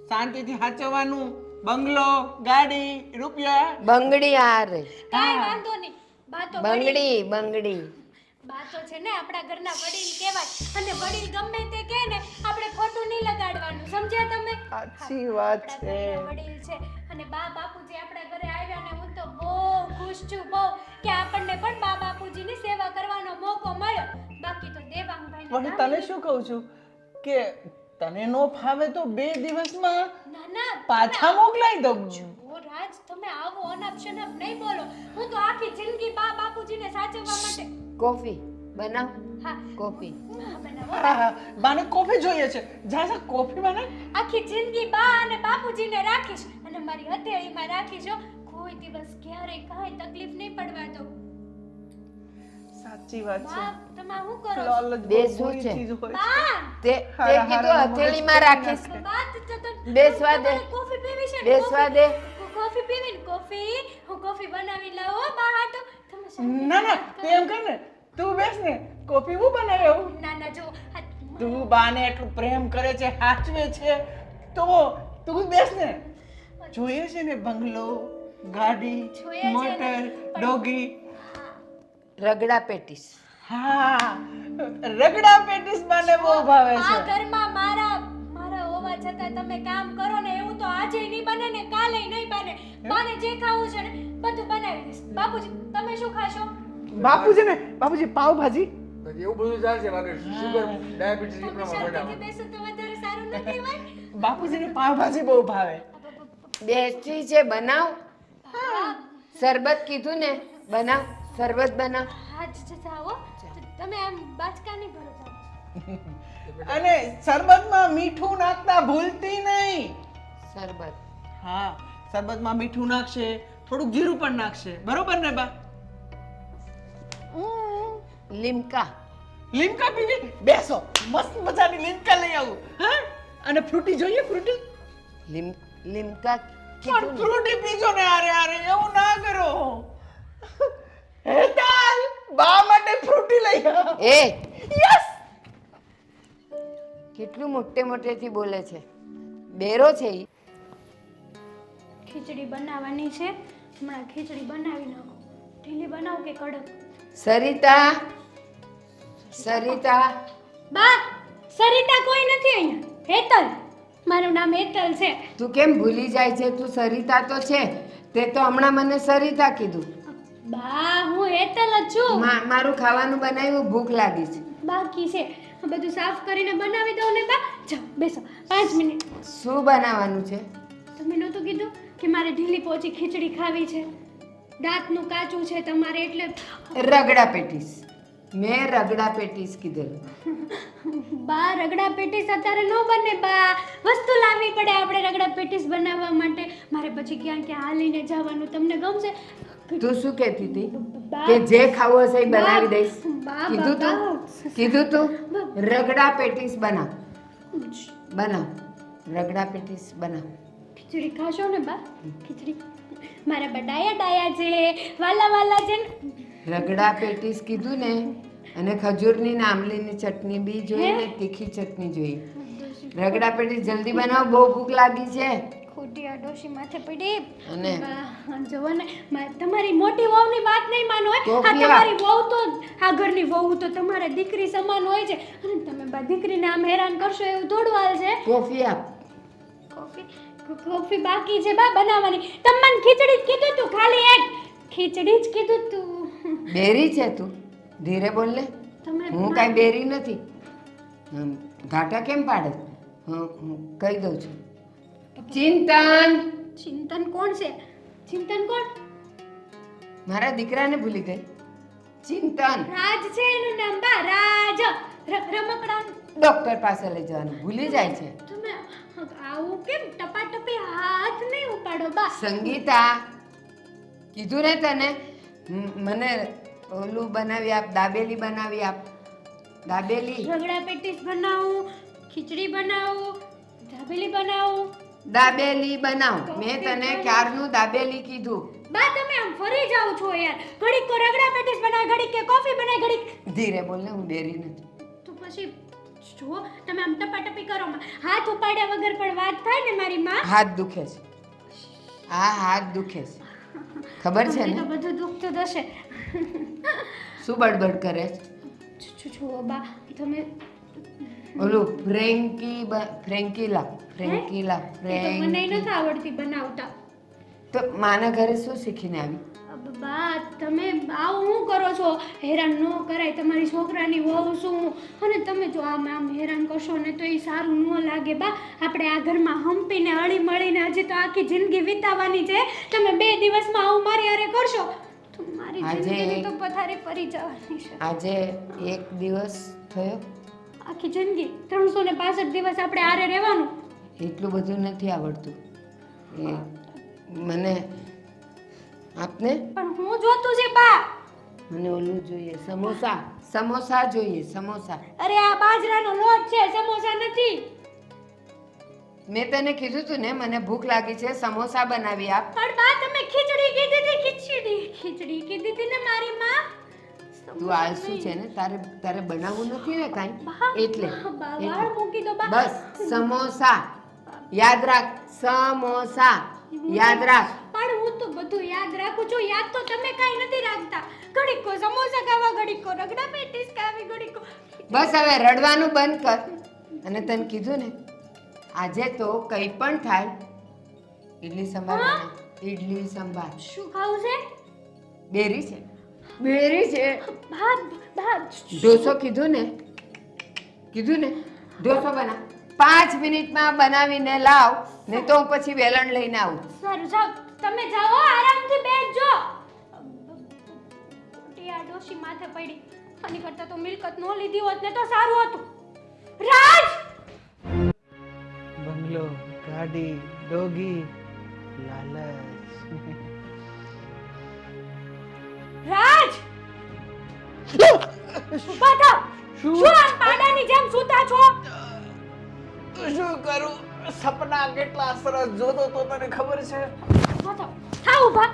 S6: શાંતિથી સાચવવાનું. બંગલો, ગાડી, રૂપિયા.
S1: બંગડી હારે.
S5: કાંઈ વાંધો નહીં. બા તો
S1: બંગડી બંગડી.
S5: બા તો છે ને આપણા ઘરના વડીલ કહેવાય. અને વડીલ ગમે તે કહે ને આપણે ખોટું નહીં લગાડવાનું. સમજ્યા તમે?
S6: સાચી વાત
S5: આપણા
S6: છે.
S5: ઘરના વડીલ છે. અને બા બાપુજી આપણા ઘરે આવ્યા ને હું તો બહુ ખુશ છું બહુ કે આપણને પણ બા બાપુજીની સેવા કરવાનો મોકો મળ્યો. બાકી તો દેવાંગભાઈ
S6: પણ તને શું કહું છું કે તને નો ફાવે તો 2 દિવસમાં
S5: ના ના
S6: પાછા મોકલાઈ દઉં.
S5: ઓ રાજ તમે આવો અનાપ શનાપ નહીં બોલો. હું તો આખી જિંદગી બા બાપુજીને સાચવવા માટે.
S1: કોફી બનાવ.
S5: હા
S1: કોફી.
S5: હા બનાવો.
S6: હા, બાને કોફી જોઈએ છે. જા જા કોફી બને.
S5: આખી જિંદગી બા અને બાપુજીને રાખીશ અને મારી હથેળીમાં રાખીશ હો. કોઈ દિવસ ક્યારેય કાંઈ તકલીફ નહીં પડવા દઉં.
S6: સાચી વાત છે.
S5: બા તમે શું કરો છો?
S6: લાલ જ
S1: બે
S6: બહુ
S1: શું
S6: બુરી
S1: છે?
S6: ચીજ હોય છે.
S5: બા
S1: તે કીધું હથેળીમાં રાખીશ.
S5: બા
S1: બેસવા દે.
S5: કોફી પીવી છે ને?
S1: બેસવા દે.
S5: કોફી પીવી ને? કોફી હું કોફી બનાવી લાવો બા હાટુ. તમે શાંતિ
S6: ના ના તું એમ કર ને, તું બેસ ને. કોફી હું બનાવ્યો.
S5: ના ના જો
S6: તું બાને એટલું પ્રેમ કરે છે, સાચવે છે, તો તું બેસ ને. જોઈએ છે ને બંગલો, ગાડી,
S5: જોઈએ છે ને,
S6: મોટર,
S5: પણ-
S6: ડોગી.
S1: રગડા પેટીસ.
S6: હા, રગડા પેટીસ બાને બહુ ભાવે
S5: આ
S6: છે.
S5: ઘરમાં મારા હોવા છતાં તમે કામ કરો ને એવું તો આજે નહીં બને ને કાલે નહીં બને. બાને જે ખાવું છે ને બધું બનાવી દઈશ. બાપુજી તમે શું ખાશો?
S6: બાપુજી પાવભાજી.
S2: પછી એવું બધું ચાલશે બાકી શુગર ડાયાબિટીસ
S5: તમે
S2: પ્રમાણ
S5: શાંતિથી
S2: ઘટાડવાનું.
S5: બેસો તો વધારે સારું ન કહેવાય?
S6: બાપુજીને પાવભાજી બહુ ભાવે.
S1: બેસ્ટી છે બનાવ. શરબત કીધું ને બનાવ. શરબત બનાવ.
S5: હા જાઓ. તમે આમ બાચકા નહીં ભરો જાઓ.
S6: અને શરબતમાં મીઠું નાખતા ભૂલતી નહીં.
S1: શરબત.
S6: હા, શરબતમાં મીઠું નાખશે, થોડુંક જીરું પણ નાખશે. બરોબર ને બા?
S1: લીમકા.
S6: લીમકા પીવી? બેસો, મસ્ત મજાની લીમકા લઈ આવું. હા, અને ફ્રૂટી જોઈએ? ફ્રૂટી
S1: લીમકા
S6: પણ
S1: કીધું ને.
S6: ફ્રૂટી પીજો ને. આરે એવું ના કરો. હેતાલ, બા માટે ફ્રૂટી લઈ આવ.
S1: એ
S6: યસ.
S1: કેટલું મોટેથી બોલે છે. બેરો છે ઈ.
S5: ખીચડી બનાવવાની છે. હમણાં ખીચડી બનાવી નાખો. ઢીલી બનાવ કે કડક?
S1: સરિતા. સરિતા
S5: બા સરિતા કોઈ નથી અહીંયા, હેતલ. મારું નામ હેતલ છે.
S1: તું કેમ ભૂલી જાય છે? તું સરિતા તો છે. તે તો હમણાં મને સરિતા કીધું.
S5: બા હું હેતલ જ છું.
S1: મારું ખાવાનું બનાવ્યું, ભૂખ લાગી છે.
S5: બાકી છે આ બધું સાફ કરીને બનાવી દઉં ને બા. જાઓ બેસો 5 મિનિટ.
S1: શું બનાવવાનું છે?
S5: તમે નહોતું કીધું કે મારે ઢીલી પોચી ખીચડી ખાવી છે? દાંતનું કાચું છે તમારે એટલે
S1: રગડા પેટીસ. મેં રગડા પેટીસ કીધેલું.
S5: બા રગડા પેટીસ અત્યારે ન બને બા. વસ્તુ લાવવી પડે આપણે રગડા પેટીસ બનાવવા માટે. મારે પછી ક્યાં ક્યાં હાલીને જવાનું. તમને ગમશે?
S1: તું શું કહેતી હતી?
S5: બા-
S1: કે જે ખાવું હશે એ બનાવી દઈશ.
S5: બા-
S1: કીધું તું? કીધું તું? રગડા પેટીસ બનાવ. બનાવ. રગડા પેટીસ બનાવ.
S5: ખીચડી ખાશો ને બા? ખીચડી મારા બા ડાયા છે, વાલા વાલા છે ને.
S1: રગડા પેટીસ કીધું ને, અને ખજૂરની ને આમલીની ચટણી બી જોઈએ ને, તીખી ચટણી જોઈએ. રગડા પેટીસ જલ્દી બનાવ, બહુ ભૂખ લાગી છે.
S5: ખોટી આ ડોશી માથે પડી.
S1: અને
S5: બા, જુઓ ને તમારી મોટી વહુની વાત નહીં માનો હોય. આ
S1: કોફી
S5: તમારી વહુ તો આ ઘરની વહુ તો તમારે દીકરી સમાન હોય છે અને તમે બા દીકરીને આમ હેરાન કરશો એવું થોડું હાલ છે.
S1: કોફી આપ.
S5: કોફી બાકી છે બા બનાવવાની. તમે મને ખીચડી જ કીધું તું, ખાલી એક ખીચડી જ કીધું તું.
S1: બેરી છે તું? ધીરે બોલ ને.
S5: તમે
S1: હું કાંઈ બેરી નથી. ઘાટા કેમ પાડે? હું કહી દઉં છું. ચિંતન.
S5: ચિંતન કોણ છે? ચિંતન કોણ?
S1: મારા દીકરાને ભૂલી ગઈ. ચિંતન
S5: રાજ છે એનું નામ બા. રાજ રમકડા.
S1: ડોક્ટર પાસે લઈ જવાનું ભૂલી જાય છે.
S5: તમે આવું કેમ ટપાટપી હાથ નહીં ઉપાડો બા?
S1: સંગીતા, કીધું ને તને, મને ઓલું બનાવી આપ, દાબેલી બનાવી આપ. દાબેલી.
S5: રગડા પેટીસ બનાવું, ખીચડી બનાવું, દાબેલી બનાવું.
S1: દાબેલી બનાવ. મેં તને ક્યારનું દાબેલી કીધું.
S5: બા તમે આમ ફરી જાવ છો યાર. ઘડીક કો રગડા પેટીસ બનાવે, ઘડીક કે કોફી બનાવે, ઘડીક.
S1: ધીરે બોલ ને, હું બેરી નથી.
S5: તો પછી જુઓ તમે આમ ટપાટપી કરો. હાથ ઉપાડ્યા વગર પણ વાત થાય ને મારી માં.
S1: હાથ દુખે છે. આ હાથ દુખે છે, ખબર છે
S5: તમને તો
S1: ને?
S5: બધું દુખતું જ હશે.
S1: શું બડબડ કરે છે?
S5: જુઓ બા તમે
S1: ઓલું ફ્રેન્કીલા.
S5: એ તો મને નથી આવડતી બનાવતા.
S1: તો માના ઘરે શું શીખીને આવી?
S5: બા તમે આવું શું કરો છો? હેરાન ન કરાય તમારી છોકરાની વહુ શું. અને તમે જો આમ હેરાન કરશો ને તો એ સારું ન લાગે બા. આપણે આ ઘરમાં હંપીને હળી મળીને હજી તો આખી જિંદગી વિતાવવાની છે. તમે 2 દિવસમાં આવું મારી હારે કરશો તો મારી જિંદગીની તો પથારી ફરી જવાની છે.
S1: આજે એક દિવસ થયો.
S5: આખી જિંદગી 365 દિવસ આપણે હારે રહેવાનું.
S1: એટલું બધું નથી આવડતું એ મને. આપને
S5: પણ હું જોતું છે બા.
S1: મને ઓલું જોઈએ, સમોસા. સમોસા જોઈએ, સમોસા.
S5: અરે આ બાજરાનો લોટ છે, સમોસા નથી.
S1: મેં તને કીધું તું ને, મને ભૂખ લાગી છે, સમોસા બનાવી આપ.
S5: પણ બા તમે ખીચડી કીધી હતી. ખીચડી કીધી હતી ને મારી માં.
S1: તું આળસુ છે ને, તારે બનાવવું નથી ને કાંઈ, એટલે
S5: વાળ મૂકી દો બા.
S1: બસ સમોસા યાદ રાખ. સમોસા યાદ રાખ.
S5: પણ હું તો બધું યાદ રાખું છું. યાદ તો તમે કાંઈ નથી રાખતા. ઘડીક કો સમોસા ખાવા, ઘડીક કો રગડા પેટીસ ખાવી, ઘડીક કો.
S1: બસ હવે રડવાનું બંધ કર. અને તને કીધું ને, આજે તો કંઈ પણ થાય, ઇડલી સંભાર બને. ઇડલી સંભાર.
S5: શું ખાવું છે?
S1: બેરી છે, બેરી છે.
S5: ભાત ભાત.
S1: ઢોસો કીધું ને, ઢોસો બનાવ. 5 મિનિટમાં બનાવીને લાવ, નહીં તો હું પછી વેલણ લઈને આવું.
S5: સારું જાઓ, તમે જાઓ આરામથી બેસજો. ખોટી આ ડોશી માથે પડી. આની કરતા તો મિલકત નો લીધી હોત ને તો સારું હતું. રાજ!
S6: બંગલો, ગાડી, ડોગી, લાલચ.
S5: રાજ! ઊભા થાવ. શું આમ પાડાની જેમ સૂતા છો?
S6: શું કરું? સપના કેટલા સરસ જોતો તો તને ખબર છે?
S5: ઊભા થાવ. થાવ ઊભા.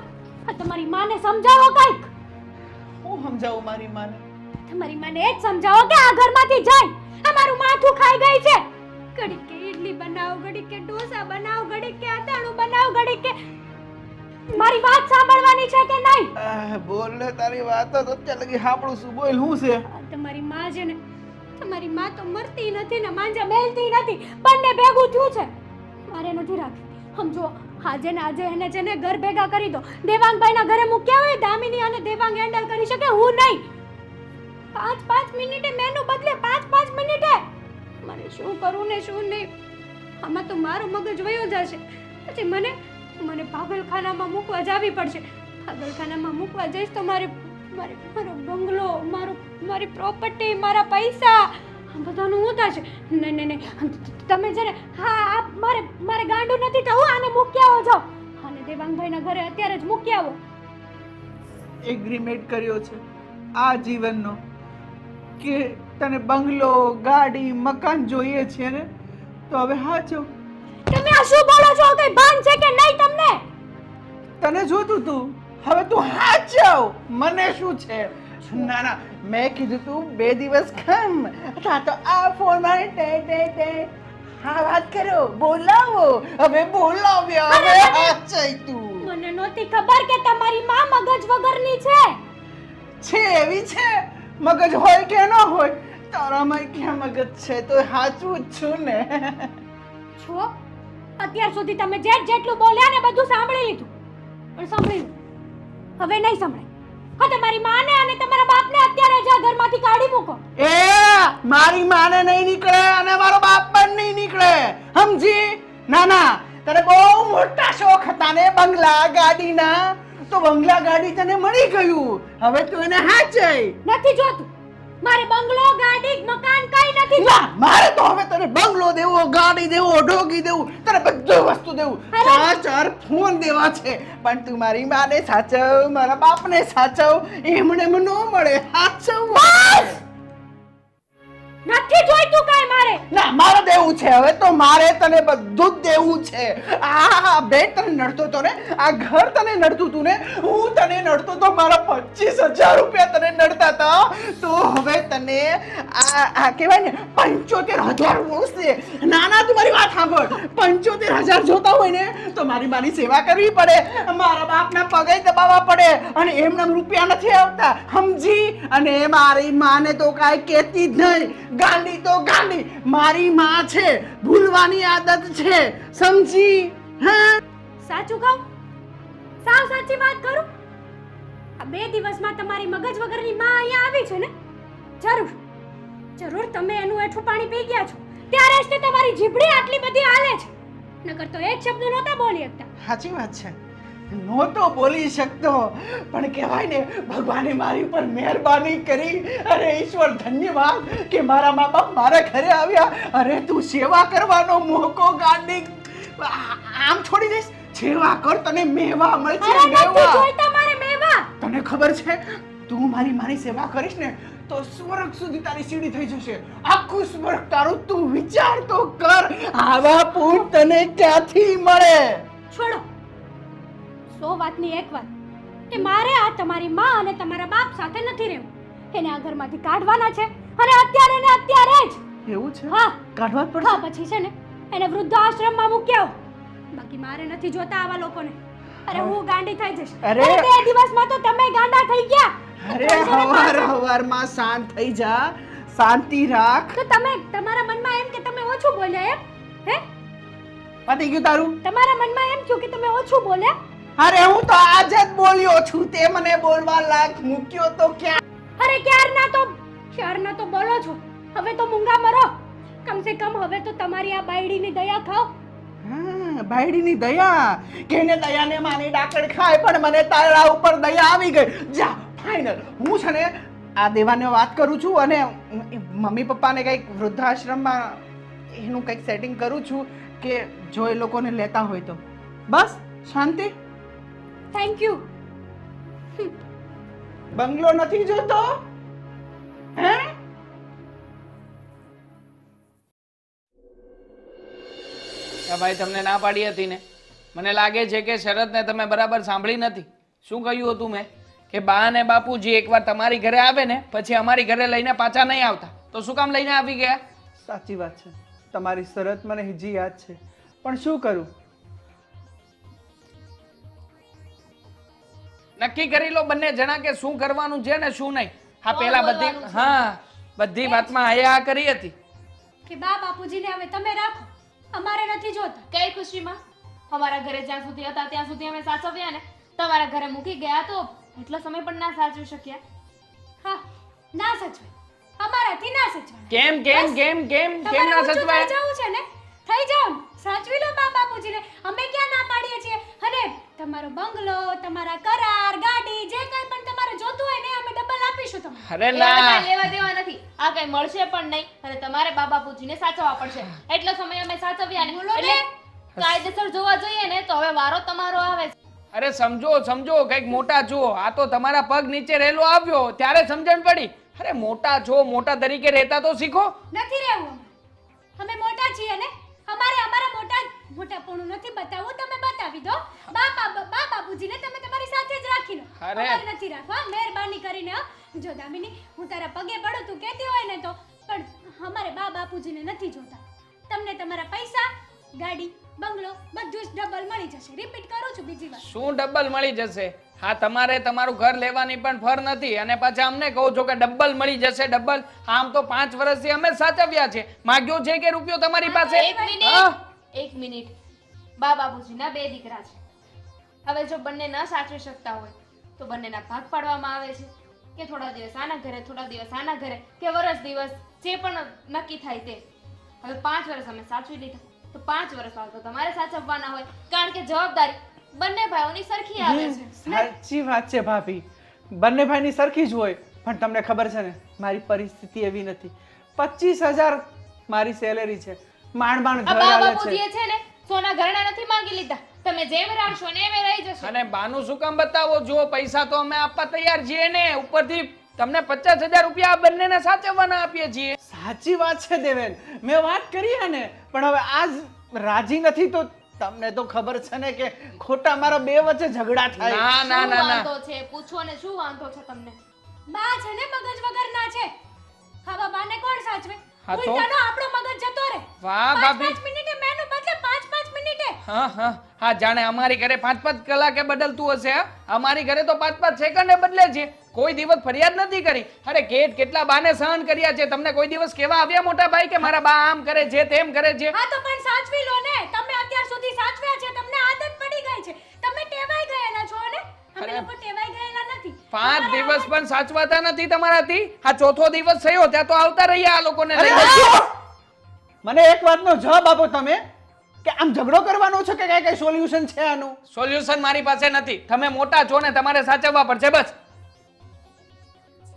S5: આ તમારી માને સમજાવો કંઈક.
S6: હું સમજાવું મારી માને?
S5: તમારી માને એ જ સમજાવો કે આ ઘરમાંથી જાય. આ મારું માથું ખાઈ ગઈ છે. ઘડીક કે ઇડલી બનાવ, ઘડીક કે ઢોસા બનાવ, ઘડીક કે અથાણું બનાવ, ઘડીક કે. મારી વાત સાંભળવાની છે કે નહીં?
S6: બોલ ને, તારી વાત તો અત્યાર લગી સાંભળું છું. બોલ શું છે?
S5: તમારી માં છે ને તમારી માં તો મરતી નથી ને માંજા મેલતી નથી, બંને ભેગું થયું છે. મારે નથી રાખવી. સમજો આજે ને આજે એને છે ને ઘર ભેગા કરી દો. દેવાંગભાઈના ઘરે મૂક્યા હોય દામિની અને દેવાંગ હેન્ડલ કરી શકે, હું નહીં. 5 મિનિટે મેનુ બદલે 5 મિનિટે. મને શું કરું ને શું નહીં, આમાં તો મારું મગજ વયો જશે. પછી મને પાગલખાનામાં મૂકવા જવી પડશે. પાગલખાનામાં મૂકવા જઈશ તો મારો બંગલો, મારી પ્રોપર્ટી, મારા પૈસા બધાનું હું થશે. નહીં તમે છે ને હા મારે ગાંડું નથી થવું. આને મૂકી આવો જાઓ અને દેવાંગભાઈના ઘરે અત્યારે જ મૂકી આવો.
S6: એગ્રીમેન્ટ કર્યો છે આ જીવનનો કે તને બંગલો, ગાડી, મકાન જોઈએ છે ને, તો હવે હા છો.
S5: તમે આ શું બોલો છો? કઈ ભાન છે કે નહીં તમને?
S6: તને જોતું તું, હવે તું હા જાવ. મને શું છે? ના મેં કીધું તું 2 દિવસ ખમ અથવા તો આ ફોન માં હા વાત કરો, બોલાવો. હવે બોલાવ્યા, હવે હા જઈ તું.
S5: મને નહોતી ખબર કે તમારી માં મગજ વગરની છે.
S6: એવી છે. મગજ હોય કે ન હોય, તારામાં ક્યાં મગજ છે? તો સાચું જ છું ને.
S5: છો અત્યાર સુધી તમે જેટલું બોલ્યા ને બધું સાંભળી લીધું, પણ સાંભળ્યું હવે નહીં સાંભળે. હા, તમારી માને અને તમારા બાપને અત્યારે જ આ ઘરમાંથી કાઢી મૂકો.
S6: મારી માને નહીં નીકળે અને મારો બાપ પણ નહીં નીકળે, સમજી? ના તને બહુ મોટા શોખ હતા ને બંગલા ગાડીના, તો બંગલા ગાડી તને મળી ગયું. હવે તું એને હાચે
S5: નથી જોતું. મારે બંગલો, ગાડી, મકાન કઈ નથી.
S6: ના, મારે તો હવે તને બંગલો દેવો, ગાડી દેવો, ઢોકી દેવું, તને બધું વસ્તુ દેવું, 4 ફોન દેવા છે. પણ તું મારી માને સાચવ, મારા બાપને સાચવ. એમણે ન મળે, સાચવ.
S5: નથી જોઈતું કાઈ મારે.
S6: ના, મારે દેવું છે. હવે તો મારે તને બધું જ દેવું છે. આ બેટ તને નડતો તો ને, આ ઘર તને નડતું તું ને, હું તને નડતો તો, મારા 25,000 રૂપિયા તને નડતા હતા. તો હવે તને આ કહેવાય ને 75,000 મળશે. ના તું મારી વાત સાંભળ. 75,000 જોતા હોય ને તો મારી સેવા કરવી પડે, મારા બાપના પગે દબાવવા પડે, અને એમના રૂપિયા નથી આવતા, સમજી? અને મારી માને તો કાંઈ કહેતી જ નહીં. ગાંડી તો ગાંડી મારી માં છે, ભૂલવાની આદત છે, સમજી? હા,
S5: સાચું કહું, સાવ સાચી વાત કરું. આ 2 દિવસમાં તમારી મગજ વગરની માં અહીંયા આવી છે ને, જરૂર તમે એનું એઠું પાણી પી ગયા છો, ત્યારે જ તે તમારી જીભડી આટલી બધી હાલે છે. નકર તો એક શબ્દ નહોતા બોલી શકતા.
S6: સાચી વાત છે, નહોતો બોલી શકતો, પણ કહેવાય ને ભગવાને મારી ઉપર મહેરબાની કરી. અરે ઈશ્વર ધન્યવાદ કે મારા મા બાપ મારા ઘરે આવ્યા. અરે તું સેવા કરવાનો મોકો ગાંડી આમ છોડી દઈશ? સેવા કર, તને મેવા મળશે.
S5: અરે નથી જોઈતા મારે મેવા.
S6: તને ખબર છે, તું મારી સેવા કરીશ ને તો સ્વર્ગ સુધી તારી સીડી થઈ જશે. આખું સ્વર્ગ તારું. તું વિચાર તો કર, આવા પૂત તને ક્યાંથી મળે?
S5: છોડો 100 વાતની એક વાત કે મારે આ તમારી માં અને તમારા બાપ સાથે નથી રહેવું. એને આ ઘરમાંથી કાઢવાના છે, અને અત્યારે ને અત્યારે જ.
S6: એવું છે?
S5: હા,
S6: કાઢવા જ પડશે.
S5: હા, પછી છે ને એને વૃદ્ધાશ્રમમાં મૂકી આવો. બાકી મારે નથી જોતા આવા લોકોને. અરે હું ગાંડી થઈ જઈશ.
S6: અરે
S5: 2 દિવસમાં તો તમે ગાંડા થઈ ગયા.
S6: અરે હવારમાં શાંત થઈ જા, શાંતિ રાખ.
S5: તો તમે તમારા મનમાં એમ કે તમે ઓછું બોલ્યા એમ? હે,
S6: પતી ગયું તારું?
S5: તમારા મનમાં એમ થયું કે તમે ઓછું બોલ્યા?
S6: અરે હું તો આજે જ બોલ્યો છું, તે મને બોલવા લાગ મૂક્યો તો ક્યાં?
S5: અરે ક્યારના તો બોલો છો. હવે તો મૂંગા મરો. કમસે કમ હવે તો તમારી આ બાયડીની દયા ખાઓ.
S6: હા, બાયડીની દયા. કેને દયાને માની ડાકડ ખાય, પણ મને તારા ઉપર દયા આવી ગઈ. જા ફાઇનલ. હું છે ને આ દેવાને વાત કરું છું, અને મમ્મી પપ્પાને કંઈક વૃદ્ધાશ્રમમાં એનું કંઈક સેટિંગ કરું છું કે જો એ લોકોને લેતા હોય તો. બસ શાંતિ.
S5: Thank you.
S6: બંગલો નથી જોતો? હે?
S4: ભાઈ તમને ના પાડી હતી ને, મને લાગે છે કે શરતને તમે બરાબર સાંભળી નથી. શું કહ્યું હતું મેં કે બા અને બાપુજી એકવાર તમારી ઘરે આવે ને પછી અમારી ઘરે લઈને પાછા નહીં આવતા, તો શું કામ લઈને આવી ગયા?
S6: સાચી વાત છે, તમારી શરત મને હજી યાદ છે, પણ શું કરું?
S4: નક્કી કરી લો બંને જણા કે શું કરવાનું છે ને શું નહીં. હા પેલા બધી, હા બધી વાતમાં આયા આ કરી હતી.
S5: કે બા બાપુજીને હવે તમે રાખો, અમારે નથી જોતા.
S3: કઈ ખુશીમાં? અમારા ઘરે જ્યાં સુધી હતા ત્યાં સુધી અમે સાચવ્યા ને. તમારા ઘરે મૂકી ગયા તો એટલો સમય પણ ના સાચવી શક્યા.
S5: હા, ના સચવે, અમારાથી ના સચવાય.
S4: કેમ કેમ કેમ કેમ કેમ ના સચવાય?
S5: જવું છે ને, થઈ જાવ, સાચવી લો બા બાપુજીને. અમે ક્યાં ના પાડીએ છીએ? અને તમારો બંગલો, તમારા કરાર, ગાડી, જે કંઈ પણ તમારે જોતું હોય ને અમે ડબલ આપીશું તમને.
S4: અરે
S3: એ
S4: ના,
S3: બધા લેવા દેવા નથી. આ કઈ મળશે પણ નહીં અને તમારે બા બાપુજીને સાચવવા પડશે. એટલો સમય અમે સાચવ્યા ને
S5: બોલો ને.
S3: એટલે કાયદેસર જોવા જઈએ ને તો હવે વારો તમારો આવે છે.
S4: અરે સમજો સમજો, કઈક મોટા છો. આ તો તમારા પગ નીચે રહેલો આવ્યો ત્યારે સમજણ પડી. અરે મોટા છો, મોટા તરીકે રહેતા તો શીખો.
S5: નથી રહેવું અમે મોટા છીએ ને, અમારે અમારા મોટાપણું નથી બતાવવું, તમે બતાવી દો. બા બાપુજીને તમે તમારી સાથે જ રાખી લો.
S4: અરે.
S5: અમારે નથી રાખવા, મહેરબાની કરીને. હા? જો દામિની, હું તારા પગે પડું, તું કહેતી હોય ને તો, પણ અમારે બા બાપુજીને નથી જોતા. તમને તમારા પૈસા, ગાડી, બંગલો બધું જ ડબલ મળી જશે. રિપીટ કરું છું બીજી વાર.
S4: શું ડબલ મળી જશે? હા, તમારે તમારું ઘર લેવાની પણ ફર નથી અને પાછા અમને કહો છો કે ડબલ મળી જશે. ડબલ આમ તો 5 વર્ષથી અમે સાચવ્યા છે. માગ્યો છે કે રૂપિયો તમારી પાસે?
S3: એક મિનિટ. બા બાપુજીના 2 દીકરા છે. હવે જો બંને ન સાચવી શકતા હોય તો બંનેના ભાગ પાડવામાં આવે છે કે થોડા દિવસ આના ઘરે, થોડા દિવસ આના ઘરે, કે વર્ષ દિવસ જે પણ નક્કી થાય તે. હવે 5 વર્ષ અમે સાચવી લીધા તો 5 વર્ષ બાદ તો તમારે સાચવવાના હોય, કારણ કે જવાબદારી બંને ભાઈઓની સરખી આવે છે.
S6: સાચી વાત છે ભાભી, બંને ભાઈની સરખી જ હોય. પણ તમને ખબર છે ને, મારી પરિસ્થિતિ એવી નથી. 25,000 મારી સેલેરી છે, માંડ માંડ
S3: આ
S6: ઘર
S3: બા
S6: હાલે છે.
S3: બાપુજીએ છે ને સોના ઘરેણા નથી માંગી લીધા. તમે જેમ રાખશો ને એમ રહી જશો.
S4: અને બાનું શું કામ બતાવો? જો પૈસા તો અમે આપવા તૈયાર છીએ ને, ઉપરથી તમને 50,000 રૂપિયા આ બંનેને સાચવવાના આપીએ છીએ.
S6: સાચી વાત છે દેવેન, મેં વાત કરી હે ને, પણ હવે આજ રાજી નથી તો તમને તો ખબર છે ને કે ખોટા મારા બે વચ્ચે ઝઘડા થાય.
S4: ના ના
S3: શું
S4: ના ના,
S3: વાંધો છે? પૂછો ને શું વાંધો છે તમને?
S5: બા છે ને મગજ વગરના છે. હા, બાને કોણ સાચવે?
S4: હા તો?
S5: ઉલટાનો આપણો મગજ જતો રહે.
S4: વાહ ભાભી.
S5: 5 મિનિટે મેનુ બદલે 5 મિનિટે.
S4: હા હા હા, જાણે અમારી ઘરે 5 કલાકે બદલતું હશે. હા, અમારી ઘરે તો 5 સેકન્ડે બદલે છે. કોઈ દિવસ ફરિયાદ નથી કરી. અરે કેટલા બાને સહન કર્યા છે. તમને કોઈ દિવસ કેવા આવ્યા મોટા ભાઈ કે મારા બા આમ કરે છે, તેમ કરે છે?
S5: હા તો પણ સાચવી લો ને. તમે અત્યાર સુધી સાચવ્યા છે, તમને આદત પડી ગઈ છે, તમે ટેવાઈ ગયેલા છો ને. અમે લોકો ટેવાઈ ગયેલા નથી.
S4: 5 દિવસ પણ સાચવાતા નથી તમારાથી. આ ચોથો દિવસ થયો ત્યાં તો આવતા રહ્યા આ લોકોને
S6: અરે
S4: લઈને.
S6: હસો! મને એક વાતનો જવાબ આપો તમે, કે આમ ઝઘડો કરવાનો છે કે કઈ સોલ્યુશન છે આનું?
S4: સોલ્યુશન મારી પાસે નથી. તમે મોટા છો ને, તમારે સાચવવા પડશે બસ.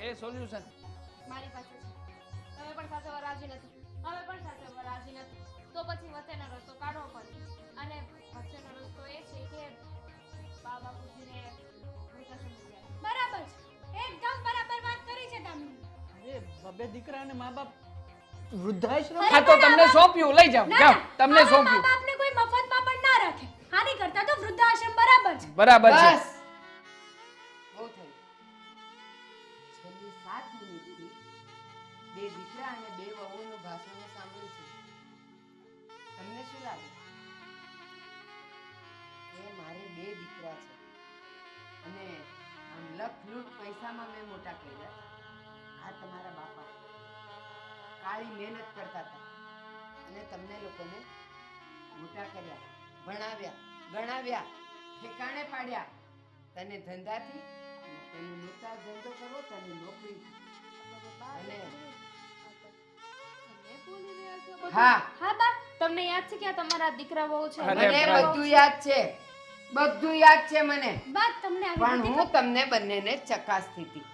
S4: એ સોલ્યુશન
S3: મારી પાસે છે. તમે પણ સાચવવા રાજી નથી, અમે પણ સાચવવા રાજી નથી. તો પછી વચ્ચેનો રસ્તો કાઢવો પડે. અને વચ્ચેનો રસ્તો એ છે કે બા બાપુજીને વૃદ્ધાશ્રમ મોકલ્યા.
S5: બરાબર છે, એકદમ બરાબર વાત કરી છે તમે.
S6: અરે બબે દીકરા અને મા બાપ વૃદ્ધાશ્રમ.
S4: હા તો તમને સોંપ્યું, લઈ જાઓ. જાઓ, તમને
S5: મા
S4: સોંપ્યું.
S5: બાપને કોઈ મફતમાં પણ ના રાખે. આની કરતા તો વૃદ્ધાશ્રમ બરાબર છે.
S4: બરાબર છે.
S1: બસ બહુ થયું. છેલ્લી 7 મિનિટથી 2 દીકરા અને 2 વહુનું ભાષણ સાંભળું છું. તમને શું લાગે કે મારે 2 દીકરા છે અને આમ લખલૂટ પૈસામાં મેં મોટા કર્યા? આ તમારા બાપા કાળી મહેનત કરતા હતા અને તમને લોકોને મોટા કર્યા, ભણાવ્યા, ગણાવ્યા, ઠેકાણે પાડ્યા. તને ધંધાથી, તને મોટા ધંધો કરવો, તને નોકરી. અને
S3: તમે બોલી રહ્યા છો બધું?
S1: હા,
S3: હા બા, તમને યાદ છે કે આ તમારા દીકરા વહુ છે?
S4: અરે
S1: મને
S4: બા.
S1: બધું યાદ છે, બધું યાદ છે મને.
S5: વાત તમને આવી
S1: પણ
S5: બધી
S1: હું તમને બંનેને ચકાસતી હતી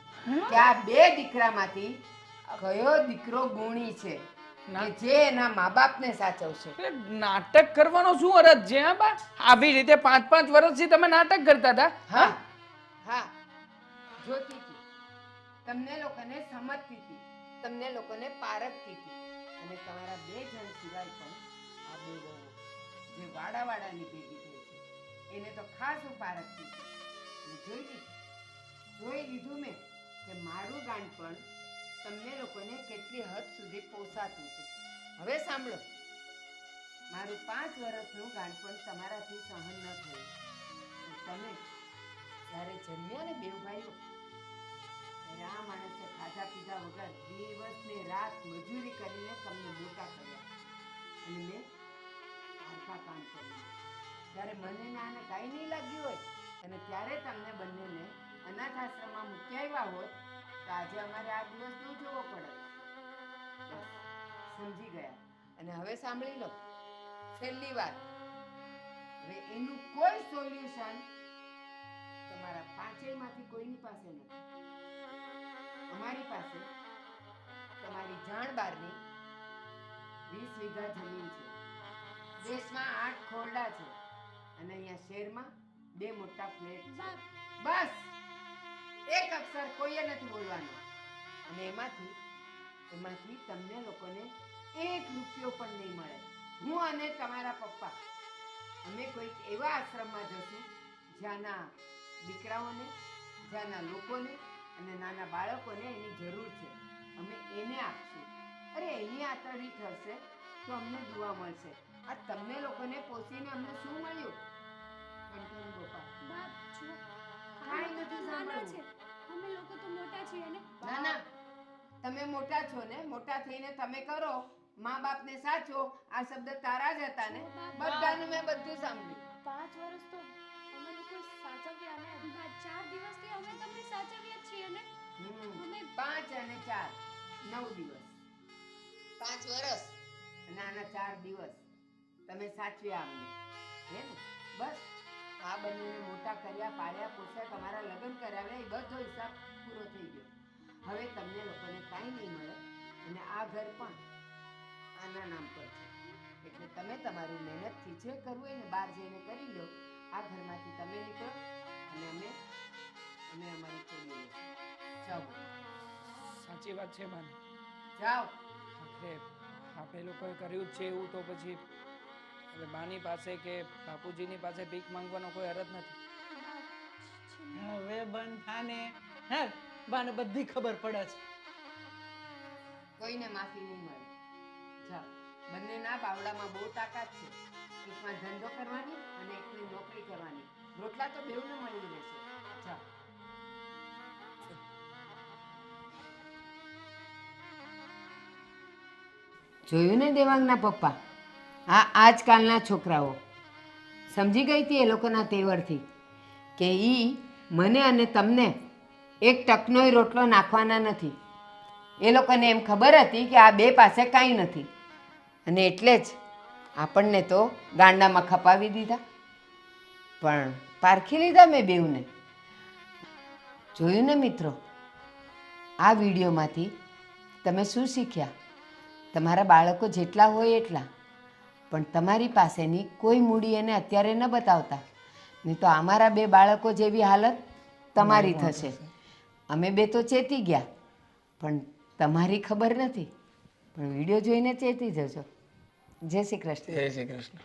S1: કે આ 2 દીકરામાંથી કયો દીકરો ગુણી છે કે જે એના મા બાપને સાચવશે.
S4: અરે, નાટક કરવાનો શું અરજ છે? હા બા, આવી રીતે 5 વર્ષથી તમે નાટક કરતા હતા.
S1: હા હા, જોતી હતી, તમને લોકોને સમજતી હતી, તમને લોકોને પારખતી હતી. અને તમારા 2 જણ સિવાય પણ આ 2 વહુ જે વાડાની ભેગી થઈ છે એને તો ખાસ હું પારખતી હતી. અને જોઈ લીધું મેં કે મારું ગાંડપણ તમને લોકોને કેટલી હદ સુધી પોસાતું હતું. હવે સાંભળો, મારું 5 વર્ષનું ગાંડપણ તમારાથી સહન ન થયું. તમે જ્યારે જન્મ્યા ને 2 ભાઈઓ, અરે આ માણસે ખાધા પીધા વગર દિવસ ને રાત મજૂરી કરીને તમને મોટા કર્યા અને મેં હરખા કામ કર્યું. જ્યારે મને ને આને કાંઈ નહીં લાગ્યું હોય અને ત્યારે તમને બંનેને અનાથ આશ્રમમાં મૂકી આવ્યા હોત તો આજે અમારે આ દિવસ ન જોવો પડે. બસ, સમજી ગયા. અને હવે સાંભળી લો છેલ્લી વાત. હવે એનું કોઈ સોલ્યુશન તમારા પાંચેયમાંથી કોઈની પાસે નથી. અમારી પાસે તમારી જાણ બહારની 20 વીઘા જમીન છે. દેશમાં 8 ખોરડા છે અને અહીંયા શહેરમાં 2 મોટા ફ્લેટ છે. બસ એક અક્ષર કોઈએ નથી બોલવાનો. અને એમાંથી તમને લોકોને 1 રૂપિયો પણ નહીં મળે. હું અને તમારા પપ્પા અમે કોઈક એવા આશ્રમમાં જશું જ્યાંના દીકરાઓને, જ્યાંના લોકોને અને નાના બાળકોને એની જરૂર છે. અમે એને આપશું. અરે એની આતરડી થશે તો અમને દુઆ મળશે. આ તમને લોકોને પોષીને અમને શું મળ્યું? કંઠન ગોપાલ,
S5: બાપ જો
S1: કાંઈ નથી
S5: નાના છે,
S1: સાંભળવું.
S5: અમે લોકો તો મોટા છીએ ને.
S1: ના ના, તમે મોટા છો ને, મોટા થઈને તમે કરો મા બાપને સાચો. આ શબ્દ તારા જ હતા ને? બધાનું મેં બધું સાંભળ્યું.
S3: 5 વર્ષ તો અમે લોકો સાચવ્યા ને.
S5: બા 4 દિવસથી અમે તમને સાચવ્યા જ છીએ ને. અમે
S1: 5 અને 4 9 દિવસ, 5 વર્ષ અને આના 4 દિવસ તમે સાચવ્યા અમને, હે ને? બસ આ બંનેને મોટા કર્યા, પાળ્યા, પોસ્યા, તમારા લગ્ન કરાવ્યા, એ બધો હિસાબ પૂરો થઈ ગયો. હવે તમને લોકોને કાંઈ નહીં મળે અને આ ઘર પણ આના નામ પર છે. એટલે તમે તમારું મહેનતથી જે કરવું હોય ને બહાર જઈને કરી લો. આ ઘરમાંથી તમે નીકળો અને અમે અમારી છોડી લઈશું. જાઓ
S4: સાચી વાત છે માને.
S1: જાઓ.
S4: આખરે આપણે લોકોએ કર્યું જ છે એવું તો પછી હવે બાની પાસે કે બાપુજીની પાસે ભીખ માંગવાનો કોઈ અરજ નથી.
S6: હવે બંધ થાને. હે બાને બધી ખબર પડે છે.
S1: કોઈને માફી નહીં મળે. જાઓ. બંનેના બાવડામાં બહુ તાકાત છે. એકમાં ધંધો કરવાની અને એકની નોકરી કરવાની. રોટલા તો બેઉને મળી રહેશે. જાઓ. જોયું ને દેવાંગના પપ્પા? આ આજકાલના છોકરાઓ સમજી ગઈ હતી એ લોકોના તેવરથી કે મને અને તમને એક ટકનોય રોટલો નાખવાના નથી. એ લોકોને એમ ખબર હતી કે આ બે પાસે કાંઈ નથી અને એટલે જ આપણને તો ગાંડામાં ખપાવી દીધા. પણ પારખી લીધા મેં બેઉને. જોયું ને મિત્રો? આ વિડીયોમાંથી તમે શું શીખ્યા? તમારા બાળકો જેટલા હોય એટલા, પણ તમારી પાસેની કોઈ મૂડી એને અત્યારે ન બતાવતા, નહીં તો અમારા 2 બાળકો જેવી હાલત તમારી થશે. અમે 2 તો ચેતી ગયા, પણ તમારી ખબર નથી. પણ વિડીયો જોઈને ચેતી જજો. જય શ્રી કૃષ્ણ.
S4: જય શ્રી કૃષ્ણ.